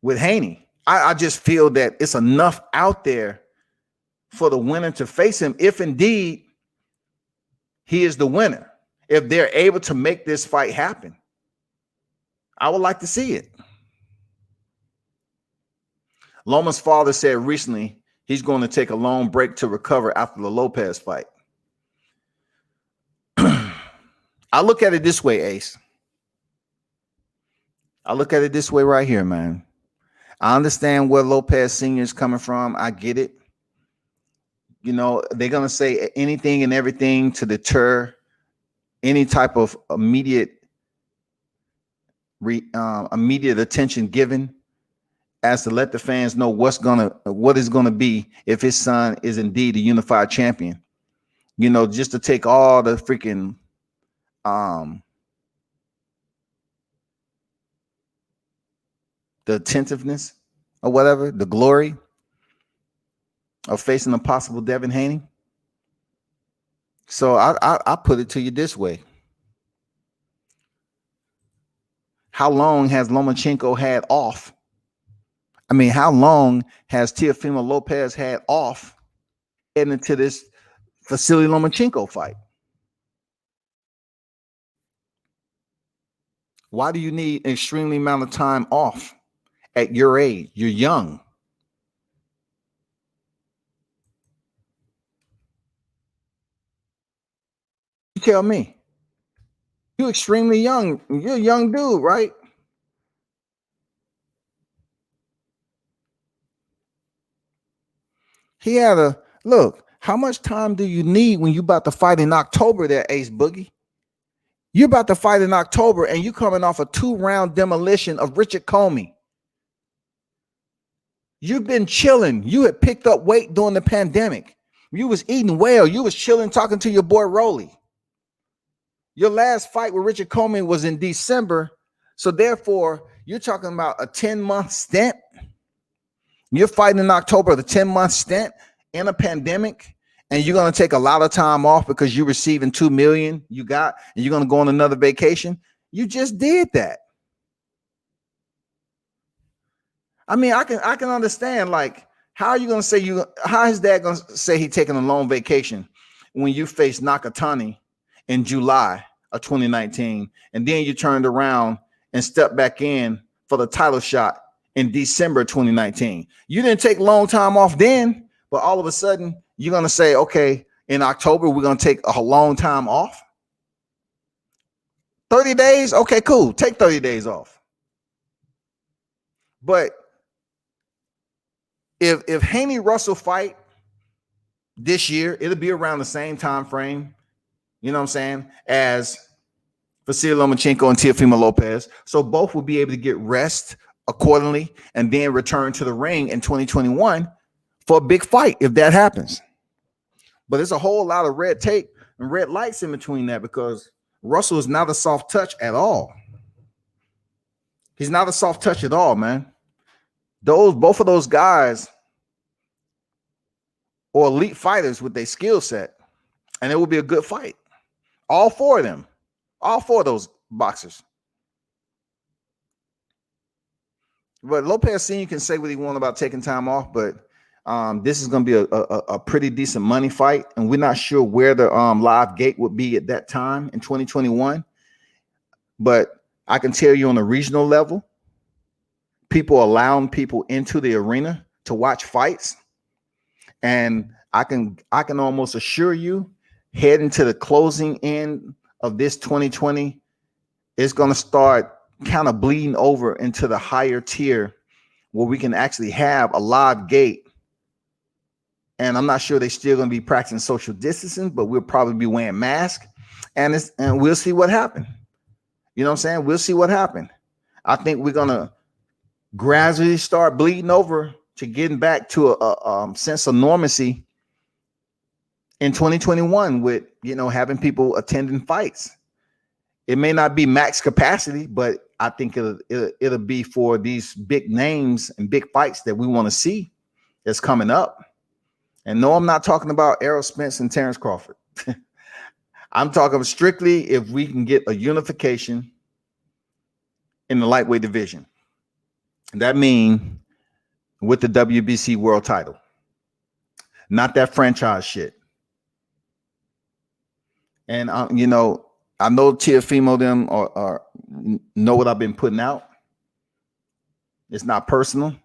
with Haney. I just feel that it's enough out there for the winner to face him if indeed he is the winner. If they're able to make this fight happen, I would like to see it. Loma's father said recently he's going to take a long break to recover after the Lopez fight. I look at it this way, Ace. I look at it this way right here, man. I understand where Lopez Sr. is coming from. I get it. They're going to say anything and everything to deter any type of immediate attention given, as to let the fans know what is going to be if his son is indeed a unified champion. Just to take all the freaking the attentiveness or whatever, the glory of facing a possible Devin Haney. So I put it to you this way. How long has Lomachenko had off? I mean, how long has Teofimo Lopez had off heading into this Vasily Lomachenko fight? Why do you need an extremely amount of time off at your age? You're young. You tell me. You're extremely young. You're a young dude, right? He had a look. How much time do you need when you about to fight in October there, Ace Boogie? You're about to fight in October and you coming off a 2-round demolition of Richard Comey. You've been chilling. You had picked up weight during the pandemic. You was eating well. You was chilling, talking to your boy Rolly. Your last fight with Richard Coleman was in December. So therefore, you're talking about a 10-month stint. You're fighting in October, the 10-month stint in a pandemic, and you're going to take a lot of time off because you're receiving $2 million you got, and you're going to go on another vacation. You just did that. I mean, I can understand, like, how are you going to say how is dad going to say he taking a long vacation when you faced Nakatani in July of 2019, and then you turned around and stepped back in for the title shot in December 2019. You didn't take long time off then, but all of a sudden you're going to say, okay, in October, we're going to take a long time off. 30 days. Okay, cool. Take 30 days off. But if Haney Russel fight this year, it'll be around the same time frame, you know what I'm saying, as Vasily Lomachenko and Teofimo Lopez. So both will be able to get rest accordingly and then return to the ring in 2021 for a big fight if that happens. But there's a whole lot of red tape and red lights in between that, because Russell is not a soft touch at all. He's not a soft touch at all, man. Both of those guys are elite fighters with their skill set, and it will be a good fight. All four of them, all four of those boxers. But Lopez Sr. can say what he wants about taking time off, but this is going to be a pretty decent money fight, and we're not sure where the live gate would be at that time in 2021. But I can tell you on a regional level, people allowing people into the arena to watch fights, and I can almost assure you, heading to the closing end of this 2020, it's going to start kind of bleeding over into the higher tier where we can actually have a live gate. And I'm not sure they're still going to be practicing social distancing, but we'll probably be wearing masks, and we'll see what happens. You know what I'm saying? We'll see what happens. I think we're going to gradually start bleeding over to getting back to a sense of normalcy in 2021 with, having people attending fights. It may not be max capacity, but I think it'll be for these big names and big fights that we want to see that's coming up. And no, I'm not talking about Errol Spence and Terrence Crawford. I'm talking strictly if we can get a unification in the lightweight division. That means with the WBC world title, not that franchise shit. And I know Teofimo them or know what I've been putting out. It's not personal.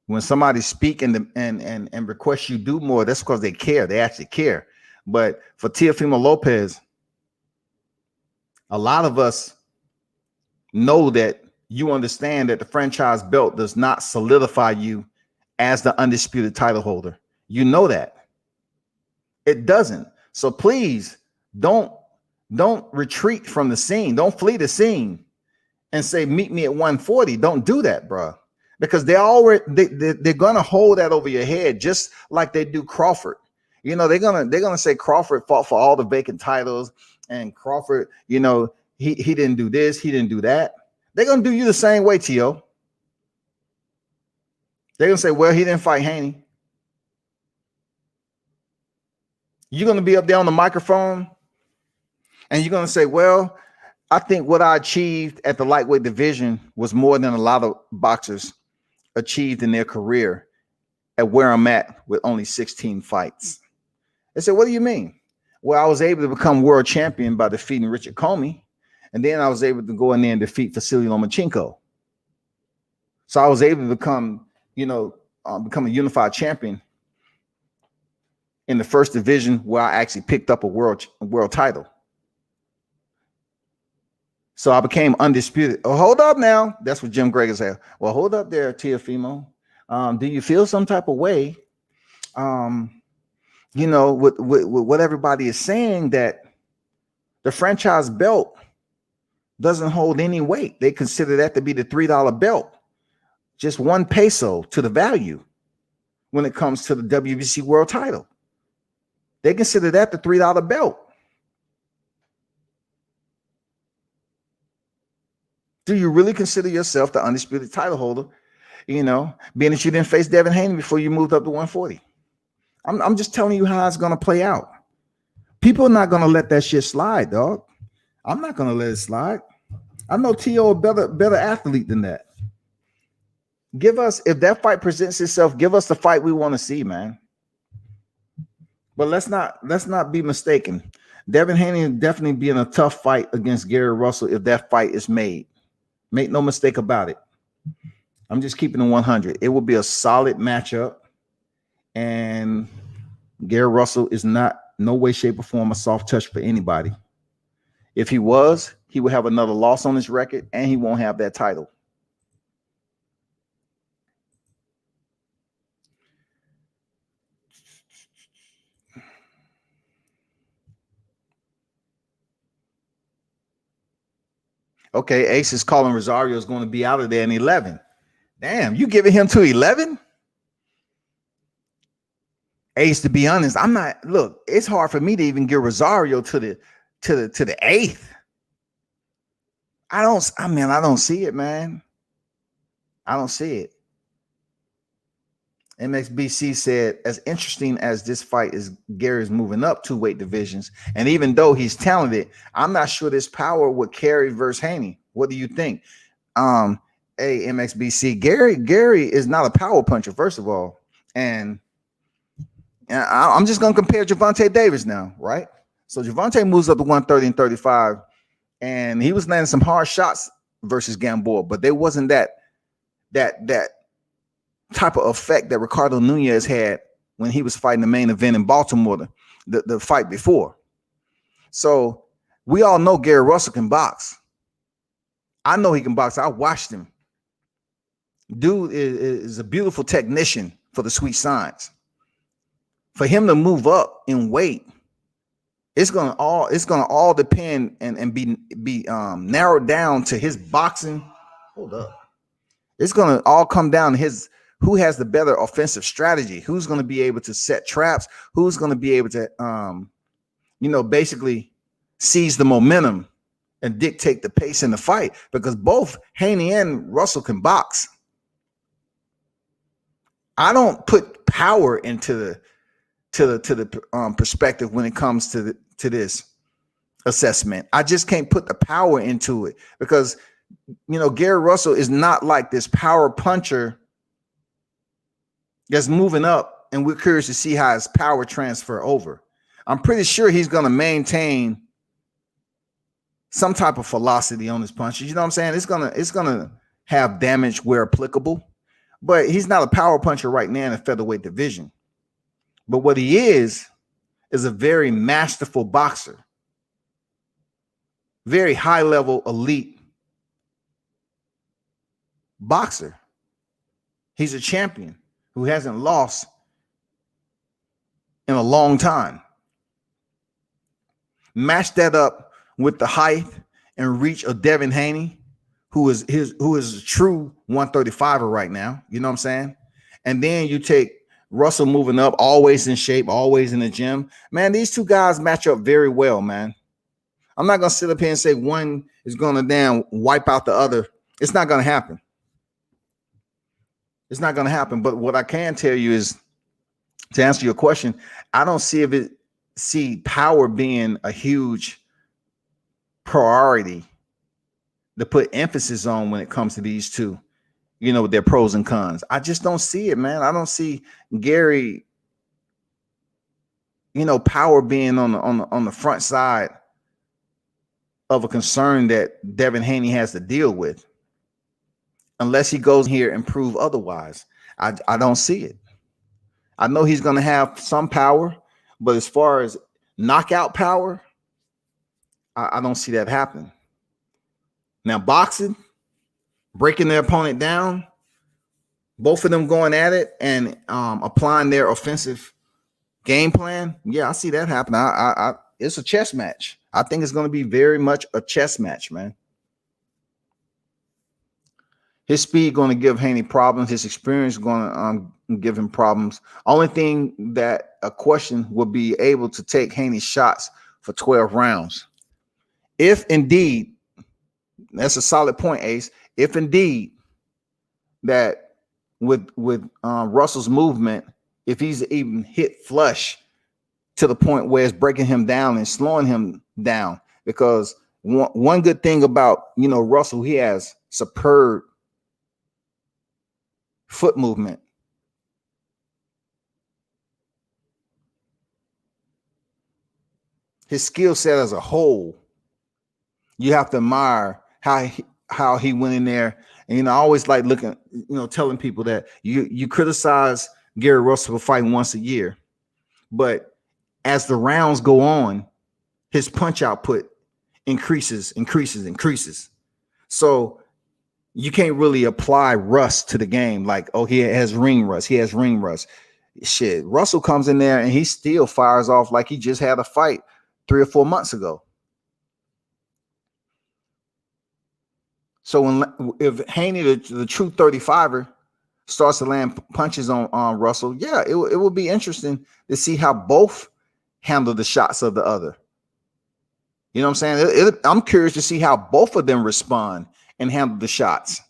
When somebody speak and request you do more, that's because they care. They actually care. But for Teofimo Lopez, a lot of us know that you understand that the franchise belt does not solidify you as the undisputed title holder. You know that. It doesn't. So please don't retreat from the scene. Don't flee the scene and say, meet me at 140. Don't do that, bro. Because they're gonna hold that over your head, just like they do Crawford. They're gonna say Crawford fought for all the vacant titles, and Crawford, he didn't do this, he didn't do that. They're gonna do you the same way, T.O. They're gonna say, well, he didn't fight Haney. You're gonna be up there on the microphone, and you're gonna say, well, I think what I achieved at the lightweight division was more than a lot of boxers achieved in their career at where I'm at with only 16 fights. They said, what do you mean? Well, I was able to become world champion by defeating Richard Comey, and then I was able to go in there and defeat Vasily Lomachenko. So I was able to become a unified champion in the first division where I actually picked up a world title. So I became undisputed. Oh, hold up now. That's what Jim Greger said. Well, hold up there, Teofimo. Do you feel some type of way? With what everybody is saying, that the franchise belt doesn't hold any weight. They consider that to be the $3 belt. just 1 peso to the value when it comes to the WBC world title. They consider that the $3 belt. Do you really consider yourself the undisputed title holder? You know, being that you didn't face Devin Haney before you moved up to 140. I'm just telling you how it's going to play out. People are not going to let that shit slide, dog. I'm not going to let it slide. I know T.O. a better athlete than that. Give us, if that fight presents itself, give us the fight we want to see, man. But let's not be mistaken. Devin Haney is definitely being a tough fight against Gerrell Russel if that fight is made. Make no mistake about it. I'm just keeping it 100. It will be a solid matchup, and Gerrell Russel is not no way, shape, or form a soft touch for anybody. If he was, he would have another loss on his record, and he won't have that title. Okay, Ace is calling Rosario is going to be out of there in 11. Damn, you giving him to 11? Ace, to be honest, I'm not. Look, it's hard for me to even give Rosario to the 8th. I don't see it, man. I don't see it. MXBC said, as interesting as this fight is, Gary's moving up 2 weight divisions. And even though he's talented, I'm not sure this power would carry versus Haney. What do you think? Hey, MXBC, Gary is not a power puncher, first of all. And I'm just going to compare Gervonta Davis now, right? So Gervonta moves up to 130 and 35, and he was landing some hard shots versus Gamboa, but there wasn't that type of effect that Ricardo Nunez had when he was fighting the main event in Baltimore, the fight before. So we all know Gerrell Russel can box. I know he can box. I watched him. Dude is a beautiful technician for the sweet science. For him to move up in weight, it's gonna all depend and be narrowed down to his boxing. Hold up. It's gonna all come down to who has the better offensive strategy, who's going to be able to set traps, who's going to be able to, basically seize the momentum and dictate the pace in the fight, because both Haney and Russell can box. I don't put power into the perspective when it comes to this assessment. I just can't put the power into it because, Gerrell Russell is not like this power puncher that's moving up, and we're curious to see how his power transfer over. I'm pretty sure he's going to maintain some type of velocity on his punches. You know what I'm saying? It's gonna have damage where applicable, but he's not a power puncher right now in the featherweight division. But what he is a very masterful boxer, very high level elite boxer. He's a champion who hasn't lost in a long time. Match that up with the height and reach of Devin Haney, who is a true 135er right now. You know what I'm saying? And then you take Russell moving up, always in shape, always in the gym. Man, these two guys match up very well, man. I'm not gonna sit up here and say one is gonna damn wipe out the other. It's not gonna happen. It's not going to happen. But what I can tell you is, to answer your question, I don't see power being a huge priority to put emphasis on when it comes to these two, with their pros and cons. I just don't see it, man. I don't see Gary, power being on the front side of a concern that Devin Haney has to deal with. Unless he goes here and prove otherwise. I don't see it. I know he's going to have some power, but as far as knockout power, I don't see that happening. Now, boxing, breaking their opponent down, both of them going at it and applying their offensive game plan. Yeah, I see that happen. It's a chess match. I think it's going to be very much a chess match, man. His speed going to give Haney problems. His experience going to give him problems. Only thing that a question would be able to take Haney's shots for 12 rounds. If indeed, that's a solid point, Ace. If indeed that with Russel's movement, if he's even hit flush to the point where it's breaking him down and slowing him down, because one good thing about, Russel, he has superb foot movement. His skill set as a whole, you have to admire how he went in there. And I always like looking, telling people that you criticize Gary Russell for fighting once a year, but as the rounds go on, his punch output increases. So you can't really apply rust to the game. Like, oh, he has ring rust. Shit, Russell comes in there and he still fires off like he just had a fight 3 or 4 months ago. So if Haney, the true 35er, starts to land punches on Russell, yeah, it will be interesting to see how both handle the shots of the other. You know what I'm saying? I'm curious to see how both of them respond and handle the shots.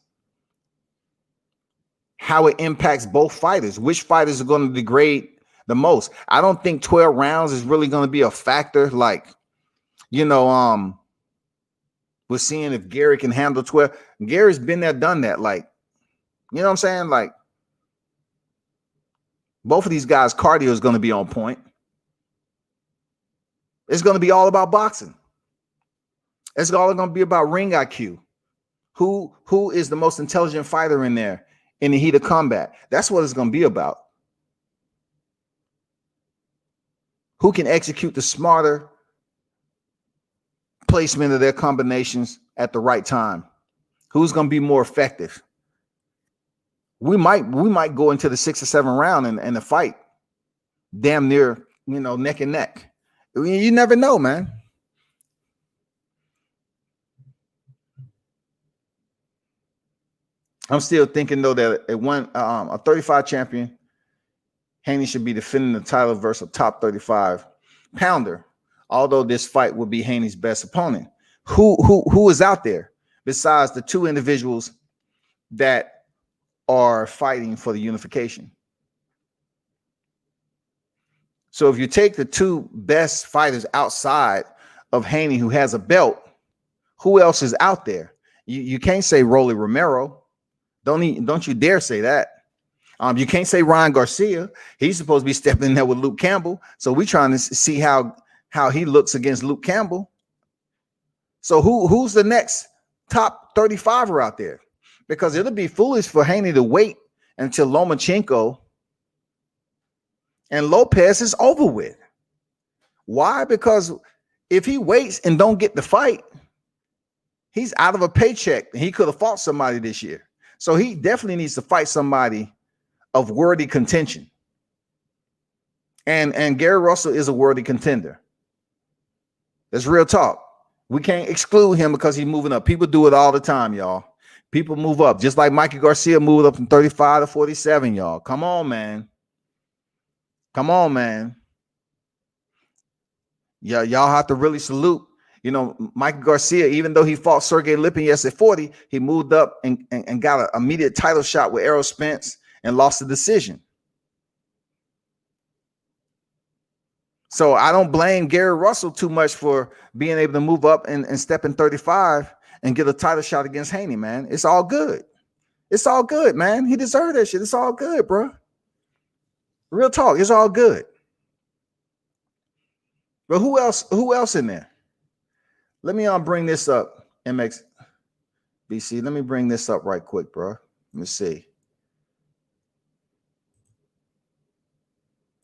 How it impacts both fighters. Which fighters are going to degrade the most? I don't think 12 rounds is really going to be a factor. Like, we're seeing if Gary can handle 12. Gary's been there, done that. Like, you know what I'm saying? Like, both of these guys' cardio is going to be on point. It's going to be all about boxing. It's all going to be about ring IQ. Who is the most intelligent fighter in there in the heat of combat? That's what it's going to be about. Who can execute the smarter placement of their combinations at the right time? Who's going to be more effective? We might go into the 6th or 7th round and the fight damn near, neck and neck. You never know, man. I'm still thinking though that a 35 champion, Haney should be defending the title versus a top 35 pounder. Although this fight would be Haney's best opponent. Who is out there besides the two individuals that are fighting for the unification? So if you take the two best fighters outside of Haney, who has a belt, who else is out there? You can't say Rolly Romero. Don't you dare say that. You can't say Ryan Garcia. He's supposed to be stepping in there with Luke Campbell. So we're trying to see how he looks against Luke Campbell. So who's the next top 35er out there? Because it'll be foolish for Haney to wait until Lomachenko and Lopez is over with. Why? Because if he waits and don't get the fight, he's out of a paycheck. He could have fought somebody this year. So he definitely needs to fight somebody of worthy contention. And Gary Russell is a worthy contender. That's real talk. We can't exclude him because he's moving up. People do it all the time, y'all. People move up. Just like Mikey Garcia moved up from 35 to 47, y'all. Come on, man. Yeah, y'all have to really salute. Mikey Garcia, even though he fought Sergey Lipinets at 40, he moved up and got an immediate title shot with Errol Spence and lost the decision. So I don't blame Gary Russell too much for being able to move up and step in 35 and get a title shot against Haney, man. It's all good. It's all good, man. He deserved that shit. It's all good, bro. Real talk. It's all good. But who else in there? Let me bring this up, MXBC. Let me bring this up right quick, bro. Let me see.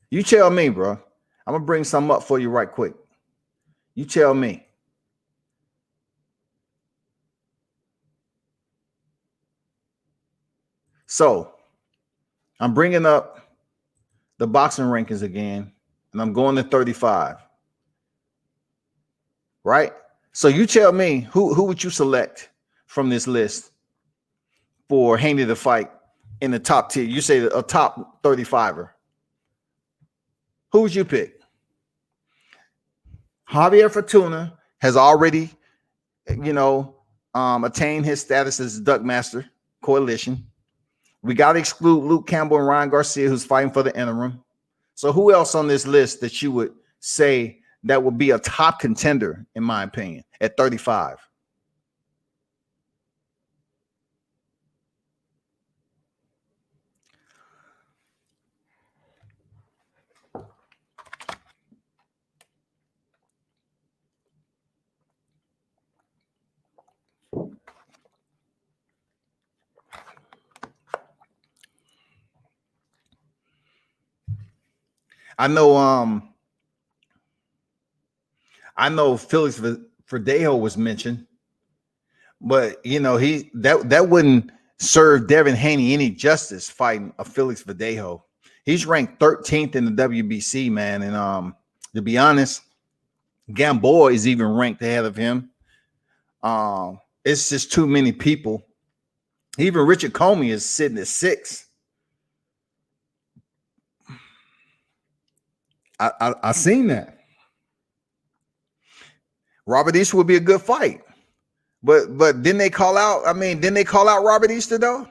You tell me, bro. I'm going to bring something up for you right quick. You tell me. So, I'm bringing up the boxing rankings again, and I'm going to 35. Right? So you tell me, who would you select from this list for Haney to fight in the top tier? You say a top 35er. Who would you pick? Javier Fortuna has already, attained his status as Duck Master Coalition. We got to exclude Luke Campbell and Ryan Garcia, who's fighting for the interim. So who else on this list that you would say that would be a top contender, in my opinion, at 35? I know Felix Verdejo was mentioned, but that wouldn't serve Devin Haney any justice fighting a Felix Verdejo. He's ranked 13th in the WBC, man, and to be honest, Gamboa is even ranked ahead of him. It's just too many people. Even Richard Comey is sitting at 6. I seen that. Robert Easter would be a good fight, but didn't they call out? I mean, didn't they call out Robert Easter though?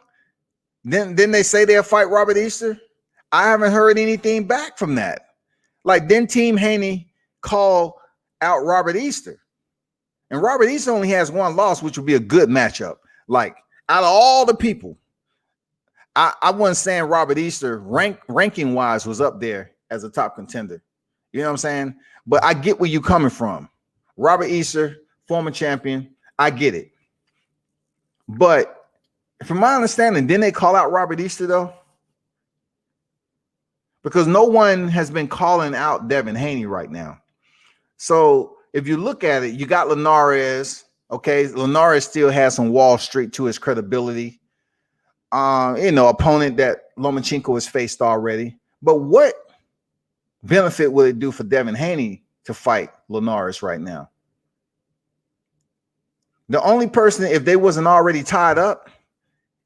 Didn't they say they'll fight Robert Easter? I haven't heard anything back from that. Like, didn't Team Haney call out Robert Easter? And Robert Easter only has one loss, which would be a good matchup. Like, out of all the people, I wasn't saying Robert Easter ranking wise was up there as a top contender. You know what I'm saying? But I get where you're coming from. Robert Easter, former champion, I get it. But from my understanding, didn't they call out Robert Easter though? Because no one has been calling out Devin Haney right now. So if you look at it, you got Linares. Okay, Linares still has some Wall Street to his credibility. Opponent that Lomachenko has faced already. But what benefit will it do for Devin Haney to fight Linares right now? The only person, if they wasn't already tied up,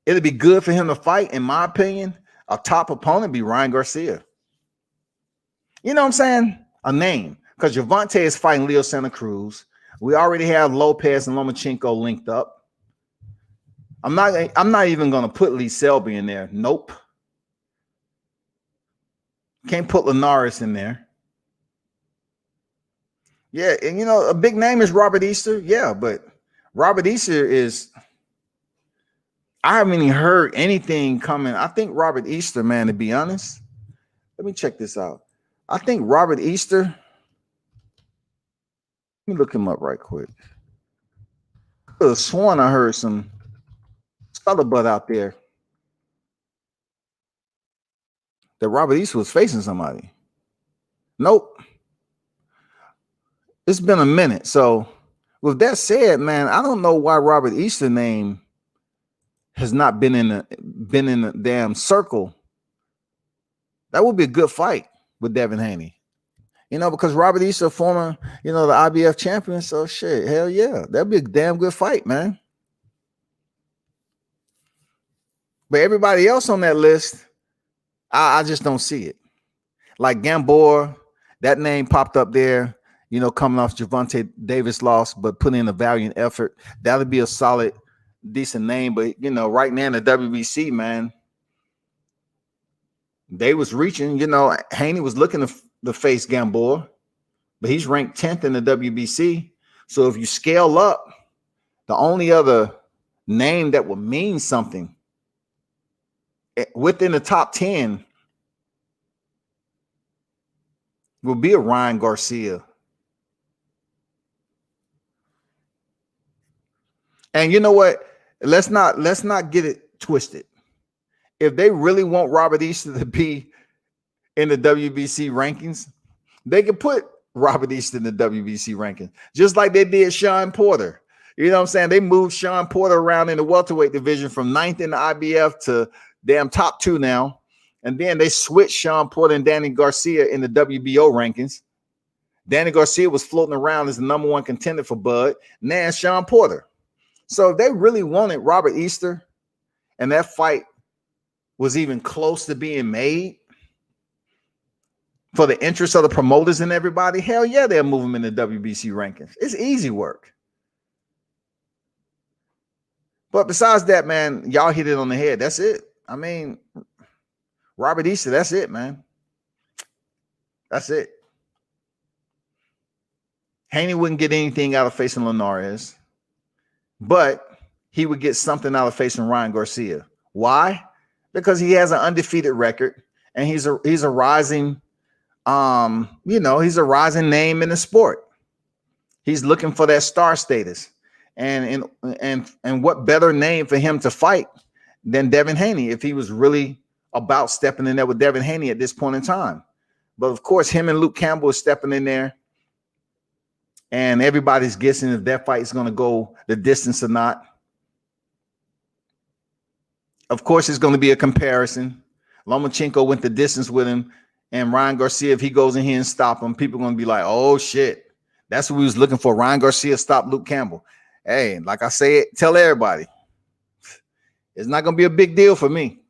it'd be good for him to fight, in my opinion. A top opponent be Ryan Garcia. You know what I'm saying? A name. Because Gervonta is fighting Leo Santa Cruz. We already have Lopez and Lomachenko linked up. I'm not even going to put Lee Selby in there. Nope. Can't put Linares in there. Yeah, and a big name is Robert Easter. Yeah, but Robert Easter is, I haven't even heard anything coming. I think Robert Easter, man, to be honest, let me check this out. I think Robert Easter, let me look him up right quick. I could have sworn I heard some scuttlebutt out there that Robert Easter was facing somebody. Nope. It's been a minute. So with that said, man, I don't know why Robert Easter's name has not been in the damn circle. That would be a good fight with Devin Haney. Because Robert Easter, former, the IBF champion. So shit, hell yeah. That'd be a damn good fight, man. But everybody else on that list, I just don't see it. Like Gamboa, that name popped up there, coming off Gervonta Davis loss, but put in a valiant effort. That'll be a solid, decent name. But, right now in the WBC, man, they was reaching, Haney was looking to face Gamboa, but he's ranked 10th in the WBC. So if you scale up, the only other name that would mean something within the top 10 will be a Ryan Garcia. And you know what? Let's not get it twisted. If they really want Robert Easter to be in the WBC rankings, they can put Robert Easter in the WBC rankings, just like they did Sean Porter. You know what I'm saying? They moved Sean Porter around in the welterweight division from 9th in the IBF to damn top 2 now. And then they switched Sean Porter and Danny Garcia in the WBO rankings. Danny Garcia was floating around as the number 1 contender for Bud. Now Sean Porter. So if they really wanted Robert Easter and that fight was even close to being made for the interest of the promoters and everybody, hell yeah, they'll move him in the WBC rankings. It's easy work. But besides that, man, y'all hit it on the head. That's it. I mean, Robert Easter, that's it, man. That's it. Haney wouldn't get anything out of facing Linares, but he would get something out of facing Ryan Garcia. Why? Because he has an undefeated record, and he's a rising, he's a rising name in the sport. He's looking for that star status, and what better name for him to fight than Devin Haney if he was really about stepping in there with Devin Haney at this point in time. But of course, him and Luke Campbell is stepping in there, and everybody's guessing if that fight is going to go the distance or not. Of course, it's going to be a comparison. Lomachenko went the distance with him, and Ryan Garcia, if he goes in here and stop him, people are going to be like, oh, shit. That's what we was looking for. Ryan Garcia stopped Luke Campbell. Hey, like I say, tell everybody, it's not going to be a big deal for me.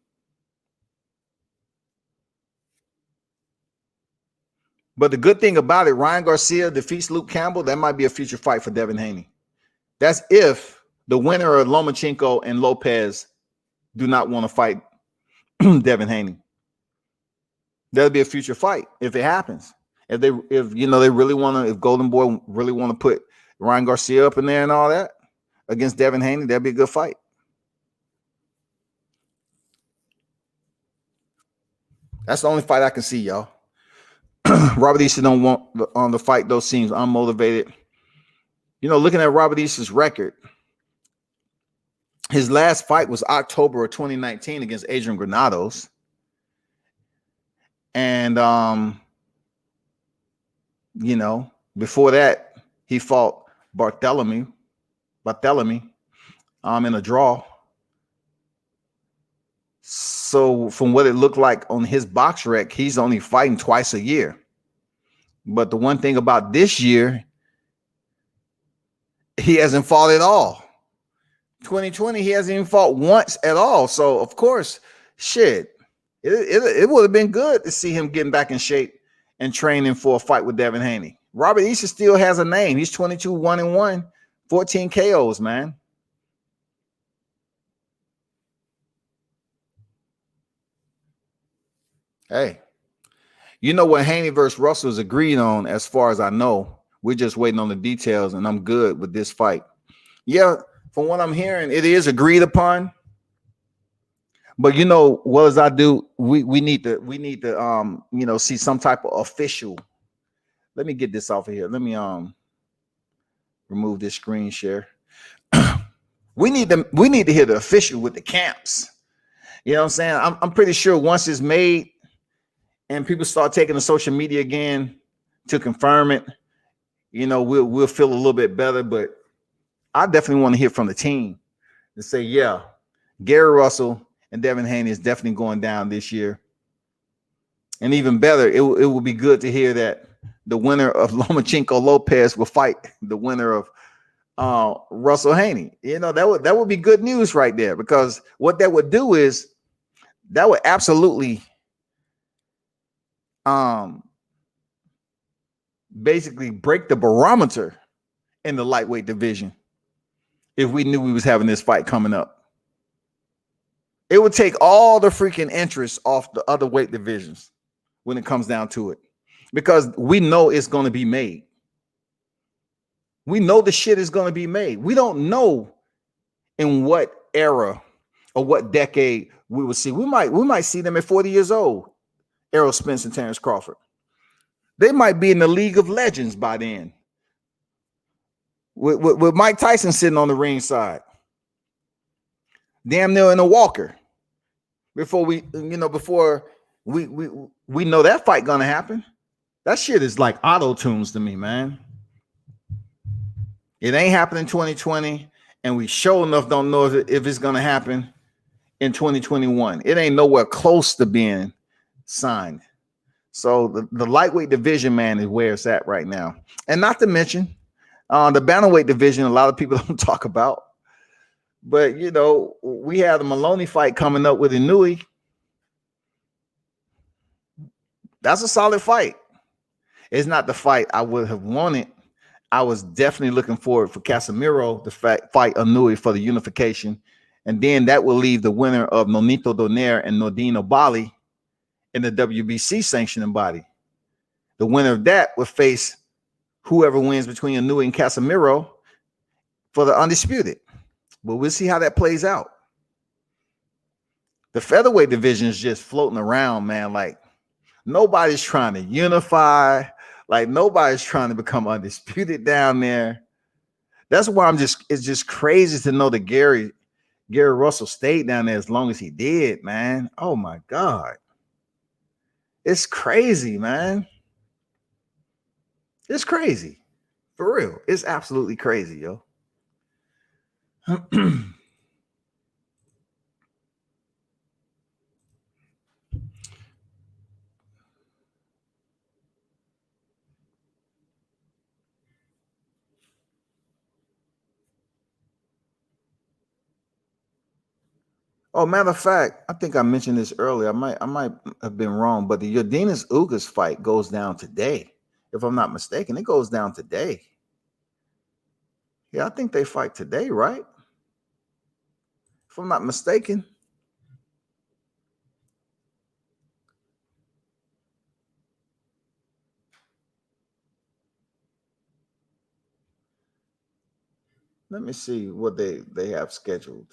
But the good thing about it, Ryan Garcia defeats Luke Campbell, that might be a future fight for Devin Haney. That's if the winner of Lomachenko and Lopez do not want to fight Devin Haney. That'll be a future fight if it happens. If they really want to, if Golden Boy really want to put Ryan Garcia up in there and all that against Devin Haney, that'd be a good fight. That's the only fight I can see, y'all. Robert Easter don't want on the fight. Those seems unmotivated. Looking at Robert Easter's record, his last fight was October of 2019 against Adrian Granados. And, before that, he fought Barthélemy in a draw. So from what it looked like on his box rec, he's only fighting twice a year. But the one thing about this year, he hasn't fought at all. 2020, he hasn't even fought once at all. So, of course, shit, it would have been good to see him getting back in shape and training for a fight with Devin Haney. Robert Easter still has a name. He's 22-1-1, 14 KOs, man. Hey, what Haney versus Russel is agreed on, as far as I know. We're just waiting on the details, and I'm good with this fight. Yeah, from what I'm hearing, it is agreed upon. But what does I do? We need to see some type of official. Let me get this off of here. Let me remove this screen share. we need to hear the official with the camps. You know what I'm saying? I'm pretty sure once it's made and people start taking to social media again to confirm it, we'll feel a little bit better. But I definitely want to hear from the team and say, yeah, Gary Russell and Devin Haney is definitely going down this year. And even better, it will be good to hear that the winner of Lomachenko Lopez will fight the winner of Russell Haney. That would be good news right there, because what that would do is that would absolutely basically break the barometer in the lightweight division if we knew we was having this fight coming up. It would take all the freaking interest off the other weight divisions when it comes down to it, because we know it's going to be made. We know the shit is going to be made. We don't know in what era or what decade we will see. We might see them at 40 years old. Errol Spence and Terrence Crawford. They might be in the League of Legends by then, with Mike Tyson sitting on the ringside, damn near in a walker. Before we know that fight gonna happen. That shit is like auto tunes to me, man. It ain't happening in 2020, and we sure enough don't know if it's gonna happen in 2021. It ain't nowhere close to being signed. So the lightweight division, man, is where it's at right now. And not to mention the bantamweight division, a lot of people don't talk about. But you know, we had the Maloney fight coming up with Inui. That's a solid fight. It's not the fight I would have wanted. I was definitely looking forward for Casemiro to fight Inui for the unification. And then that will leave the winner of Nonito Donaire and Nordine Bali in the WBC sanctioning body. The winner of that would face whoever wins between Inui and Casemiro for the undisputed. But we'll see how that plays out. The featherweight division is just floating around, man. Like nobody's trying to unify. Like nobody's trying to become undisputed down there. That's why it's just crazy to know that Gary Russel stayed down there as long as he did, man. Oh my God. It's crazy, man. It's crazy. For real. It's absolutely crazy, yo. Oh, matter of fact, I think I mentioned this earlier. I might have been wrong, but the Yordenis Ugas fight goes down today. If I'm not mistaken, it goes down today. Yeah, I think they fight today, right? If I'm not mistaken. Let me see what they have scheduled.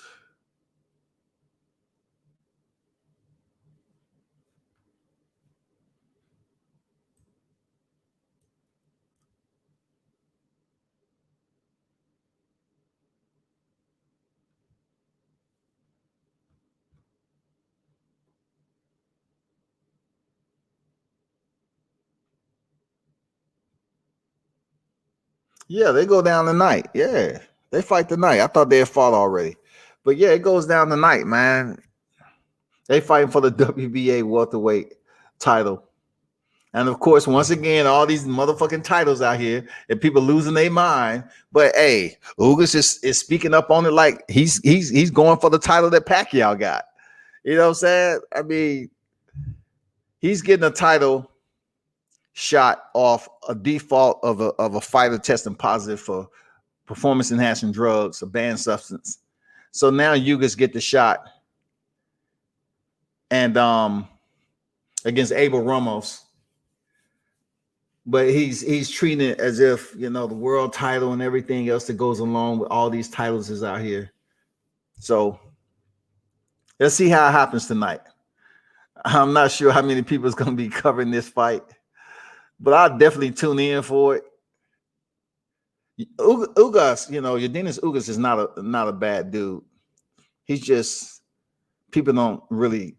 Yeah, they go down tonight. Yeah, they fight tonight. I thought they had fought already, but yeah, it goes down tonight, man. They fighting for the WBA welterweight title. And of course, once again, all these motherfucking titles out here and people losing their mind. But hey, Ugas is speaking up on it like he's going for the title that Pacquiao got. You know what I'm saying? I mean, he's getting a title shot off a default of a fighter testing positive for performance enhancing drugs, a banned substance. So now Ugas get the shot, and against Abel Ramos. But he's treating it as if, you know, the world title and everything else that goes along with all these titles is out here. So let's see how it happens tonight. I'm not sure how many people is going to be covering this fight, but I'll definitely tune in for it. Ugas, you know, Yordenis Ugas is not a bad dude. He's just, people don't really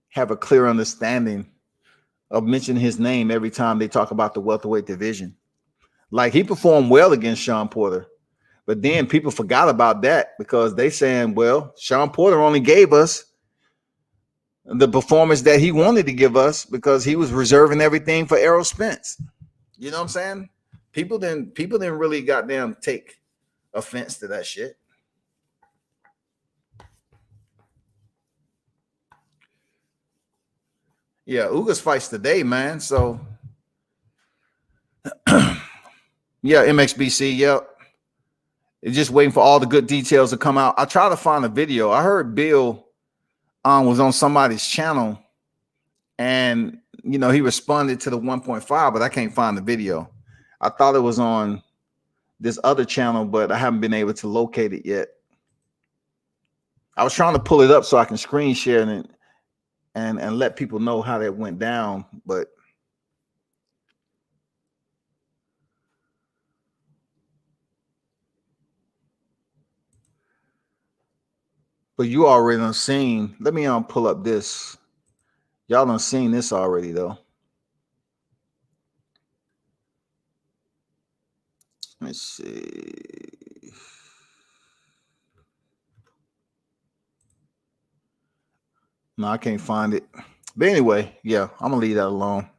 have a clear understanding of mentioning his name every time they talk about the welterweight division. Like he performed well against Sean Porter, but then people forgot about that because they saying, well, Sean Porter only gave us the performance that he wanted to give us because he was reserving everything for Errol Spence. You know what I'm saying? People didn't really goddamn take offense to that shit. Yeah, Ugas fights today, man. So yeah, MXBC, yep. It's just waiting for all the good details to come out. I try to find a video. I heard Bill was on somebody's channel, and you know he responded to the 1.5, but I can't find the video. I thought it was on this other channel, but I haven't been able to locate it yet. I was trying to pull it up so I can screen share it and let people know how that went down, but you already done seen. Let me pull up this. Y'all done seen this already though. Let's see. No, I can't find it. But anyway, yeah, I'm gonna leave that alone.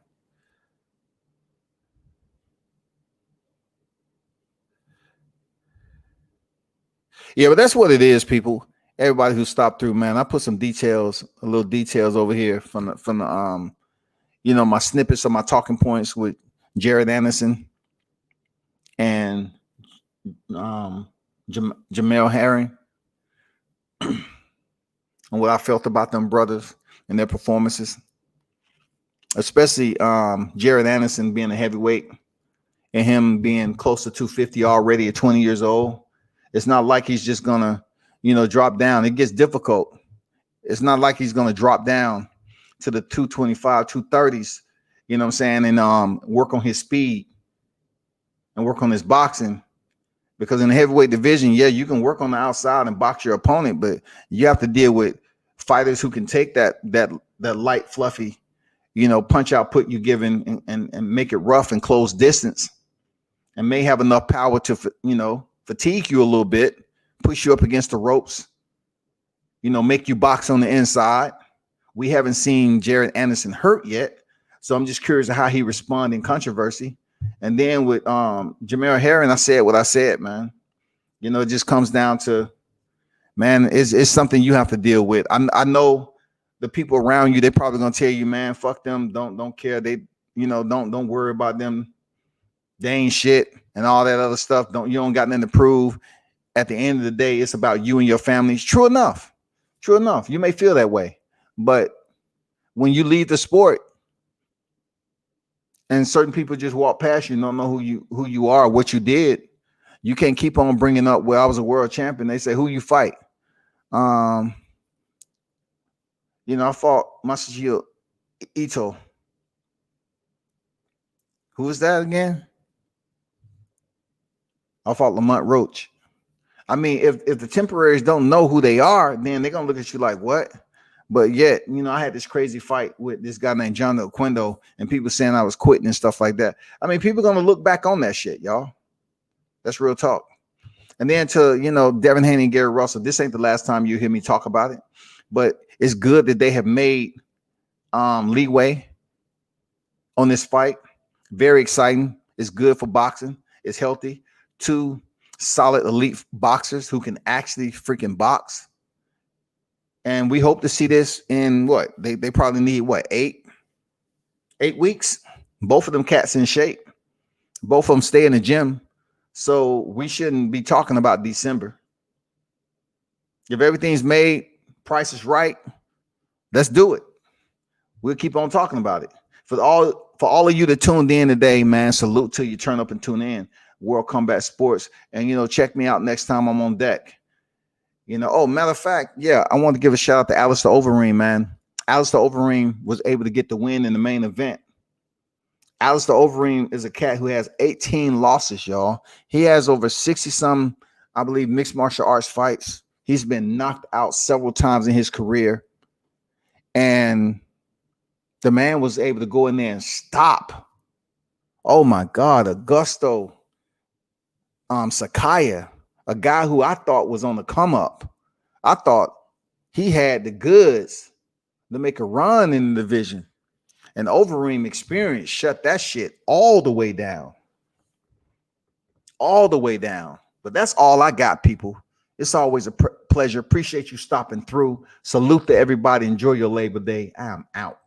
Yeah, but that's what it is, people. Everybody who stopped through, man. I put some details, a little details over here from the my snippets of my talking points with Jared Anderson and Jamel Herring, and what I felt about them brothers and their performances, especially Jared Anderson being a heavyweight and him being close to 250 already at 20 years old. It's not like he's just gonna, drop down. It gets difficult. It's not like he's gonna drop down to the 225, 230s, you know what I'm saying, and work on his speed and work on his boxing. Because in the heavyweight division, yeah, you can work on the outside and box your opponent, but you have to deal with fighters who can take that light, fluffy, punch out, put you giving and make it rough and close distance, and may have enough power to, fatigue you a little bit, push you up against the ropes, make you box on the inside. We haven't seen Jared Anderson hurt yet, so I'm just curious of how he responded in controversy. And then with Jamel Herring, I said what I said, man. It just comes down to, man, it's something you have to deal with. I know the people around you, they're probably gonna tell you, man, fuck them, don't care. They, don't worry about them. They ain't shit and all that other stuff. You don't got nothing to prove. At the end of the day, it's about you and your families. True enough. You may feel that way, but when you leave the sport, and certain people just walk past you, don't know who you are, what you did. You can't keep on bringing up, well, I was a world champion. They say, who you fight? I fought Masahiro Ito. Who is that again? I fought Lamont Roach. I mean, if the temporaries don't know who they are, then they're gonna look at you like, what? But yet, I had this crazy fight with this guy named John Oquendo, and people saying I was quitting and stuff like that. I mean, people are going to look back on that shit, y'all. That's real talk. And then to, Devin Haney and Gary Russell, this ain't the last time you hear me talk about it, but it's good that they have made leeway on this fight. Very exciting. It's good for boxing. It's healthy. Two solid elite boxers who can actually freaking box. And we hope to see this in what? They probably need what, 8 weeks? Both of them cats in shape. Both of them stay in the gym. So we shouldn't be talking about December. If everything's made, price is right, let's do it. We'll keep on talking about it. For all of you that tuned in today, man, salute to you. Turn up and tune in. World Combat Sports. And, check me out next time I'm on deck. Matter of fact, yeah, I want to give a shout out to Alistair Overeem, man. Alistair Overeem was able to get the win in the main event. Alistair Overeem is a cat who has 18 losses, y'all. He has over 60-some, I believe, mixed martial arts fights. He's been knocked out several times in his career. And the man was able to go in there and stop. Oh, my God, Augusto Sakaya. A guy who I thought was on the come up. I thought he had the goods to make a run in the division. And Overeem experience shut that shit all the way down. All the way down. But that's all I got, people. It's always a pleasure. Appreciate you stopping through. Salute to everybody. Enjoy your Labor Day. I'm out.